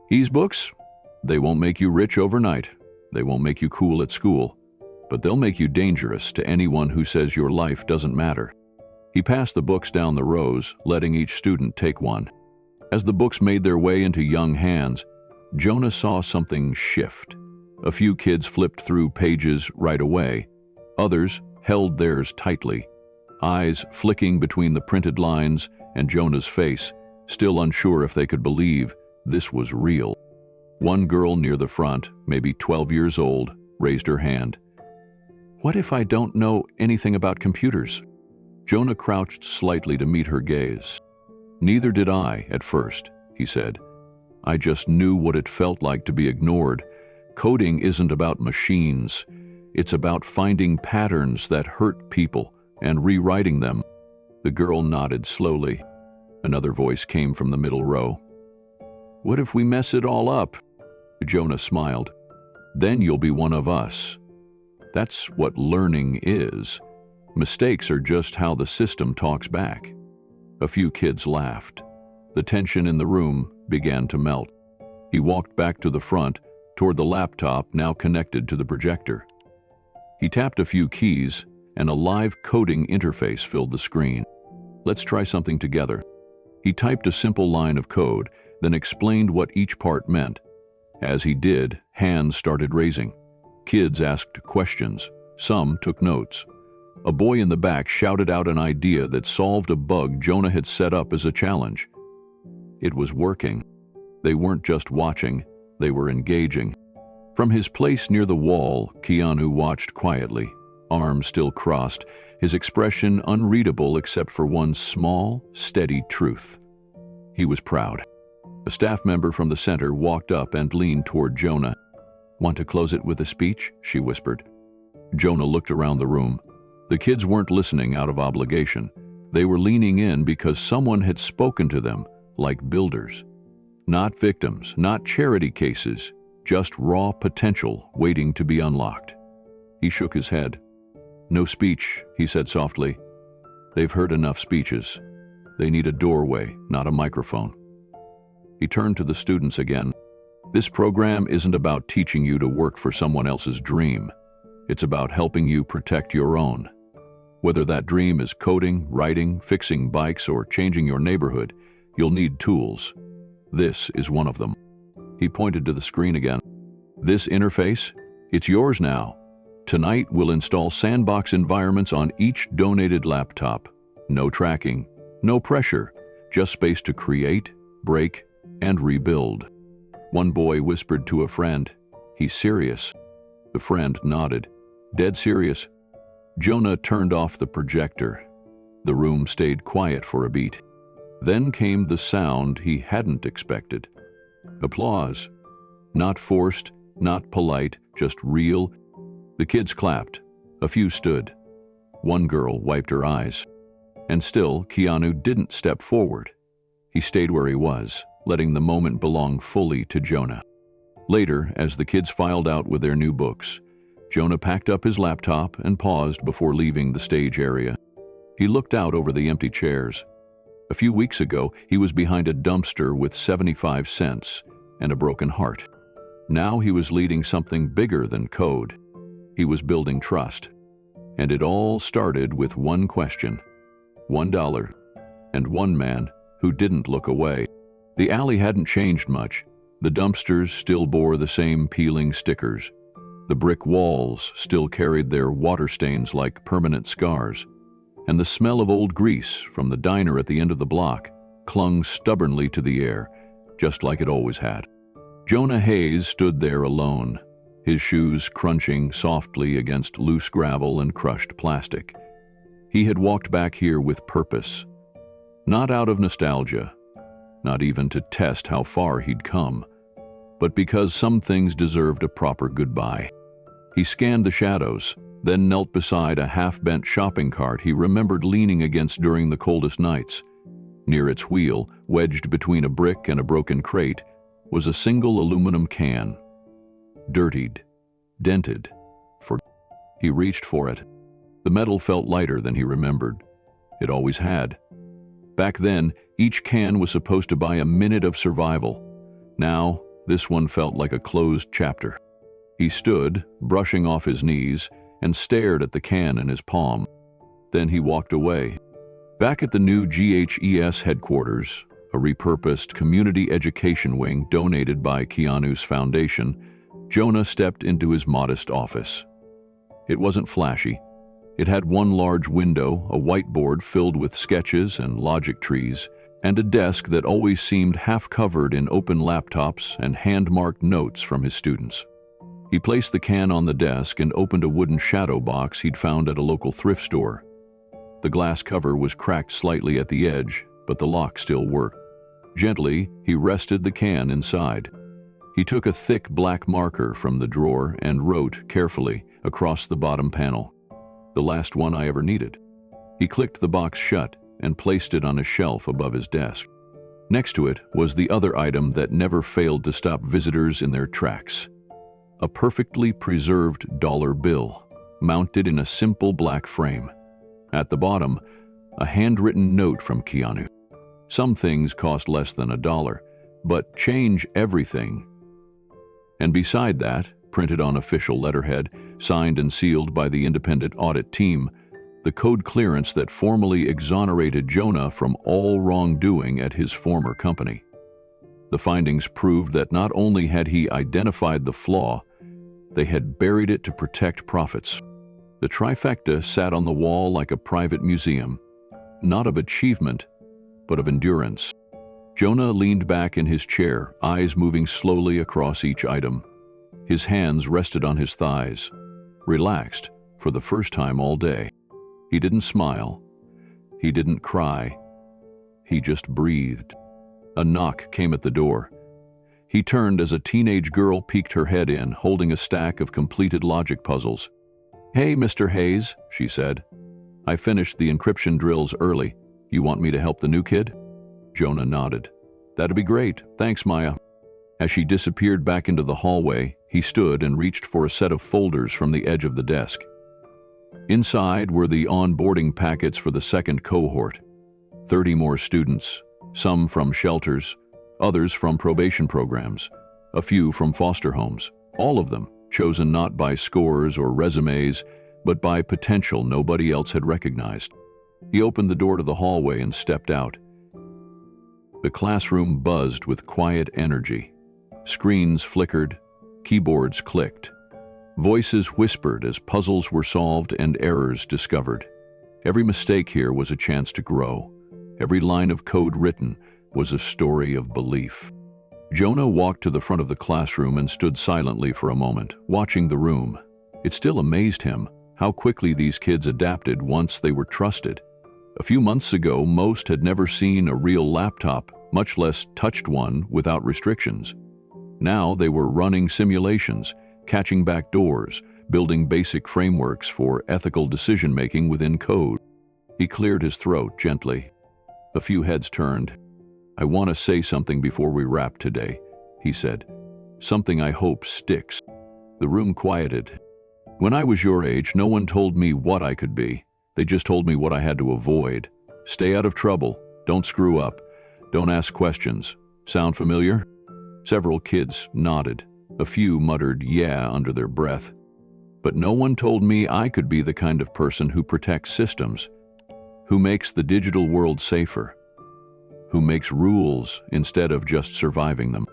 "These books? They won't make you rich overnight. They won't make you cool at school. But they'll make you dangerous to anyone who says your life doesn't matter." He passed the books down the rows, letting each student take one. As the books made their way into young hands, Jonah saw something shift. A few kids flipped through pages right away. Others held theirs tightly. eyes flicking between the printed lines, and Jonah's face, still unsure if they could believe this was real. One girl near the front, maybe 12 years old, raised her hand. "What if I don't know anything about computers?" Jonah crouched slightly to meet her gaze. "Neither did I at first," he said. "I just knew what it felt like to be ignored. Coding isn't about machines. It's about finding patterns that hurt people and rewriting them." The girl nodded slowly. Another voice came from the middle row. "What if we mess it all up?" Jonah smiled. "Then you'll be one of us." That's what learning is. Mistakes are just how the system talks back. A few kids laughed. The tension in the room began to melt. He walked back to the front, toward the laptop now connected to the projector. He tapped a few keys, and a live coding interface filled the screen. "Let's try something together." He typed a simple line of code, then explained what each part meant. As he did, hands started raising. Kids asked questions. Some took notes. A boy in the back shouted out an idea that solved a bug Jonah had set up as a challenge. It was working. They weren't just watching, they were engaging. From his place near the wall, Keanu watched quietly, arms still crossed, his expression unreadable except for one small, steady truth. He was proud. A staff member from the center walked up and leaned toward Jonah. "Want to close it with a speech?" she whispered. Jonah looked around the room. The kids weren't listening out of obligation. They were leaning in because someone had spoken to them, like builders. Not victims, not charity cases, just raw potential waiting to be unlocked. He shook his head. "No speech," he said softly. "They've heard enough speeches. They need a doorway, not a microphone." He turned to the students again. "This program isn't about teaching you to work for someone else's dream. It's about helping you protect your own. Whether that dream is coding, writing, fixing bikes, or changing your neighborhood, you'll need tools. This is one of them." He pointed to the screen again. "This interface, it's yours now. Tonight we'll install sandbox environments on each donated laptop. No tracking, no pressure, just space to create, break, and rebuild." One boy whispered to a friend, "He's serious." The friend nodded. "Dead serious." Jonah turned off the projector. The room stayed quiet for a beat. Then came the sound he hadn't expected. Applause. Not forced, not polite, just real. The kids clapped. A few stood. One girl wiped her eyes. And still, Keanu didn't step forward. He stayed where he was, letting the moment belong fully to Jonah. Later, as the kids filed out with their new books, Jonah packed up his laptop and paused before leaving the stage area. He looked out over the empty chairs. A few weeks ago, he was behind a dumpster with 75 cents and a broken heart. Now he was leading something bigger than code. He was building trust. And it all started with one question, $1, and one man who didn't look away. The alley hadn't changed much. The dumpsters still bore the same peeling stickers. The brick walls still carried their water stains like permanent scars. And the smell of old grease from the diner at the end of the block clung stubbornly to the air, just like it always had. Jonah Hayes stood there alone, his shoes crunching softly against loose gravel and crushed plastic. He had walked back here with purpose, not out of nostalgia, not even to test how far he'd come, but because some things deserved a proper goodbye. He scanned the shadows, then knelt beside a half-bent shopping cart he remembered leaning against during the coldest nights. Near its wheel, wedged between a brick and a broken crate, was a single aluminum can. Dirtied, dented, He reached for it. The metal felt lighter than he remembered. It always had. Back then, each can was supposed to buy a minute of survival. Now, this one felt like a closed chapter. He stood, brushing off his knees, and stared at the can in his palm. Then he walked away. Back at the new GHES headquarters, a repurposed community education wing donated by Keanu's foundation, Jonah stepped into his modest office. It wasn't flashy. It had one large window, a whiteboard filled with sketches and logic trees, and a desk that always seemed half covered in open laptops and hand-marked notes from his students. He placed the can on the desk and opened a wooden shadow box he'd found at a local thrift store. The glass cover was cracked slightly at the edge, but the lock still worked. Gently, he rested the can inside. He took a thick black marker from the drawer and wrote carefully across the bottom panel, "The last one I ever needed." He clicked the box shut and placed it on a shelf above his desk. Next to it was the other item that never failed to stop visitors in their tracks: a perfectly preserved dollar bill, mounted in a simple black frame. At the bottom, a handwritten note from Keanu. Some things cost less than $1, but change everything. And beside that, printed on official letterhead, signed and sealed by the independent audit team, the code clearance that formally exonerated Jonah from all wrongdoing at his former company. The findings proved that not only had he identified the flaw, they had buried it to protect profits. The trifecta sat on the wall like a private museum, not of achievement, but of endurance. Jonah leaned back in his chair, eyes moving slowly across each item. His hands rested on his thighs, relaxed for the first time all day. He didn't smile. He didn't cry. He just breathed. A knock came at the door. He turned as a teenage girl peeked her head in, holding a stack of completed logic puzzles. "Hey, Mr. Hayes," she said. "I finished the encryption drills early. You want me to help the new kid?" Jonah nodded. "That'd be great. Thanks, Maya." As she disappeared back into the hallway, he stood and reached for a set of folders from the edge of the desk. Inside were the onboarding packets for the second cohort. 30 more students, some from shelters, others from probation programs, a few from foster homes, all of them chosen not by scores or resumes, but by potential nobody else had recognized. He opened the door to the hallway and stepped out. The classroom buzzed with quiet energy. Screens flickered, keyboards clicked. Voices whispered as puzzles were solved and errors discovered. Every mistake here was a chance to grow. Every line of code written was a story of belief. Jonah walked to the front of the classroom and stood silently for a moment, watching the room. It still amazed him how quickly these kids adapted once they were trusted. A few months ago, most had never seen a real laptop, much less touched one without restrictions. Now they were running simulations, catching back doors, building basic frameworks for ethical decision-making within code. He cleared his throat gently. A few heads turned. "I want to say something before we wrap today," he said. "Something I hope sticks." The room quieted. "When I was your age, no one told me what I could be. They just told me what I had to avoid. Stay out of trouble. Don't screw up. Don't ask questions. Sound familiar?" Several kids nodded. A few muttered "yeah" under their breath. "But no one told me I could be the kind of person who protects systems, who makes the digital world safer, who makes rules instead of just surviving them."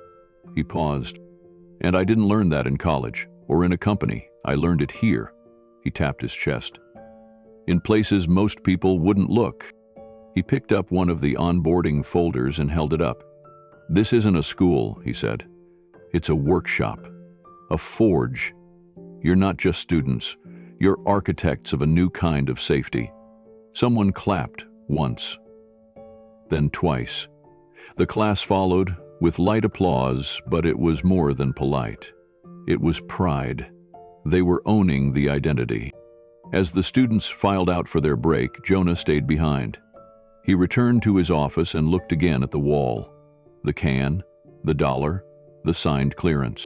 He paused. "And I didn't learn that in college or in a company. I learned it here." He tapped his chest. "In places most people wouldn't look." He picked up one of the onboarding folders and held it up. "This isn't a school," he said. "It's a workshop, a forge. You're not just students. You're architects of a new kind of safety." Someone clapped once, then twice. The class followed with light applause, but it was more than polite. It was pride. They were owning the identity. As the students filed out for their break, Jonah stayed behind. He returned to his office and looked again at the wall. The can, the dollar, the signed clearance.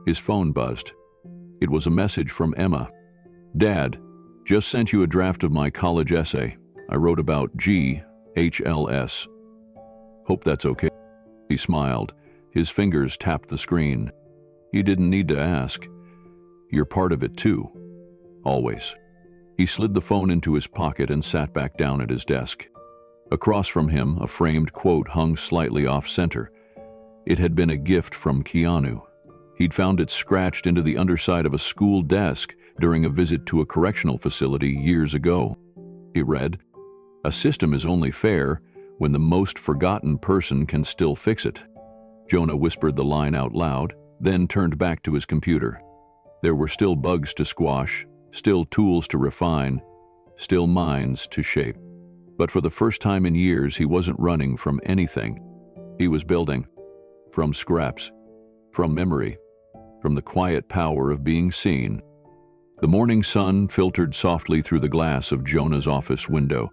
His phone buzzed. It was a message from Emma. "Dad, just sent you a draft of my college essay. I wrote about GHLS. Hope that's okay." He smiled. His fingers tapped the screen. "You didn't need to ask. You're part of it too. Always." He slid the phone into his pocket and sat back down at his desk. Across from him, a framed quote hung slightly off-center. It had been a gift from Keanu. He'd found it scratched into the underside of a school desk during a visit to a correctional facility years ago. He read, "A system is only fair when the most forgotten person can still fix it." Jonah whispered the line out loud, then turned back to his computer. There were still bugs to squash, still tools to refine, still minds to shape. But for the first time in years, he wasn't running from anything. He was building. From scraps. From memory. From the quiet power of being seen. The morning sun filtered softly through the glass of Jonah's office window,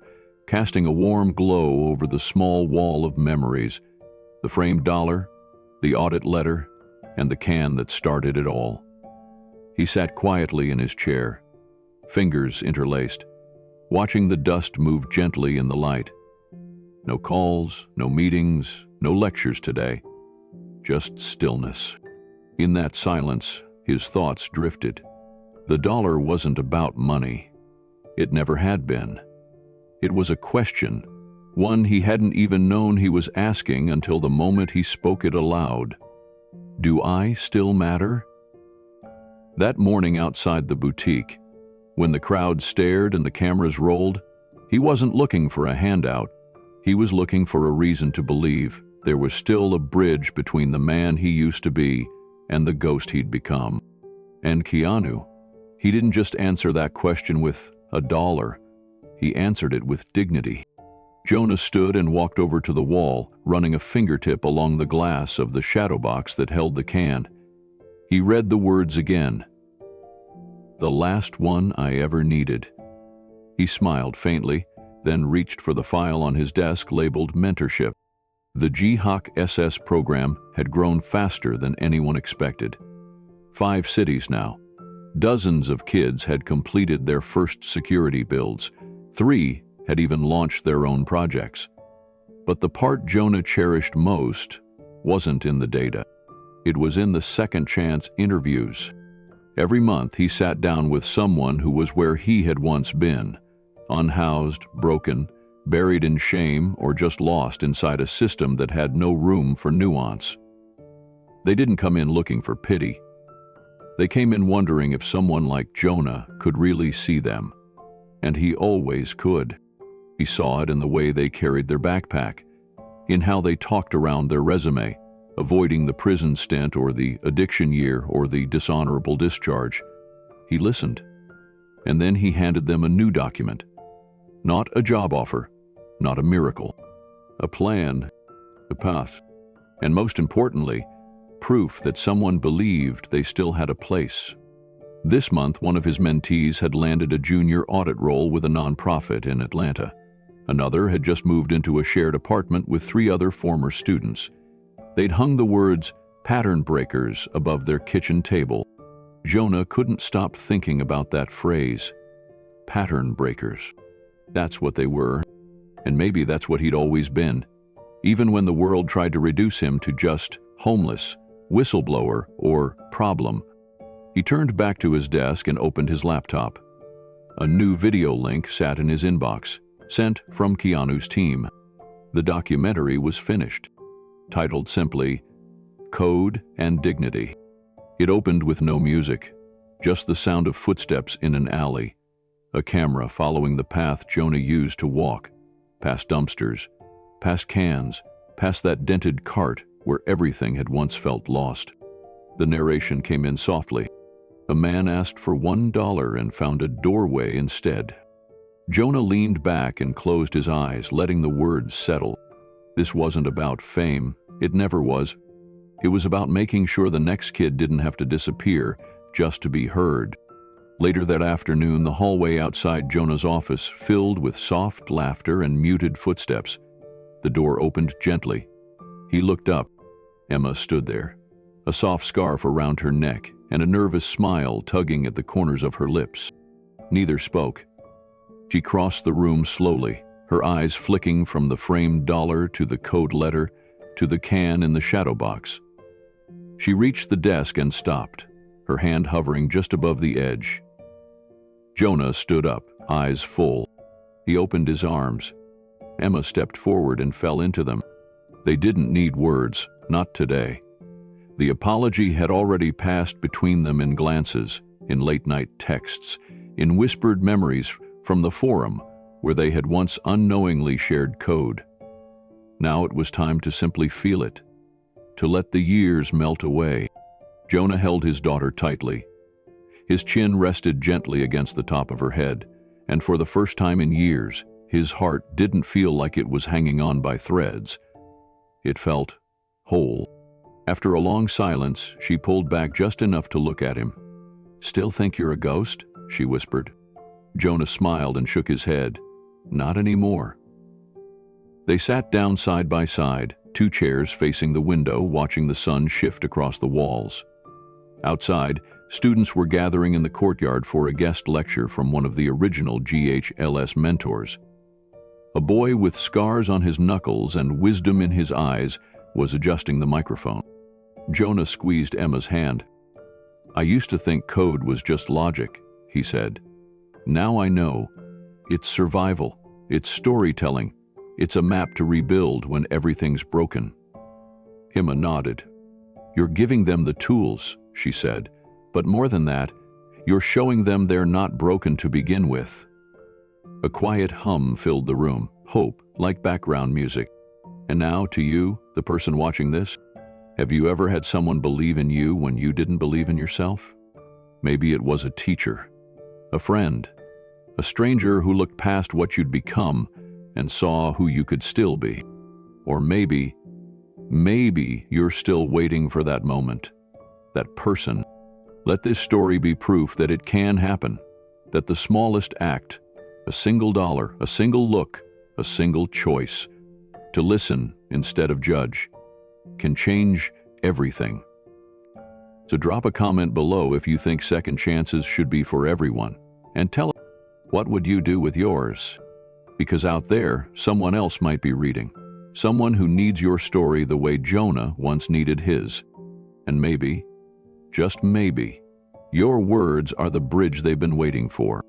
casting a warm glow over the small wall of memories, the framed dollar, the audit letter, and the can that started it all. He sat quietly in his chair, fingers interlaced, watching the dust move gently in the light. No calls, no meetings, no lectures today, just stillness. In that silence, his thoughts drifted. The dollar wasn't about money. It never had been. It was a question, one he hadn't even known he was asking until the moment he spoke it aloud. Do I still matter? That morning outside the boutique, when the crowd stared and the cameras rolled, he wasn't looking for a handout. He was looking for a reason to believe there was still a bridge between the man he used to be and the ghost he'd become. And Keanu, he didn't just answer that question with a dollar. He answered it with dignity. Jonah stood and walked over to the wall, running a fingertip along the glass of the shadow box that held the can. He read the words again. The last one I ever needed. He smiled faintly, then reached for the file on his desk labeled mentorship. The GHOC SS program had grown faster than anyone expected. 5 cities now. Dozens of kids had completed their first security builds. 3 had even launched their own projects. But the part Jonah cherished most wasn't in the data. It was in the second chance interviews. Every month he sat down with someone who was where he had once been, unhoused, broken, buried in shame, or just lost inside a system that had no room for nuance. They didn't come in looking for pity. They came in wondering if someone like Jonah could really see them. And he always could. He saw it in the way they carried their backpack, in how they talked around their resume, avoiding the prison stint or the addiction year or the dishonorable discharge. He listened, and then he handed them a new document. Not a job offer, not a miracle. A plan, a path, and most importantly, proof that someone believed they still had a place. This month, one of his mentees had landed a junior audit role with a nonprofit in Atlanta. Another had just moved into a shared apartment with 3 other former students. They'd hung the words "pattern breakers" above their kitchen table. Jonah couldn't stop thinking about that phrase. Pattern breakers. That's what they were, and maybe that's what he'd always been, even when the world tried to reduce him to just homeless, whistleblower, or problem. He turned back to his desk and opened his laptop. A new video link sat in his inbox, sent from Keanu's team. The documentary was finished, titled simply, Code and Dignity. It opened with no music, just the sound of footsteps in an alley, a camera following the path Jonah used to walk, past dumpsters, past cans, past that dented cart where everything had once felt lost. The narration came in softly. A man asked for $1 and found a doorway instead. Jonah leaned back and closed his eyes, letting the words settle. This wasn't about fame. It never was. It was about making sure the next kid didn't have to disappear just to be heard. Later that afternoon, the hallway outside Jonah's office filled with soft laughter and muted footsteps. The door opened gently. He looked up. Emma stood there, a soft scarf around her neck and a nervous smile tugging at the corners of her lips. Neither spoke. She crossed the room slowly, her eyes flicking from the framed dollar to the code letter to the can in the shadow box. She reached the desk and stopped, her hand hovering just above the edge. Jonah stood up, eyes full. He opened his arms. Emma stepped forward and fell into them. They didn't need words, not today. The apology had already passed between them in glances, in late-night texts, in whispered memories from the forum where they had once unknowingly shared code. Now it was time to simply feel it, to let the years melt away. Jonah held his daughter tightly. His chin rested gently against the top of her head, and for the first time in years, his heart didn't feel like it was hanging on by threads. It felt whole. After a long silence, she pulled back just enough to look at him. "Still think you're a ghost?" she whispered. Jonah smiled and shook his head. "Not anymore." They sat down side by side, two chairs facing the window, watching the sun shift across the walls. Outside, students were gathering in the courtyard for a guest lecture from one of the original GHLS mentors. A boy with scars on his knuckles and wisdom in his eyes was adjusting the microphone. Jonah squeezed Emma's hand. "I used to think code was just logic," he said. "Now I know. It's survival. It's storytelling. It's a map to rebuild when everything's broken." Emma nodded. "You're giving them the tools," she said. "But more than that, you're showing them they're not broken to begin with." A quiet hum filled the room, hope like background music. And now, to you, the person watching this, have you ever had someone believe in you when you didn't believe in yourself? Maybe it was a teacher, a friend, a stranger who looked past what you'd become and saw who you could still be. Or maybe you're still waiting for that moment, that person. Let this story be proof that it can happen, that the smallest act, a single dollar, a single look, a single choice, to listen instead of judge, can change everything. So drop a comment below if you think second chances should be for everyone, and tell us, what would you do with yours? Because out there, someone else might be reading, someone who needs your story the way Jonah once needed his. And maybe, just maybe, your words are the bridge they've been waiting for.